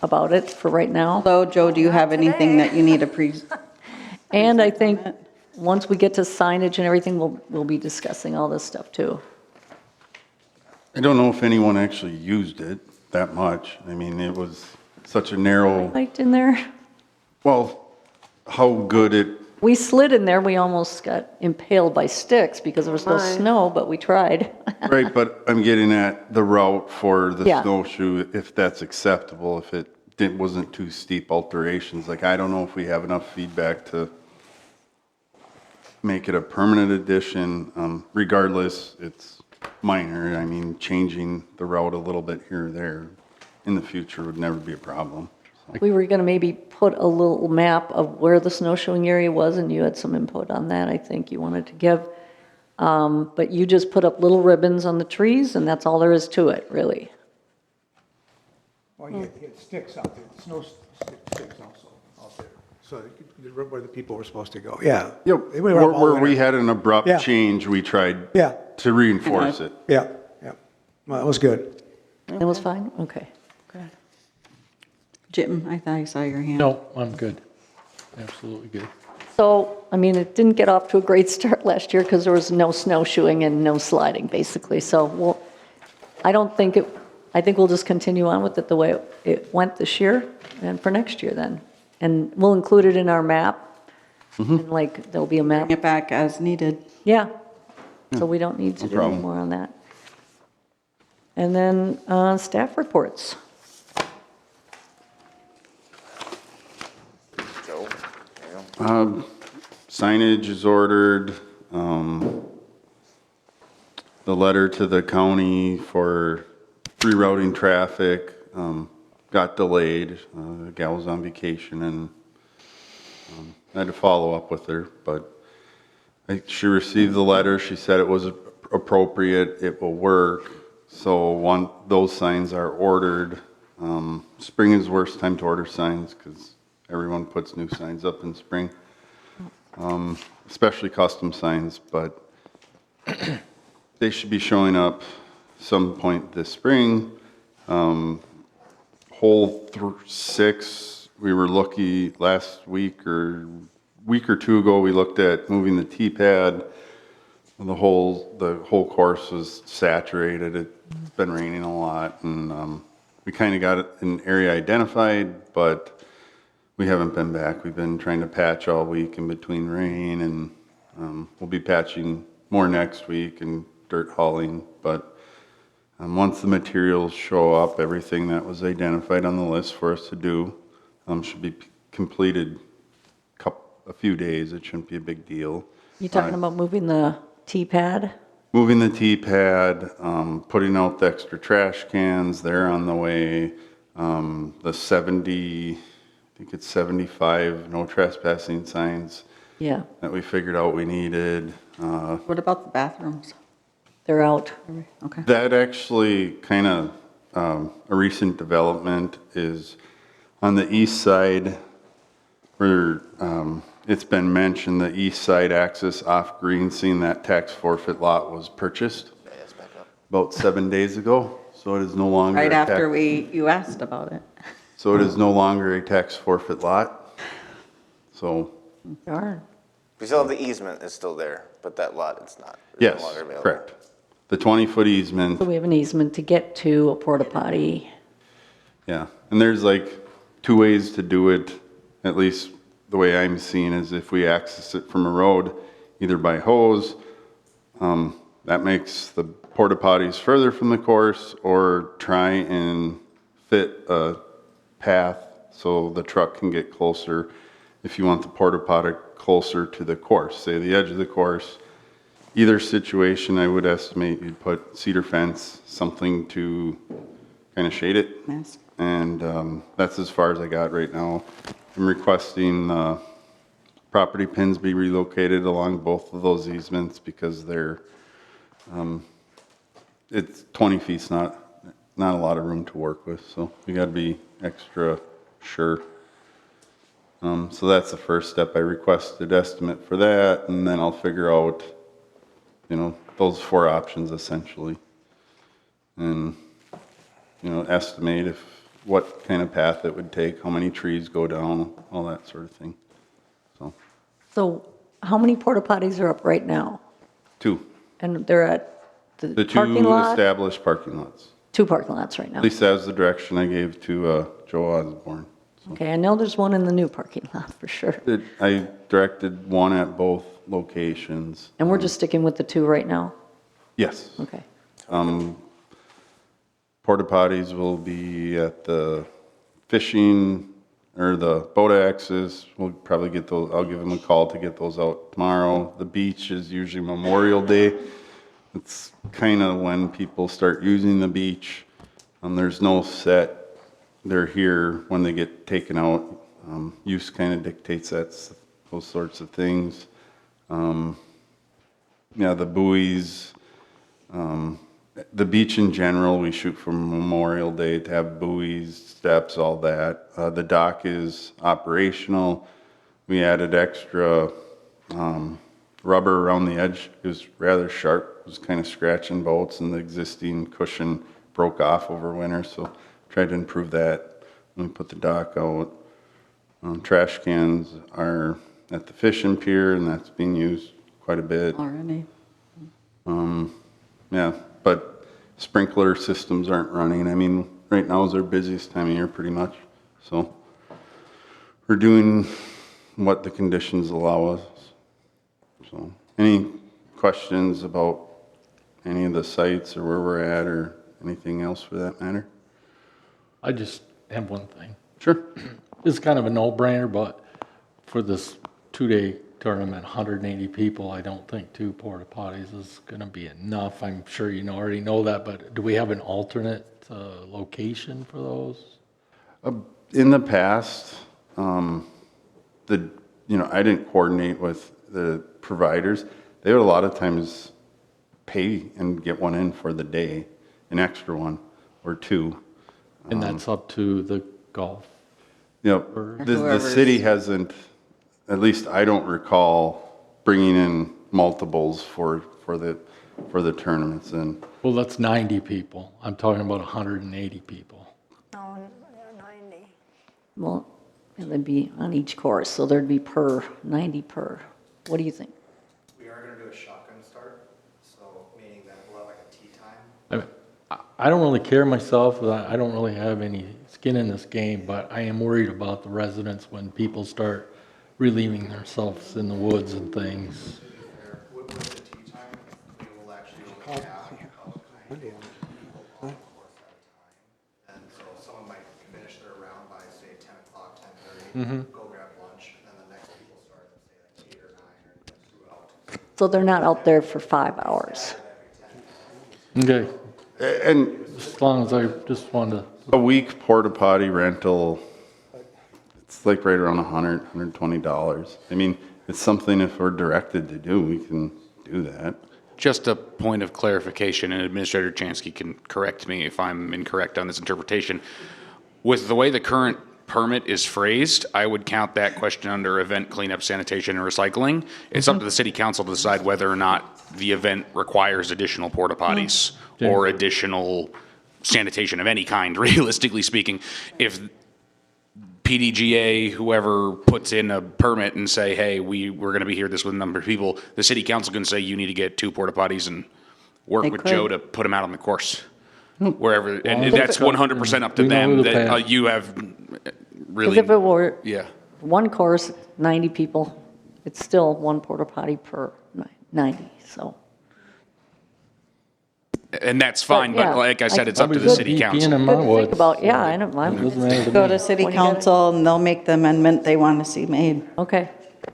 about it for right now. So, Joe, do you have anything today. that you need to And I think, once we get to signage and everything, we'll be discussing all this stuff too. I don't know if anyone actually used it that much. I mean, it was such a narrow, Right in there? well, how good it, We slid in there, we almost got impaled by sticks because there was no snow, but we tried. right, but I'm getting at the route for the Yeah. snowshoe, if that's acceptable, if it wasn't too steep alterations. Like, I don't know if we have enough feedback to make it a permanent addition. Regardless, it's minor. I mean, changing the route a little bit here or there in the future would never be a problem. We were gonna maybe put a little map of where the snowshoeing area was, and you had some input on that, I think you wanted to give. But you just put up little ribbons on the trees, and that's all there is to it, really. well, you get sticks out there, snow sticks also out there, so where the people were supposed to go, yeah. Yep, They were up all where we winter. had an abrupt Yeah. change, we tried Yeah. to reinforce it. Yeah, yeah, well, that was good. It was fine? Okay. Jim, I thought I saw your hand. No, I'm good. Absolutely good. So, I mean, it didn't get off to a great start last year because there was no snowshoeing and no sliding, basically. So, I don't think I think we'll just continue on with it the way it went this year and for next year then. And we'll include it in our map. And like, there'll be a map. Bring it back as needed. Yeah. So we don't need to do any problem. more on that. And then, staff reports. Joe, there you go. Signage is ordered. The letter to the county for rerouting traffic got delayed. The gal was on vacation and I had to follow up with her, but she received the letter. She said it was appropriate, it will work. So those signs are ordered. Spring is the worst time to order signs because everyone puts new signs up in spring. Especially custom signs, but they should be showing up some point this spring. Hole 6, we were lucky last week or two ago, we looked at moving the T-pad. The whole course was saturated. It's been raining a lot and we kind of got an area identified, but we haven't been back. We've been trying to patch all week in between rain and we'll be patching more next week and dirt hauling. But once the materials show up, everything that was identified on the list for us to do should be completed a few days. It shouldn't be a big deal. You talking about moving the T-pad? Moving the T-pad, putting out the extra trash cans, they're on the way. The 70, I think it's 75 no trespassing signs Yeah, that we figured out we needed. What about the bathrooms? they're out. Okay. That actually kind of, a recent development is on the east side where it's been mentioned, the east side access off Green, seeing that tax forfeit lot was purchased Yes, back up. about 7 days ago. So it is no longer. Right a tax- after you asked about it. So it is no longer a tax forfeit lot. So, Darn. We still have the easement is still there, but that lot it's not. It's yes, no longer available. correct. The 20-foot easement. So we have an easement to get to a porta potty. Yeah, and there's like two ways to do it, at least the way I'm seeing is if we access it from a road, either by hose, that makes the porta potties further from the course, or try and fit a path so the truck can get closer. If you want the porta potty closer to the course, say the edge of the course, either situation, I would estimate you'd put cedar fence, something to kind of shade it. Yes. And that's as far as I got right now. I'm requesting property pins be relocated along both of those easements because they're, it's 20 feet's not a lot of room to work with, so you gotta be extra sure. So that's the first step. I requested estimate for that, and then I'll figure out, those 4 options essentially. And, estimate what kind of path it would take, how many trees go down, all that sort of thing. So how many porta potties are up right now? 2, And they're at the the 2 parking lot? established parking lots. 2 parking lots right now. At least that was the direction I gave to Joe Osborne. Okay, I know there's one in the new parking lot for sure. I directed one at both locations. And we're just sticking with the 2 right now? Yes. Okay. Porta potties will be at the fishing or the boat access. We'll probably get those, I'll give them a call to get those out tomorrow. The beach is usually Memorial Day. It's kind of when people start using the beach. There's no set, they're here when they get taken out. Use kind of dictates those sorts of things. Yeah, the buoys, the beach in general, we shoot for Memorial Day to have buoys, steps, all that. The dock is operational. We added extra rubber around the edge. It was rather sharp. It was kind of scratching boats, and the existing cushion broke off over winter, so tried to improve that. We put the dock out. Trash cans are at the fishing pier, and that's being used quite a bit. Already. Yeah, but sprinkler systems aren't running. I mean, right now is our busiest time of year pretty much. So we're doing what the conditions allow us. So any questions about any of the sites or where we're at or anything else for that matter? I just have one thing. Sure. It's kind of a no-brainer, but for this 2-day tournament, 180 people, I don't think 2 porta potties is going to be enough. I'm sure you already know that, but do we have an alternate location for those? In the past, I didn't coordinate with the providers. They would a lot of times pay and get one in for the day, an extra one or 2. And that's up to the golf. The city hasn't, at least I don't recall bringing in multiples for the tournaments. And Well, that's 90 people. I'm talking about 180 people. No, 90. Well, and they'd be on each course, so there'd be 90 per. What do you think? We are going to do a shotgun start, so meaning that we'll have like a tea time. I mean, I don't really care myself. I don't really have any skin in this game, but I am worried about the residents when people start relieving themselves in the woods and things. With the tea time, we will actually only have about 90 people on the course at a time. And so someone might finish their round by, say, 10 o'clock, 10:30, go grab lunch, and then the next people start at So they're not out there for 5 hours. Okay, And as long as I just wanted a week porta potty rental, it's like right around $120. I mean, it's something if we're directed to do, we can do that. Just a point of clarification, and Administrator Chansky can correct me if I'm incorrect on this interpretation. With the way the current permit is phrased, I would count that question under event cleanup, sanitation, and recycling. It's up to the city council to decide whether or not the event requires additional porta potties or additional sanitation of any kind, realistically speaking. If PDGA, whoever puts in a permit and say, hey, we're going to be here this with a number of people, the city council can say you need to get 2 porta potties and work They with could. Joe to put them out on the course. Wherever, and Well, that's 100% up to we know them, who to that pass. you have Because really, if it were yeah. one course, 90 people, it's still 1 porta potty per 90, so. And that's fine, yeah, but like I said, it's up to the Good- city Peeing council. in my Good to think woods. about, yeah, I know, Doesn't matter to Go me. to city When you get it- council and they'll make the amendment they want to see made. okay.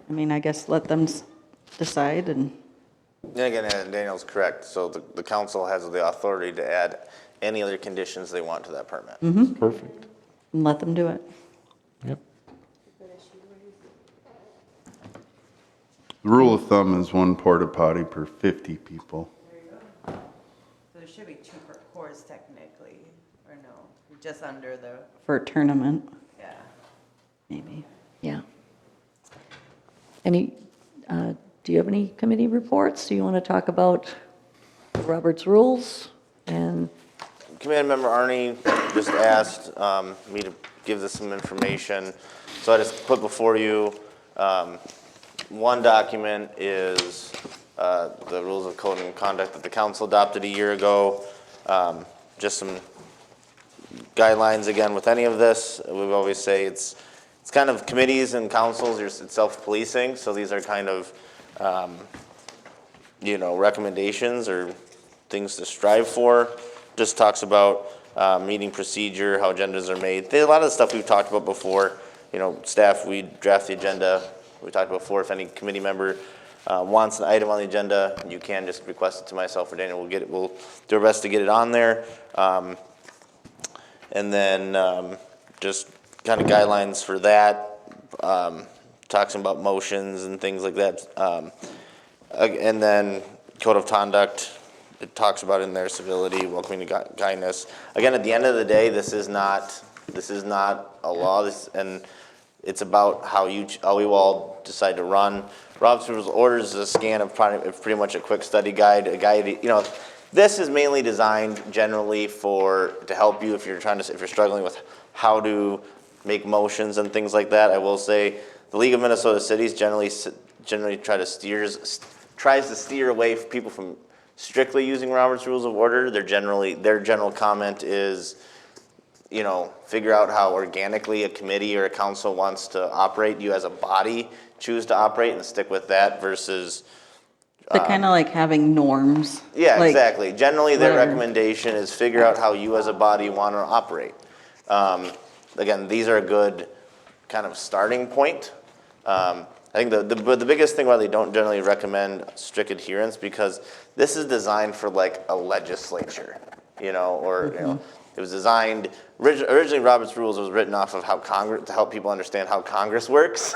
I mean, I guess let them decide and. And again, Daniel's correct, so the council has the authority to add any other conditions they want to that permit. Perfect. And let them do it. Yep. The rule of thumb is 1 porta potty per 50 people. There should be 2 per course technically, or no, just under the, For a tournament, yeah. maybe. Yeah. Any, do you have any committee reports? Do you want to talk about Robert's rules? And, Committee member Arnie just asked me to give this some information, so I just put before you, one document is the rules of code and conduct that the council adopted a year ago. Just some guidelines again with any of this. We always say it's kind of committees and councils, it's self-policing, so these are kind of, recommendations or things to strive for. Just talks about meeting procedure, how agendas are made. A lot of the stuff we've talked about before. Staff, we draft the agenda. We talked about before, if any committee member wants an item on the agenda, you can just request it to myself or Daniel. We'll do our best to get it on there. And then just kind of guidelines for that, talking about motions and things like that. And then code of conduct, it talks about in there civility, welcoming to kindness. Again, at the end of the day, this is not a law, and it's about how you all decide to run. Robert's Rules of Orders is a scan of pretty much a quick study guide, this is mainly designed generally to help you if you're struggling with how to make motions and things like that. I will say the League of Minnesota Cities generally tries to steer away from people from strictly using Robert's Rules of Order. Their general comment is, figure out how organically a committee or a council wants to operate. You as a body choose to operate and stick with that versus. They're kind of like having norms. Yeah, like, exactly. Generally, their whatever. recommendation is figure out how you as a body want to operate. Again, these are a good kind of starting point. I think the biggest thing why they don't generally recommend strict adherence, because this is designed for like a legislature, it was designed, originally Robert's Rules was written off of how Congress, to help people understand how Congress works.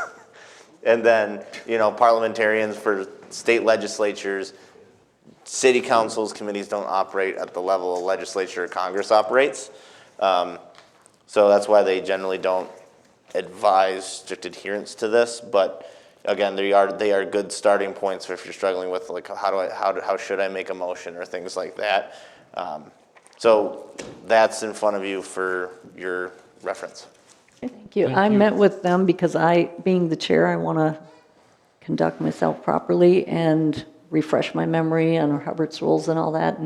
And then, parliamentarians for state legislatures, city councils, committees don't operate at the level of legislature or Congress operates. So that's why they generally don't advise strict adherence to this. But again, they are good starting points for if you're struggling with like how should I make a motion or things like that. So that's in front of you for your reference. thank you. I met with them because being the chair, I want to conduct myself properly and refresh my memory on Robert's rules and all that,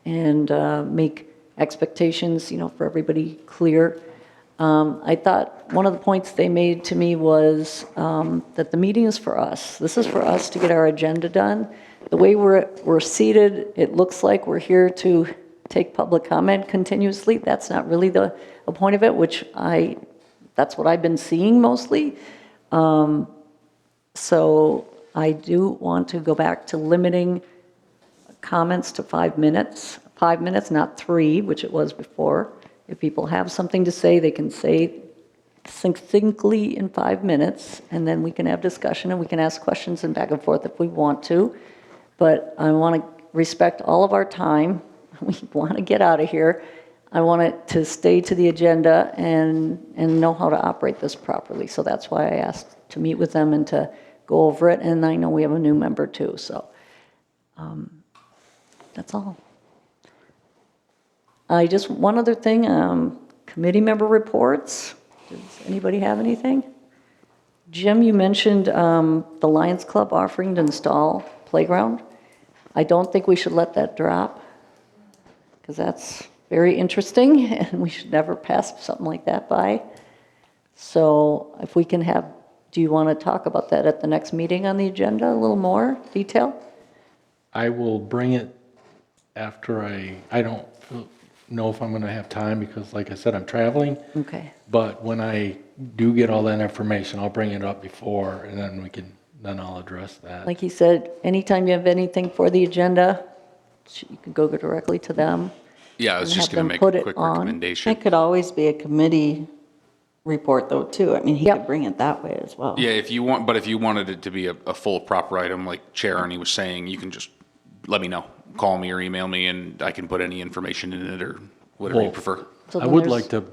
and make expectations, for everybody clear. I thought one of the points they made to me was that the meeting is for us. This is for us to get our agenda done. The way we're seated, it looks like we're here to take public comment continuously. That's not really the point of it, that's what I've been seeing mostly. So I do want to go back to limiting comments to 5 minutes. 5 minutes, not 3, which it was before. If people have something to say, they can say succinctly in 5 minutes, and then we can have discussion, and we can ask questions and back and forth if we want to. But I want to respect all of our time. We want to get out of here. I want it to stay to the agenda and know how to operate this properly. So that's why I asked to meet with them and to go over it. And I know we have a new member too, so that's all. One other thing, committee member reports. Does anybody have anything? Jim, you mentioned the Lions Club offering to install playground. I don't think we should let that drop, because that's very interesting, and we should never pass something like that by. So if we can have, do you want to talk about that at the next meeting on the agenda, a little more detail? I will bring it after I don't know if I'm going to have time because, like I said, I'm traveling. Okay. But when I do get all that information, I'll bring it up before, and then I'll address that. Like he said, anytime you have anything for the agenda, you can go directly to them. Yeah, I was and just have going them to make put a it quick on. recommendation. It could always be a committee report though, too. I mean, he Yep. could bring it that way as well. Yeah, if you wanted it to be a full proper item, like Chair Arnie was saying, you can just let me know. Call me or email me, and I can put any information in it or whatever you Well, prefer. So I then would there's- like to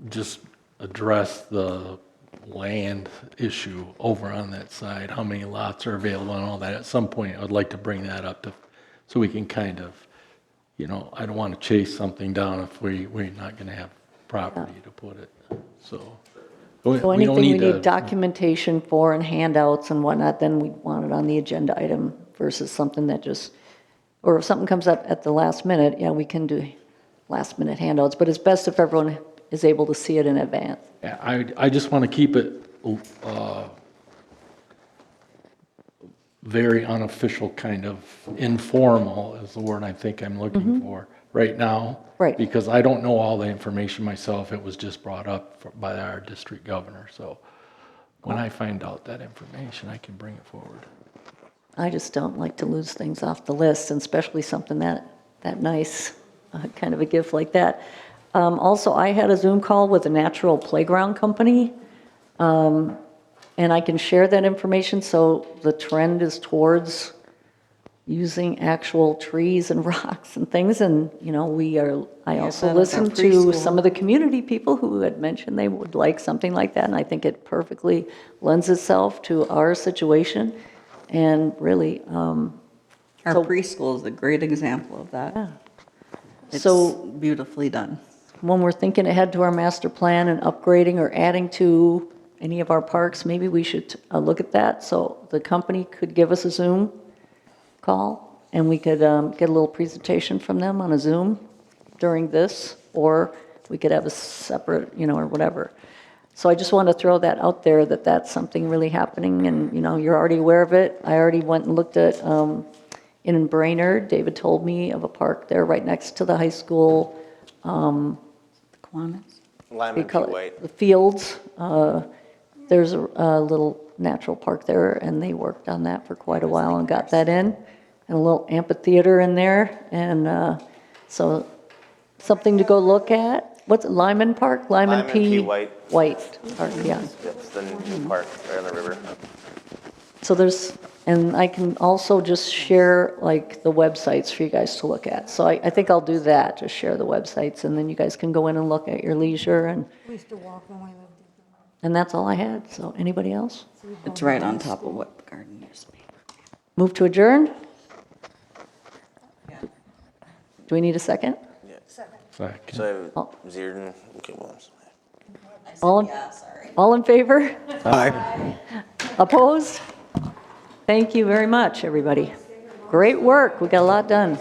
just address the land issue over on that side, how many lots are available and all that. At some point, I'd like to bring that up so we can kind of, I don't want to chase something down if we're not going to have property to put it, so. So we don't anything we to- need documentation for and handouts and whatnot, then we want it on the agenda item versus something that just, or if something comes up at the last minute, yeah, we can do last minute handouts, but it's best if everyone is able to see it in advance. Yeah, I just want to keep it very unofficial, kind of informal is the word I think I'm looking for right now. Right. Because I don't know all the information myself. It was just brought up by our district governor. So when I find out that information, I can bring it forward. I just don't like to lose things off the list, and especially something that nice, kind of a gift like that. Also, I had a Zoom call with a natural playground company, and I can share that information. So the trend is towards using actual trees and rocks and things, and, I also that as our listened to preschool. some of the community people who had mentioned they would like something like that, and I think it perfectly lends itself to our situation, and really, Our So- preschool is a great example of that. It's So- beautifully done. when we're thinking ahead to our master plan and upgrading or adding to any of our parks, maybe we should look at that. So the company could give us a Zoom call, and we could get a little presentation from them on a Zoom during this, or we could have a separate, or whatever. So I just want to throw that out there, that that's something really happening, and, you're already aware of it. I already went and looked at, in Brainerd, David told me of a park there right next to the high school. Kiwanis. Lyman We P. call it White. the Fields. There's a little natural park there, and they worked on that for quite a while and got that in, and a little amphitheater in there, and so something to go look at. What's it, Lyman Park? Lyman P. White. White Park, yeah. It's the new park right on the river. So and I can also just share like the websites for you guys to look at. So I think I'll do that, just share the websites, and then you guys can go in and look at your leisure, and We used to walk when we lived and that's all I had. So anybody else? It's right on top of what the garden used to be. Move to adjourn? Do we need a second? Second. So Oh. Zierden, okay, Williams. All in favor? Aye. Opposed? Thank you very much, everybody. Great work, we got a lot done.